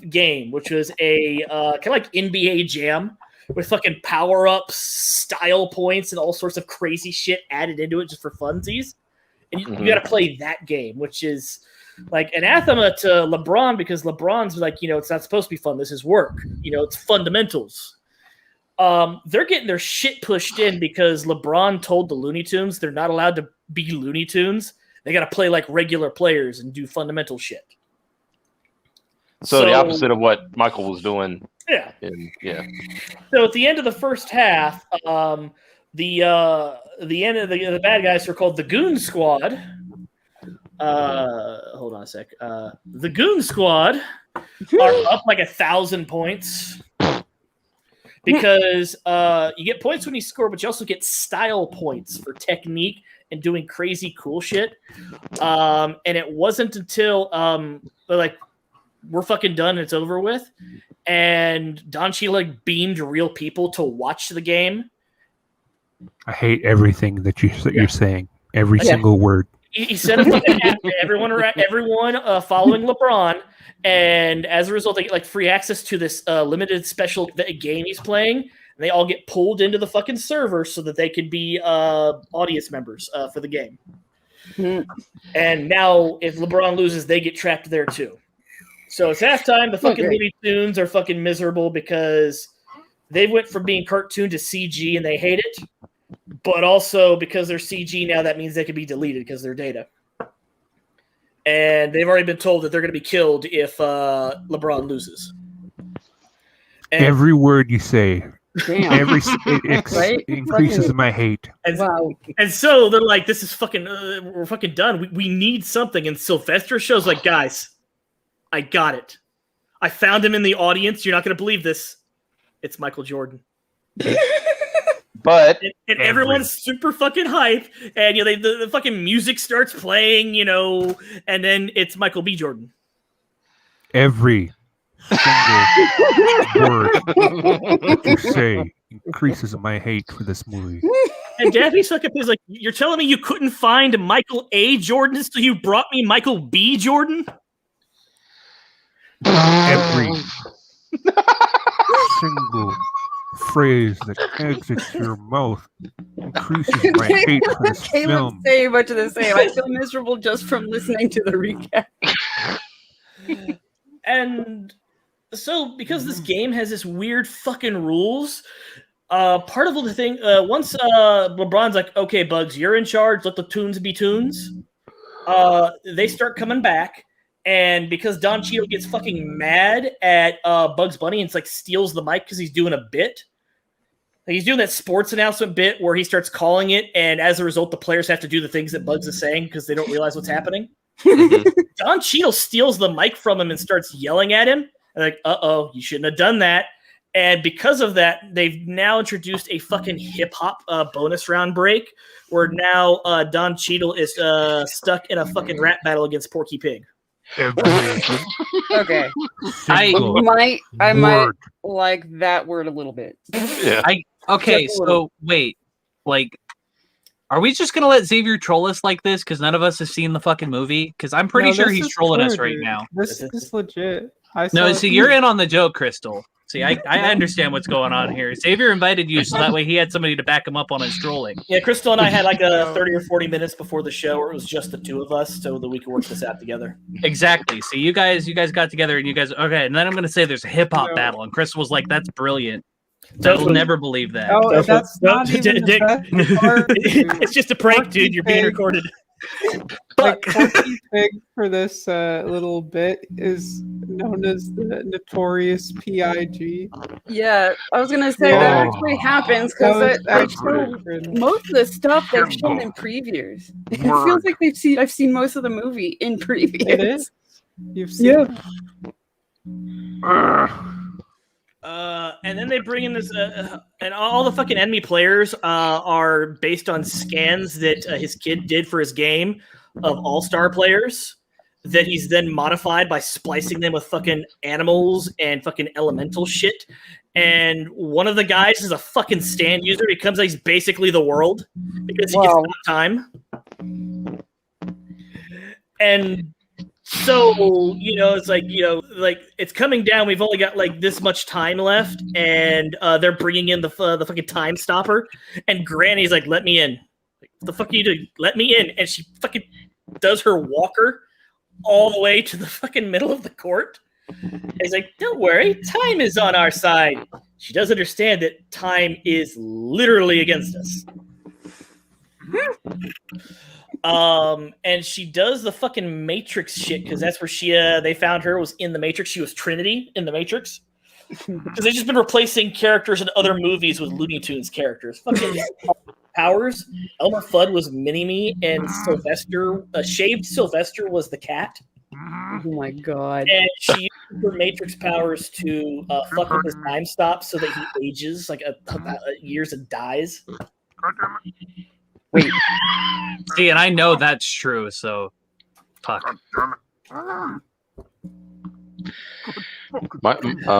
game, which was a kind of like NBA Jam with fucking power-ups, style points, and all sorts of crazy shit added into it just for funsies. And you got to play that game, which is like anathema to LeBron because LeBron's like, it's not supposed to be fun. This is work. It's fundamentals. They're getting their shit pushed in because LeBron told the Looney Tunes they're not allowed to be Looney Tunes. They got to play like regular players and do fundamental shit. So the opposite of what Michael was doing. Yeah. Yeah. So at the end of the first half, the end of the bad guys are called the Goon Squad. Hold on a sec. The Goon Squad are up like 1,000 points. Because you get points when you score, but you also get style points for technique and doing crazy cool shit. And it wasn't until we're fucking done and it's over with. And Don Cheadle beamed real people to watch the game. I hate everything that you're saying. Every single word. He sent a fucking app to everyone following LeBron. And as a result, they get free access to this limited special game he's playing. And they all get pulled into the fucking server so that they can be audience members for the game. And now, if LeBron loses, they get trapped there too. So it's halftime. The fucking Looney Tunes are fucking miserable because they went from being cartoon to CG and they hate it. But also because they're CG now, that means they can be deleted because they're data. And they've already been told that they're going to be killed if LeBron loses. And Every word you say, Damn. it increases my hate. And so they're like, "This is fucking, we're fucking done. We need something." And Sylvester shows like, "Guys, I got it. I found him in the audience. You're not going to believe this. It's Michael Jordan." But and everyone's super fucking hype, and the fucking music starts playing, and then it's Michael B. Jordan. Every single word that you say increases my hate for this movie. And Daffy's fucking is like, "You're telling me you couldn't find Michael A. Jordan, so you brought me Michael B. Jordan?" Every single phrase that exits your mouth increases my hate for this film. Say much of the same. I feel miserable just from listening to the recap. And so, because this game has this weird fucking rules, part of the thing, once LeBron's like, "Okay, Bugs, you're in charge. Let the tunes be tunes," they start coming back. And because Don Cheadle gets fucking mad at Bugs Bunny and steals the mic because he's doing a bit. He's doing that sports announcement bit where he starts calling it, and as a result, the players have to do the things that Bugs is saying because they don't realize what's happening. Don Cheadle steals the mic from him and starts yelling at him. And like, "Uh-oh, you shouldn't have done that." And because of that, they've now introduced a fucking hip-hop bonus round break where now Don Cheadle is stuck in a fucking rap battle against Porky Pig. Okay. I might like that word a little bit. Yeah. So wait, are we just gonna let Xavier troll us like this because none of us have seen the fucking movie? Because I'm pretty sure he's trolling us right now. This is legit. You're in on the joke, Crystal. See, I understand what's going on here. Xavier invited you, so that way he had somebody to back him up on his trolling. Yeah, Crystal and I had 30 or 40 minutes before the show where it was just the two of us, so that we could work this out together. Exactly. So you guys got together, and okay. And then I'm going to say there's a hip hop battle, and Crystal was like, "That's brilliant." You'll never believe that. Oh, that's not even the best part. It's just a prank, dude. You're being recorded. Porky Pig for this little bit is known as the notorious PIG. Yeah, I was gonna say that actually happens because most of the stuff they've shown in previews. It feels like I've seen most of the movie in previews. It is. You've seen. And then they bring in this, and all the fucking enemy players are based on scans that his kid did for his game of all-star players that he's then modified by splicing them with fucking animals and fucking elemental shit. And one of the guys is a fucking stand user. He comes out, he's basically the world because he gets time. And so, it's it's coming down. We've only got this much time left, and they're bringing in the fucking time stopper. And Granny's like, "Let me in." Like, what the fuck are you doing? Let me in. And she fucking does her walker all the way to the fucking middle of the court. And he's like, "Don't worry, time is on our side." She does understand that time is literally against us. And she does the fucking Matrix shit because that's where they found her was in the Matrix. She was Trinity in the Matrix because they've just been replacing characters in other movies with Looney Tunes characters. Fucking Powers, Elmer Fudd was Mini-Me, and Sylvester, shaved Sylvester was the cat. Oh my god! And she used her Matrix powers to fuck with his time stop so that he ages years and dies. Wait. See, and I know that's true, so fuck.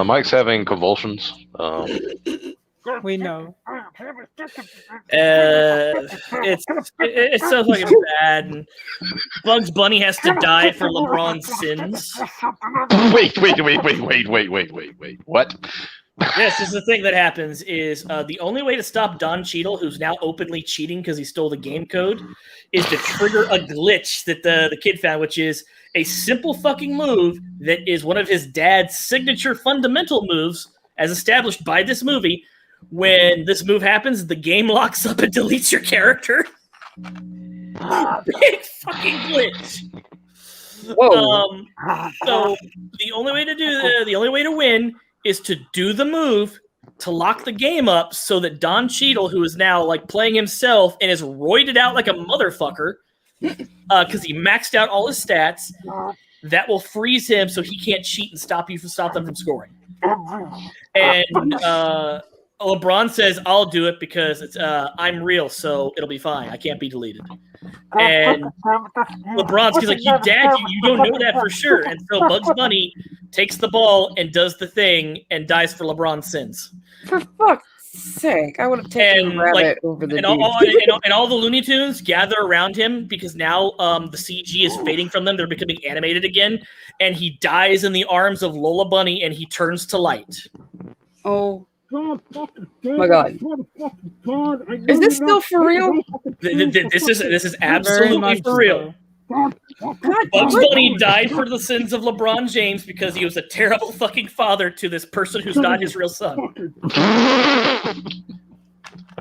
Mike's having convulsions. We know. It's so fucking bad. And Bugs Bunny has to die for LeBron's sins. Wait. What? Yes, this is the thing that happens is the only way to stop Don Cheadle, who's now openly cheating because he stole the game code, is to trigger a glitch that the kid found, which is a simple fucking move that is one of his dad's signature fundamental moves as established by this movie, when this move happens, the game locks up and deletes your character. Big fucking glitch. Whoa. So the only way to win is to do the move to lock the game up, so that Don Cheadle, who is now like playing himself and is roided out like a motherfucker, because he maxed out all his stats, that will freeze him so he can't cheat and stop them from scoring. And LeBron says, "I'll do it because it's I'm real, so it'll be fine. I can't be deleted." And LeBron's like, "You don't know that for sure." And so Bugs Bunny takes the ball and does the thing and dies for LeBron's sins. For fuck's sake, I would have taken Rabbit over the and all the Looney Tunes gather around him because now the CG is fading from them. They're becoming animated again. And he dies in the arms of Lola Bunny and he turns to light. Oh. My God. Is this still for real? This is absolutely for real. Bugs Bunny died for the sins of LeBron James because he was a terrible fucking father to this person who's not his real son.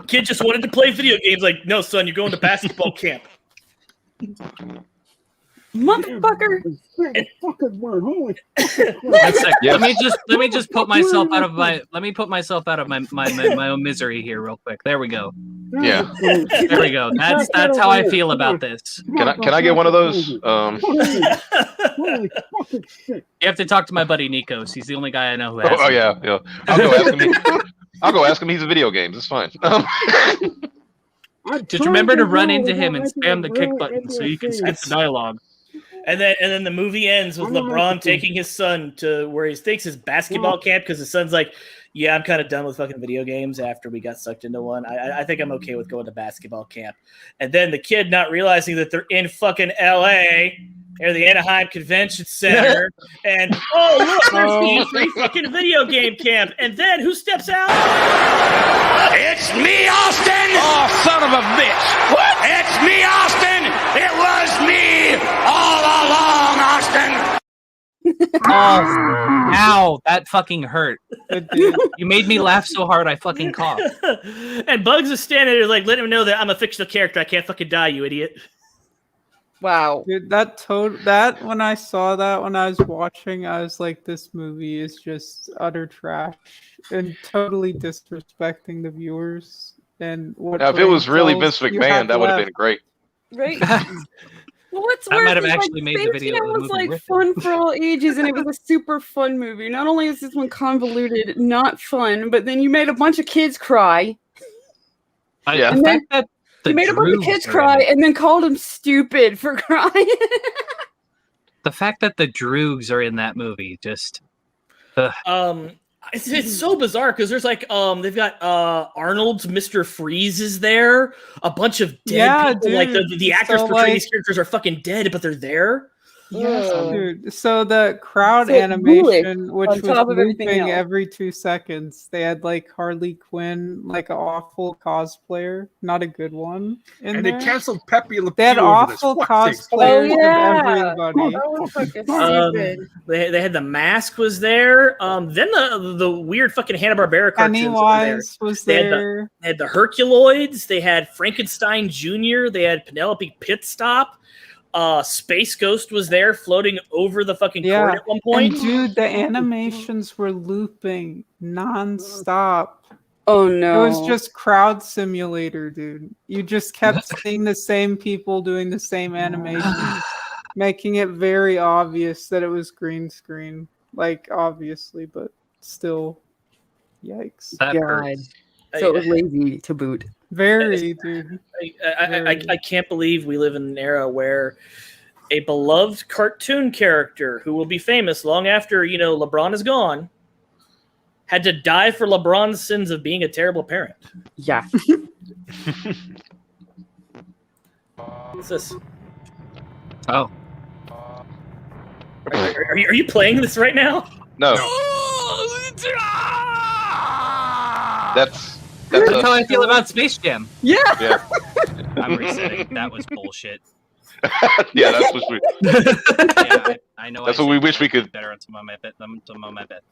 Kid just wanted to play video games. Like, no, son, you're going to basketball camp. Motherfucker! Let me just put myself out of my my own misery here real quick. There we go. Yeah. There we go. That's how I feel about this. Can I get one of those? You have to talk to my buddy Nikos. He's the only guy I know who has. Oh yeah. I'll go ask him. He's a video games. It's fine. Just remember to run into him and spam the kick button so you can skip the dialogue. And then the movie ends with LeBron taking his son to where he thinks his basketball camp because his son's like, "Yeah, I'm kind of done with fucking video games after we got sucked into one. I think I'm okay with going to basketball camp." And then the kid, not realizing that they're in fucking LA or the Anaheim Convention Center, and look, there's the free fucking video game camp. And then who steps out? It's me, Austin! Oh, son of a bitch! What? It's me, Austin! It was me all along, Austin! Oh, ow, that fucking hurt. You made me laugh so hard I fucking coughed. And Bugs is standing there like, let him know that I'm a fictional character. I can't fucking die, you idiot. Wow. Dude, that when I saw that when I was watching, I was like, this movie is just utter trash and totally disrespecting the viewers. And what now, if it was really Vince McMahon, that would have been great. Right? Well, what's I worse might have is, actually made the video. It was like fun for all ages, and it was a super fun movie. Not only is this one convoluted, not fun, but then you made a bunch of kids cry. Yeah. And then you made a bunch of kids cry, and then called them stupid for crying. The fact that the Droogs are in that movie just. It's so bizarre because there's like they've got Arnold's Mr. Freeze is there, a bunch of dead people. Dude. Like the actors So, portraying like- these characters are fucking dead, but they're there. Yes, dude. So the crowd So animation, bullet which on was top of everything looping else. every 2 seconds, they had like Harley Quinn, like an awful cosplayer, not a good one. In And there. they canceled Pepe Le Pew They had over this. awful Fuck's sake. cosplayers yeah. of everybody. That was fucking Um, stupid. They had the Mask was there. Then the weird fucking Hanna-Barbera cartoons were there. Pennywise was They had there. They had the Herculoids. They had Frankenstein Jr. They had Penelope Pitstop. Space Ghost was there floating over the fucking court at one point. And dude, the animations were looping nonstop. Oh no. It was just crowd simulator, dude. You just kept seeing the same people doing the same animations, making it very obvious that it was green screen. Like, obviously, but still, yikes. That God. hurts. So it was lazy to boot. Very, dude. I can't believe we live in an era where a beloved cartoon character who will be famous long after, LeBron is gone had to die for LeBron's sins of being a terrible parent. Yeah. What's this? Oh. Are you playing this right now? No. That's That's how I feel about Space Jam. Yeah. yeah. I'm resetting. That was bullshit. Yeah, that's what we. Yeah, I know. That's what we wish we could. Better on some of my bed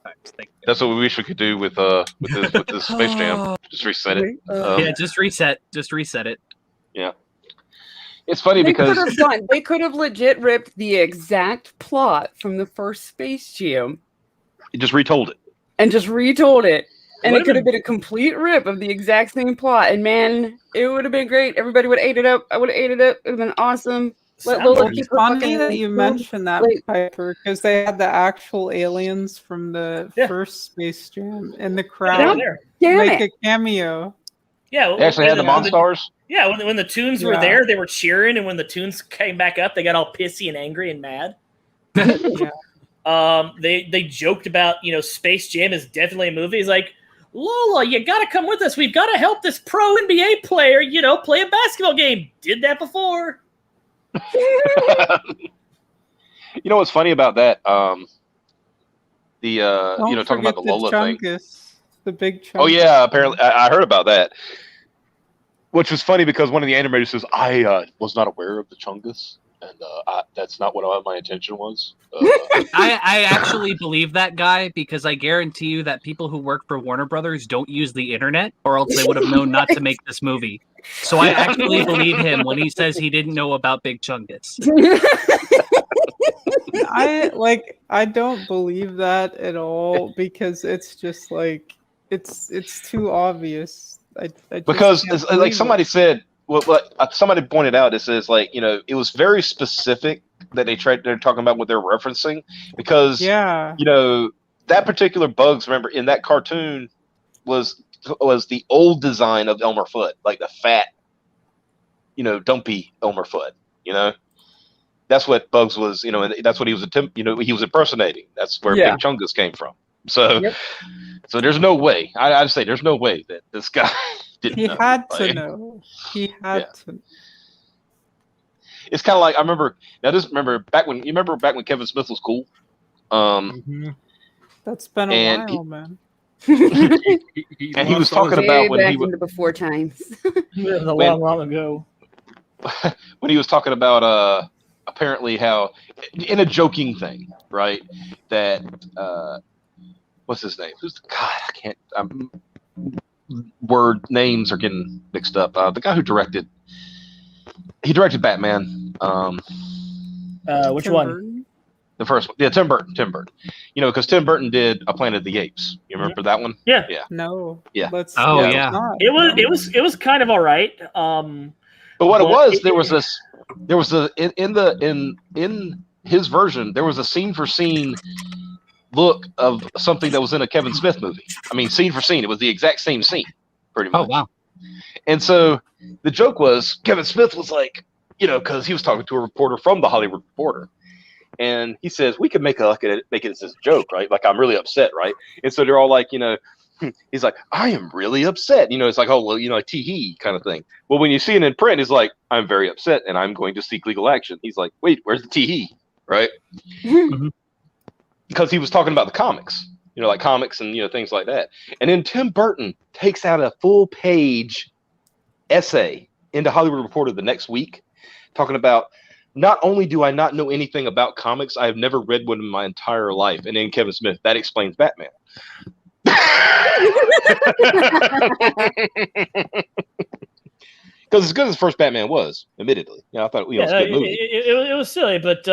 facts. That's what we wish we could do with this Space Jam. Just reset it. Yeah, just reset it. Yeah. It's funny They because they could have legit ripped the exact plot from the first Space Jam it just retold it. and just retold it. And Would've it could have been a complete rip of the exact same plot. And man, it would have been great. Everybody would have ate it up. I would have ate it up. It would have been awesome. Let Lola It's keep her funny fucking that you food. mentioned that, Like, Piper, because they had the actual aliens from the first Space Jam in the crowd damn make it. a cameo. Yeah, They actually had the when Monstars. Yeah, when the Toons were Yeah. there, they were cheering, and when the Toons came back up, they got all pissy and angry and mad. Yeah. They joked about, Space Jam is definitely a movie. It's like, Lola, you got to come with us. We've got to help this pro NBA player, play a basketball game. Did that before. You know what's funny about that? Don't Talking about the forget Lola thing. Chungus, the big Chungus. Oh yeah, apparently I heard about that. Which was funny because one of the animators says, "I was not aware of the Chungus, and that's not what my intention was." I actually believe that guy because I guarantee you that people who work for Warner Brothers don't use the internet, or else they would have known not to make this movie. So I actually believe him when he says he didn't know about Big Chungus. I don't believe that at all because it's just like it's too obvious. I just Because can't it's, like believe somebody it. said, somebody pointed out, it says like it was very specific that they're talking about what they're referencing because that particular Bugs, remember in that cartoon was the old design of Elmer Fudd, like the fat, dumpy Elmer Fudd, That's what Bugs was, and that's what he was he was impersonating. That's where Big Chungus came from. So, so there's no way. I'd say there's no way that this guy didn't know. He had to know. He had to. It's kind of like I remember. Now, remember back when Kevin Smith was cool. That's been a while, man. And he was talking about when back he was into before times. It was a long ago. when he was talking about apparently how in a joking thing, right? That what's his name? Who's the God? I can't. Word names are getting mixed up. The guy who directed Batman. Which one? The first one. Yeah, Tim Burton. Because Tim Burton did A Planet of the Apes. You remember that one? Yeah. No. Yeah. It was kind of all right. But what it was, there was in his version, there was a scene for scene look of something that was in a Kevin Smith movie. I mean, scene for scene, it was the exact same scene, pretty much. Oh wow! And so the joke was Kevin Smith was like, because he was talking to a reporter from the Hollywood Reporter, and he says we could make it as a joke, right? Like I'm really upset, right? And so they're all like, he's like, I am really upset. It's like, oh, well, a tee-hee kind of thing. Well, when you see it in print, it's like, I'm very upset and I'm going to seek legal action. He's like, wait, where's the tee-hee? Right? Because he was talking about the comics, like comics and, things like that. And then Tim Burton takes out a full page essay into Hollywood Reporter the next week talking about, not only do I not know anything about comics, I have never read one in my entire life. And then Kevin Smith, that explains Batman. Because as good as the first Batman was, admittedly, I thought it was a good movie. It was silly, but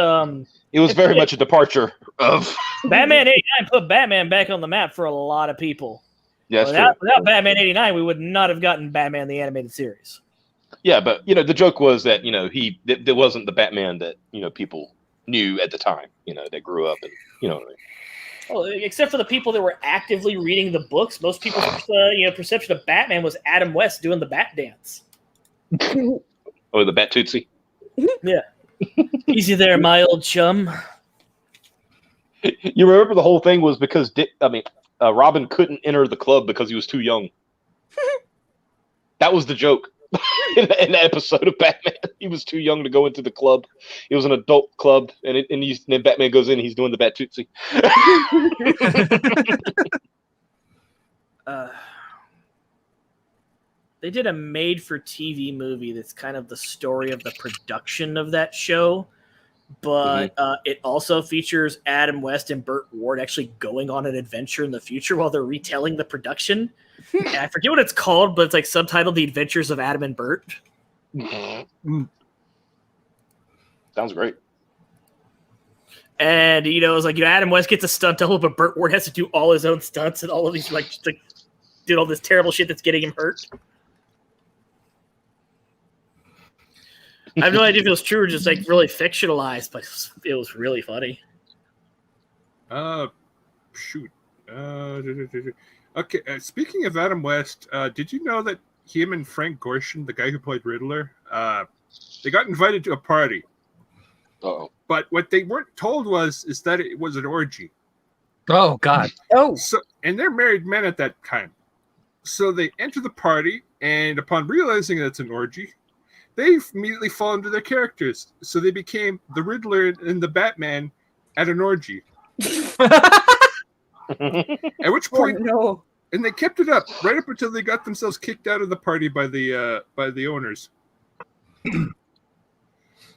it was very much a departure of Batman '89. Put Batman back on the map for a lot of people. Yeah, without Batman '89, we would not have gotten Batman the animated series. Yeah, but the joke was that there wasn't the Batman that people knew at the time. That grew up and what I mean. Well, except for the people that were actively reading the books, most people's perception of Batman was Adam West doing the Bat dance. Oh, the Bat Tootsie. Yeah, easy there, my old chum. You remember the whole thing was because Robin couldn't enter the club because he was too young. That was the joke in the episode of Batman. He was too young to go into the club. It was an adult club, and then Batman goes in. He's doing the Bat Tootsie. they did a made-for-TV movie that's kind of the story of the production of that show, but it also features Adam West and Burt Ward actually going on an adventure in the future while they're retelling the production. And I forget what it's called, but it's like subtitled "The Adventures of Adam and Burt." Sounds great. And it's like Adam West gets a stunt double, but Burt Ward has to do all his own stunts and all of these like did all this terrible shit that's getting him hurt. I have no idea if it was true or just like really fictionalized, but it was really funny. Shoot. Okay. Speaking of Adam West, did you know that him and Frank Gorshin, the guy who played Riddler, they got invited to a party? Uh-oh. But what they weren't told is that it was an orgy. Oh God. And they're married men at that time. So they enter the party, and upon realizing that it's an orgy, they immediately fall into their characters. So they became the Riddler and the Batman at an orgy. At which point, and they kept it up right up until they got themselves kicked out of the party by the owners.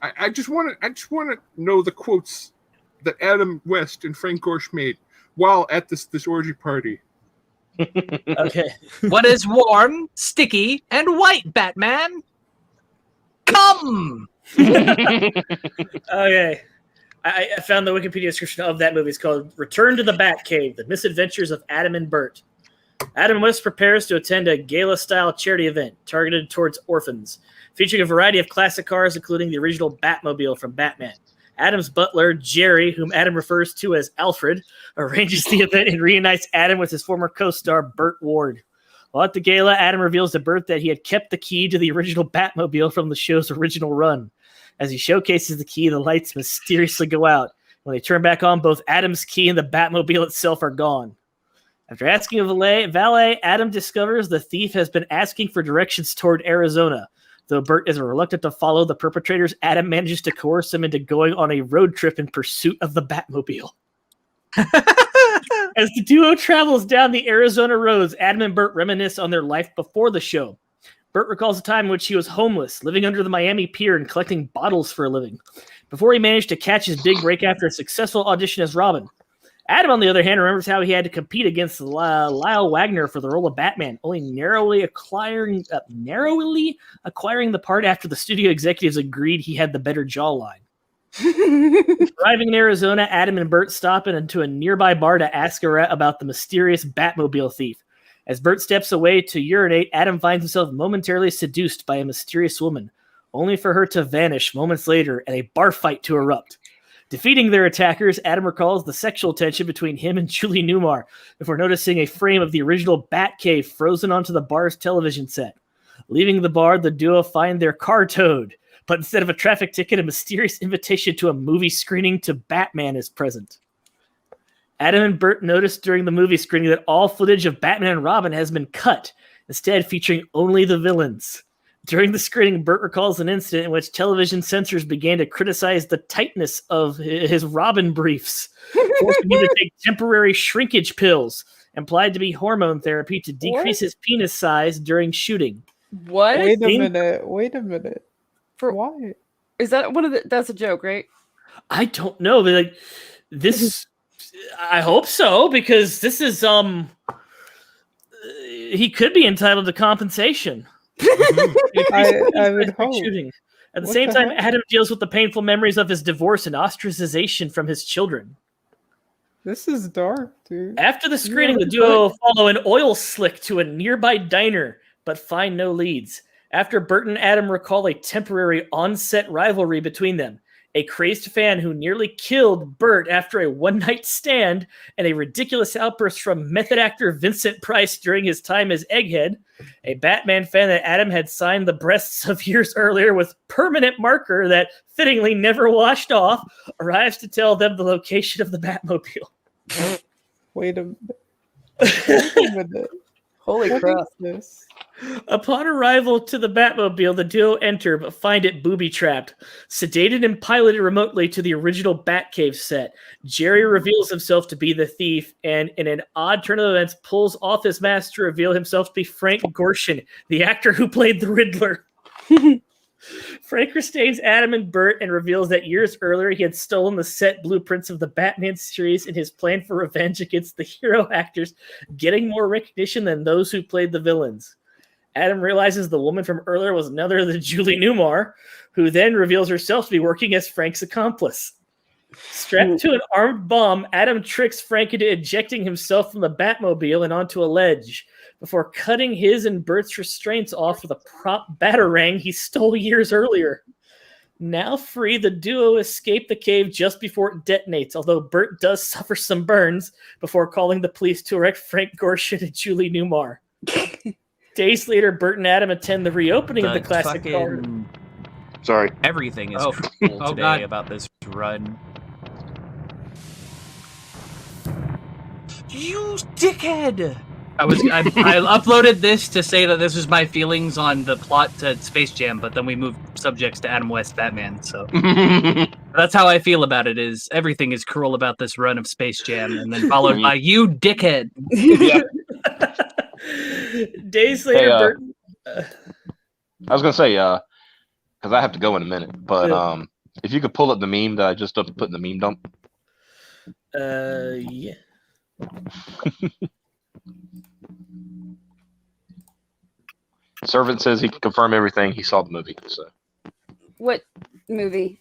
I just want to know the quotes that Adam West and Frank Gorsh made while at this orgy party. Okay. What is warm, sticky, and white, Batman? Come! Okay. I found the Wikipedia description of that movie. It's called Return to the Batcave, The Misadventures of Adam and Burt. Adam West prepares to attend a gala-style charity event targeted towards orphans, featuring a variety of classic cars, including the original Batmobile from Batman. Adam's butler, Jerry, whom Adam refers to as Alfred, arranges the event and reunites Adam with his former co-star, Burt Ward. While at the gala, Adam reveals to Burt that he had kept the key to the original Batmobile from the show's original run. As he showcases the key, the lights mysteriously go out. When they turn back on, both Adam's key and the Batmobile itself are gone. After asking a valet, Adam discovers the thief has been asking for directions toward Arizona. Though Burt is reluctant to follow the perpetrators, Adam manages to coerce him into going on a road trip in pursuit of the Batmobile. As the duo travels down the Arizona roads, Adam and Burt reminisce on their life before the show. Burt recalls a time in which he was homeless, living under the Miami Pier and collecting bottles for a living, before he managed to catch his big break after a successful audition as Robin. Adam, on the other hand, remembers how he had to compete against Lyle Wagner for the role of Batman, only narrowly acquiring the part after the studio executives agreed he had the better jawline. Arriving in Arizona, Adam and Burt stop into a nearby bar to ask about the mysterious Batmobile thief. As Burt steps away to urinate, Adam finds himself momentarily seduced by a mysterious woman, only for her to vanish moments later and a bar fight to erupt. Defeating their attackers, Adam recalls the sexual tension between him and Julie Newmar before noticing a frame of the original Batcave frozen onto the bar's television set. Leaving the bar, the duo find their car towed, but instead of a traffic ticket, a mysterious invitation to a movie screening to Batman is present. Adam and Burt notice during the movie screening that all footage of Batman and Robin has been cut, instead featuring only the villains. During the screening, Burt recalls an incident in which television censors began to criticize the tightness of his Robin briefs, forcing him to take temporary shrinkage pills, implied to be hormone therapy to decrease his penis size during shooting. What? Wait a minute. For why? Is that one of the? That's a joke, right? I don't know, but like this, I hope so, because this is he could be entitled to compensation. I would hope. Shooting. At the same time, Adam deals with the painful memories of his divorce and ostracization from his children. This is dark, dude. After the screening, the duo follow an oil slick to a nearby diner, but find no leads. After Burt and Adam recall a temporary on-set rivalry between them, a crazed fan who nearly killed Burt after a one-night stand, and a ridiculous outburst from method actor Vincent Price during his time as Egghead, a Batman fan that Adam had signed the breasts of years earlier with permanent marker that fittingly never washed off, arrives to tell them the location of the Batmobile. Wait a minute. Holy crap. This? Upon arrival to the Batmobile, the duo enter but find it booby-trapped. Sedated and piloted remotely to the original Batcave set, Jerry reveals himself to be the thief and, in an odd turn of events, pulls off his mask to reveal himself to be Frank Gorshin, the actor who played the Riddler. Frank restrains Adam and Bert and reveals that years earlier he had stolen the set blueprints of the Batman series in his plan for revenge against the hero actors, getting more recognition than those who played the villains. Adam realizes the woman from earlier was none other than Julie Newmar, who then reveals herself to be working as Frank's accomplice. Strapped to an armed bomb, Adam tricks Frank into ejecting himself from the Batmobile and onto a ledge, before cutting his and Bert's restraints off with a prop batarang he stole years earlier. Now free, the duo escape the cave just before it detonates, although Bert does suffer some burns before calling the police to arrest Frank Gorshin and Julie Newmar. Days later, Bert and Adam attend the reopening of the classic car. Sorry. Everything is cool today God. about this run. You dickhead! I uploaded this to say that this was my feelings on the plot to Space Jam, but then we moved subjects to Adam West Batman, so that's how I feel about it. Is everything is cruel about this run of Space Jam, and then followed by you dickhead. Yeah. Days later, Bert. I was gonna say, because I have to go in a minute, but if you could pull up the meme that I just put in the meme dump. Yeah. Servant says he can confirm everything. He saw the movie, so What movie?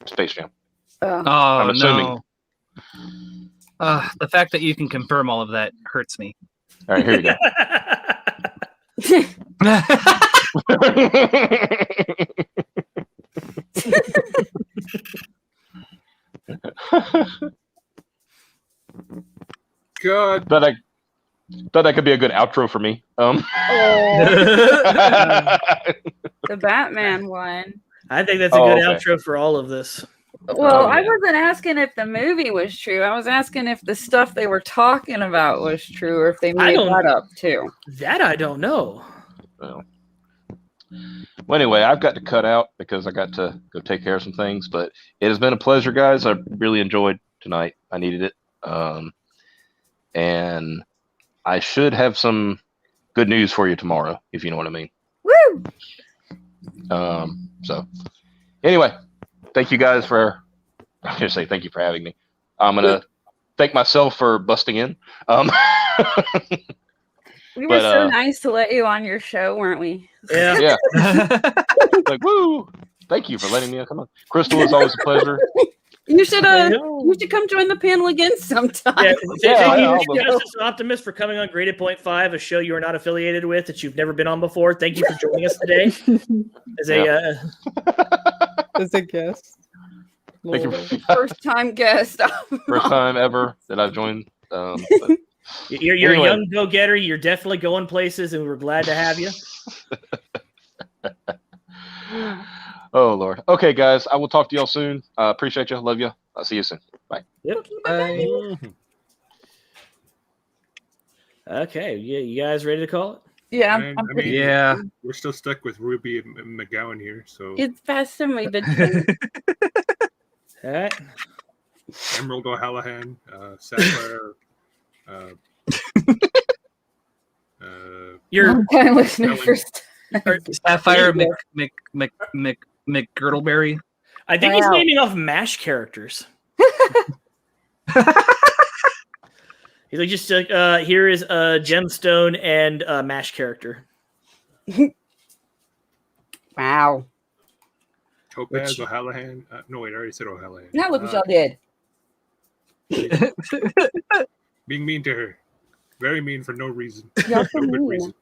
Space Jam. Oh assuming. no! The fact that you can confirm all of that hurts me. All right, here you go. God. Thought that could be a good outro for me. The Batman one. I think that's a good outro for all of this. Well, I wasn't asking if the movie was true. I was asking if the stuff they were talking about was true, or if they made that up too. That I don't know. Well, anyway, I've got to cut out because I got to go take care of some things. But it has been a pleasure, guys. I really enjoyed tonight. I needed it. And I should have some good news for you tomorrow, if you know what I mean. Woo! So anyway, thank you guys for, I'm going to say thank you for having me. I'm going to thank myself for busting in. We were so nice to let you on your show, weren't we? Yeah. Like, woo! Thank you for letting me come on. Crystal, it's always a pleasure. You should come join the panel again sometime. Thank you, Justice Optimus, for coming on Graded Point 5, a show you are not affiliated with that you've never been on before. Thank you for joining us today as a guest. Thank you. First time guest. First time ever that I've joined. You're a young go-getter. You're definitely going places, and we're glad to have you. Oh, Lord. Okay, guys. I will talk to y'all soon. Appreciate you. Love you. I'll see you soon. Bye. Yep. Okay. You guys ready to call it? Yeah. I mean, we're still stuck with Ruby and McGowan here. So It's fast and we've been. All right. Emerald O'Hallahan, Sapphire. You're long-time listener first. Sapphire McGirdleberry. I think he's naming off MASH characters. He's like, just here is a gemstone and a MASH character. Wow. Topaz O'Hallahan. No, wait, I already said O'Hallahan. Now look what y'all did. Being mean to her. Very mean for no reason. Y'all No good mean. reason.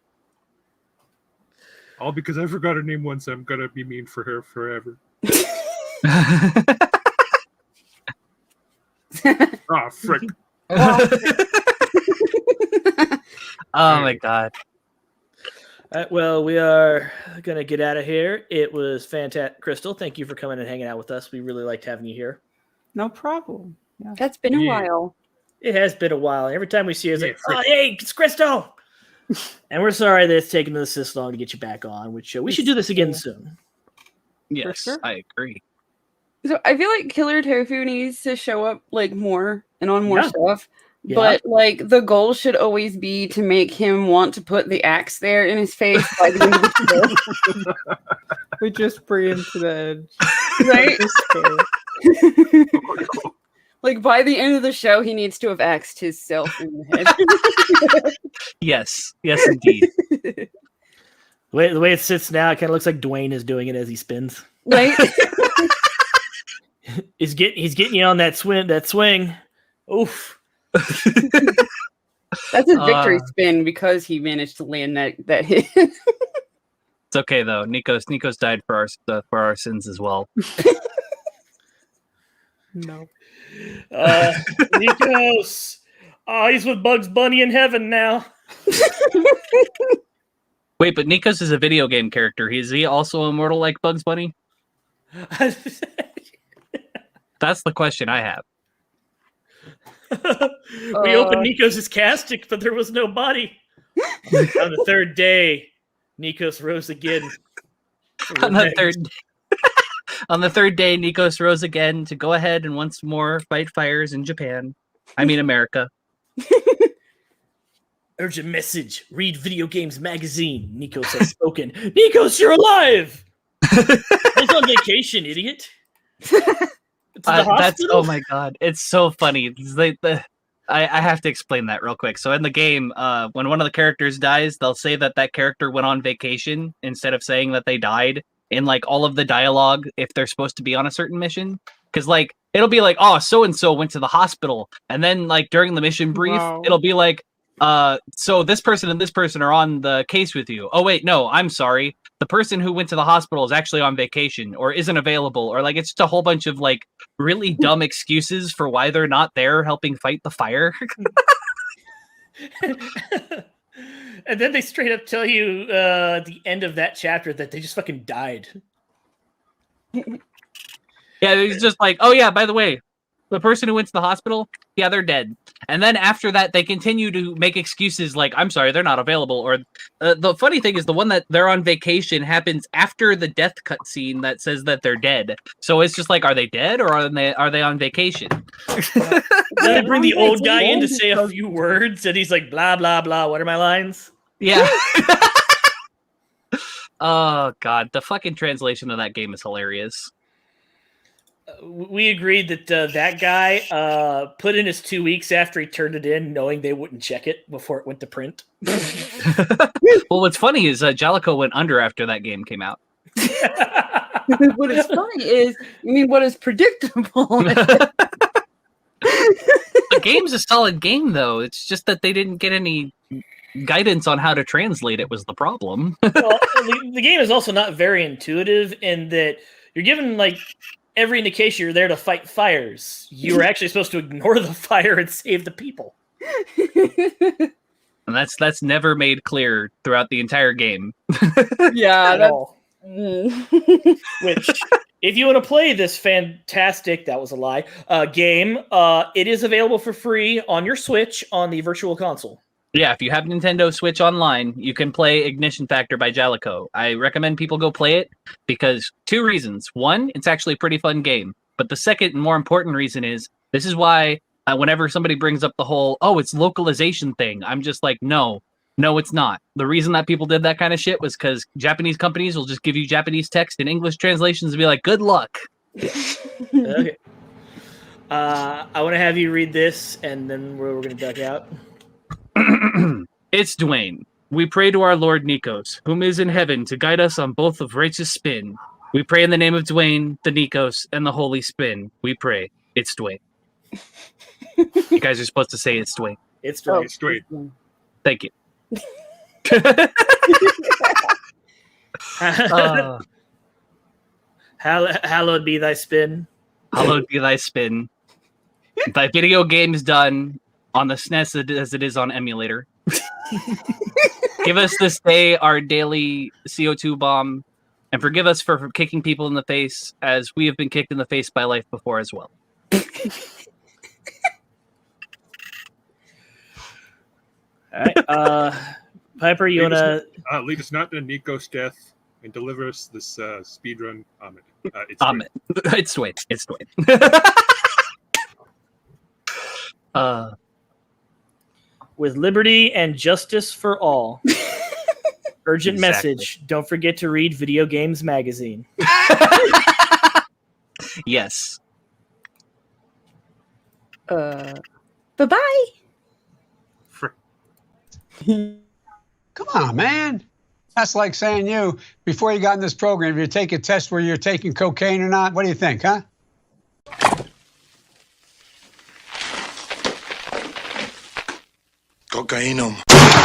All because I forgot her name once. I'm going to be mean for her forever. Ah, frick. Oh my god. All right, well, we are going to get out of here. It was fantastic. Crystal, thank you for coming and hanging out with us. We really liked having you here. No problem. Yeah. That's been a while. It has been a while. Every time we see her, it's like, oh, hey, it's Crystal. And we're sorry that it's taken us this long to get you back on, which we should do this again soon. Yes, sure. I agree. So I feel like Killer Tofu needs to show up like more and on more Yeah. stuff. Yeah. But like the goal should always be to make him want to put the axe there in his face by the end of the show. We just bring him to the edge. Right? Despair. Like by the end of the show, he needs to have axed himself in the head. Yes, indeed. The way it sits now, it kind of looks like Dwayne is doing it as he spins. Right? He's getting you on that swing. Oof. That's his victory spin because he managed to land that hit. It's okay though. Nikos died for our sins as well. No. Nikos. Oh, he's with Bugs Bunny in heaven now. Wait, but Nikos is a video game character. Is he also immortal like Bugs Bunny? That's the question I have. We opened Nikos' casket, but there was no body. On the third day, Nikos rose again. On the third day, Nikos rose again to go ahead and once more fight fires in Japan. I mean, America. Urgent message. Read Video Games Magazine. Nikos has spoken. Nikos, you're alive! I was on vacation, idiot. That's oh my god, it's so funny. I have to explain that real quick. So in the game, when one of the characters dies, they'll say that character went on vacation instead of saying that they died in like all of the dialogue if they're supposed to be on a certain mission. Because like it'll be like, oh, so and so went to the hospital, and then like during the mission brief, it'll be like, so this person and this person are on the case with you. Oh wait, no, I'm sorry. The person who went to the hospital is actually on vacation or isn't available, or like it's just a whole bunch of like really dumb excuses for why they're not there helping fight the fire. And then they straight up tell you at the end of that chapter that they just fucking died. Yeah, it's just like, oh yeah, by the way, the person who went to the hospital, yeah, they're dead. And then after that, they continue to make excuses like, I'm sorry, they're not available. Or the funny thing is the one that they're on vacation happens after the death cutscene that says that they're dead. So it's just like, are they dead or are they on vacation? Then they bring the old guy in to say a few words, and he's like, blah, blah, blah. What are my lines? Yeah. Oh, God. The fucking translation of that game is hilarious. We agreed that that guy put in his 2 weeks after he turned it in, knowing they wouldn't check it before it went to print. Well, what's funny is Jalico went under after that game came out. What is funny is, what is predictable? The game's a solid game, though. It's just that they didn't get any guidance on how to translate it was the problem. Well, the game is also not very intuitive in that you're given like every indication you're there to fight fires. You were actually supposed to ignore the fire and save the people. And that's never made clear throughout the entire game. Yeah. Which, if you want to play this fantastic, that was a lie, game, it is available for free on your Switch on the Virtual Console. Yeah, if you have Nintendo Switch Online, you can play Ignition Factor by Jalico. I recommend people go play it because 2 reasons. 1, it's actually a pretty fun game. But the second and more important reason is, this is why whenever somebody brings up the whole, oh, it's localization thing, I'm just like, no, it's not. The reason that people did that kind of shit was because Japanese companies will just give you Japanese text and English translations and be like, good luck. Okay. I want to have you read this, and then we're going to duck out. It's Dwayne. We pray to our Lord Nikos, whom is in heaven, to guide us on both of righteous spin. We pray in the name of Dwayne, the Nikos, and the Holy Spin. We pray. It's Dwayne. You guys are supposed to say it's Dwayne. It's Dwayne. It's Dwayne. Thank you. Hallowed be thy spin. Hallowed be thy spin. Thy video game is done on the SNES as it is on emulator. Give us this day our daily CO2 bomb, and forgive us for kicking people in the face, as we have been kicked in the face by life before as well. All right. Piper, you wanna? Lead us not to Nico's death and deliver us this speedrun. It's Amit. It's Dwayne. It's Dwayne. With liberty and justice for all. Urgent Exactly. message. Don't forget to read Video Games Magazine. Yes. Bye-bye. Come on, man. That's like saying you, before you got in this program, if you take a test where you're taking cocaine or not, what do you think, huh? Cocainum.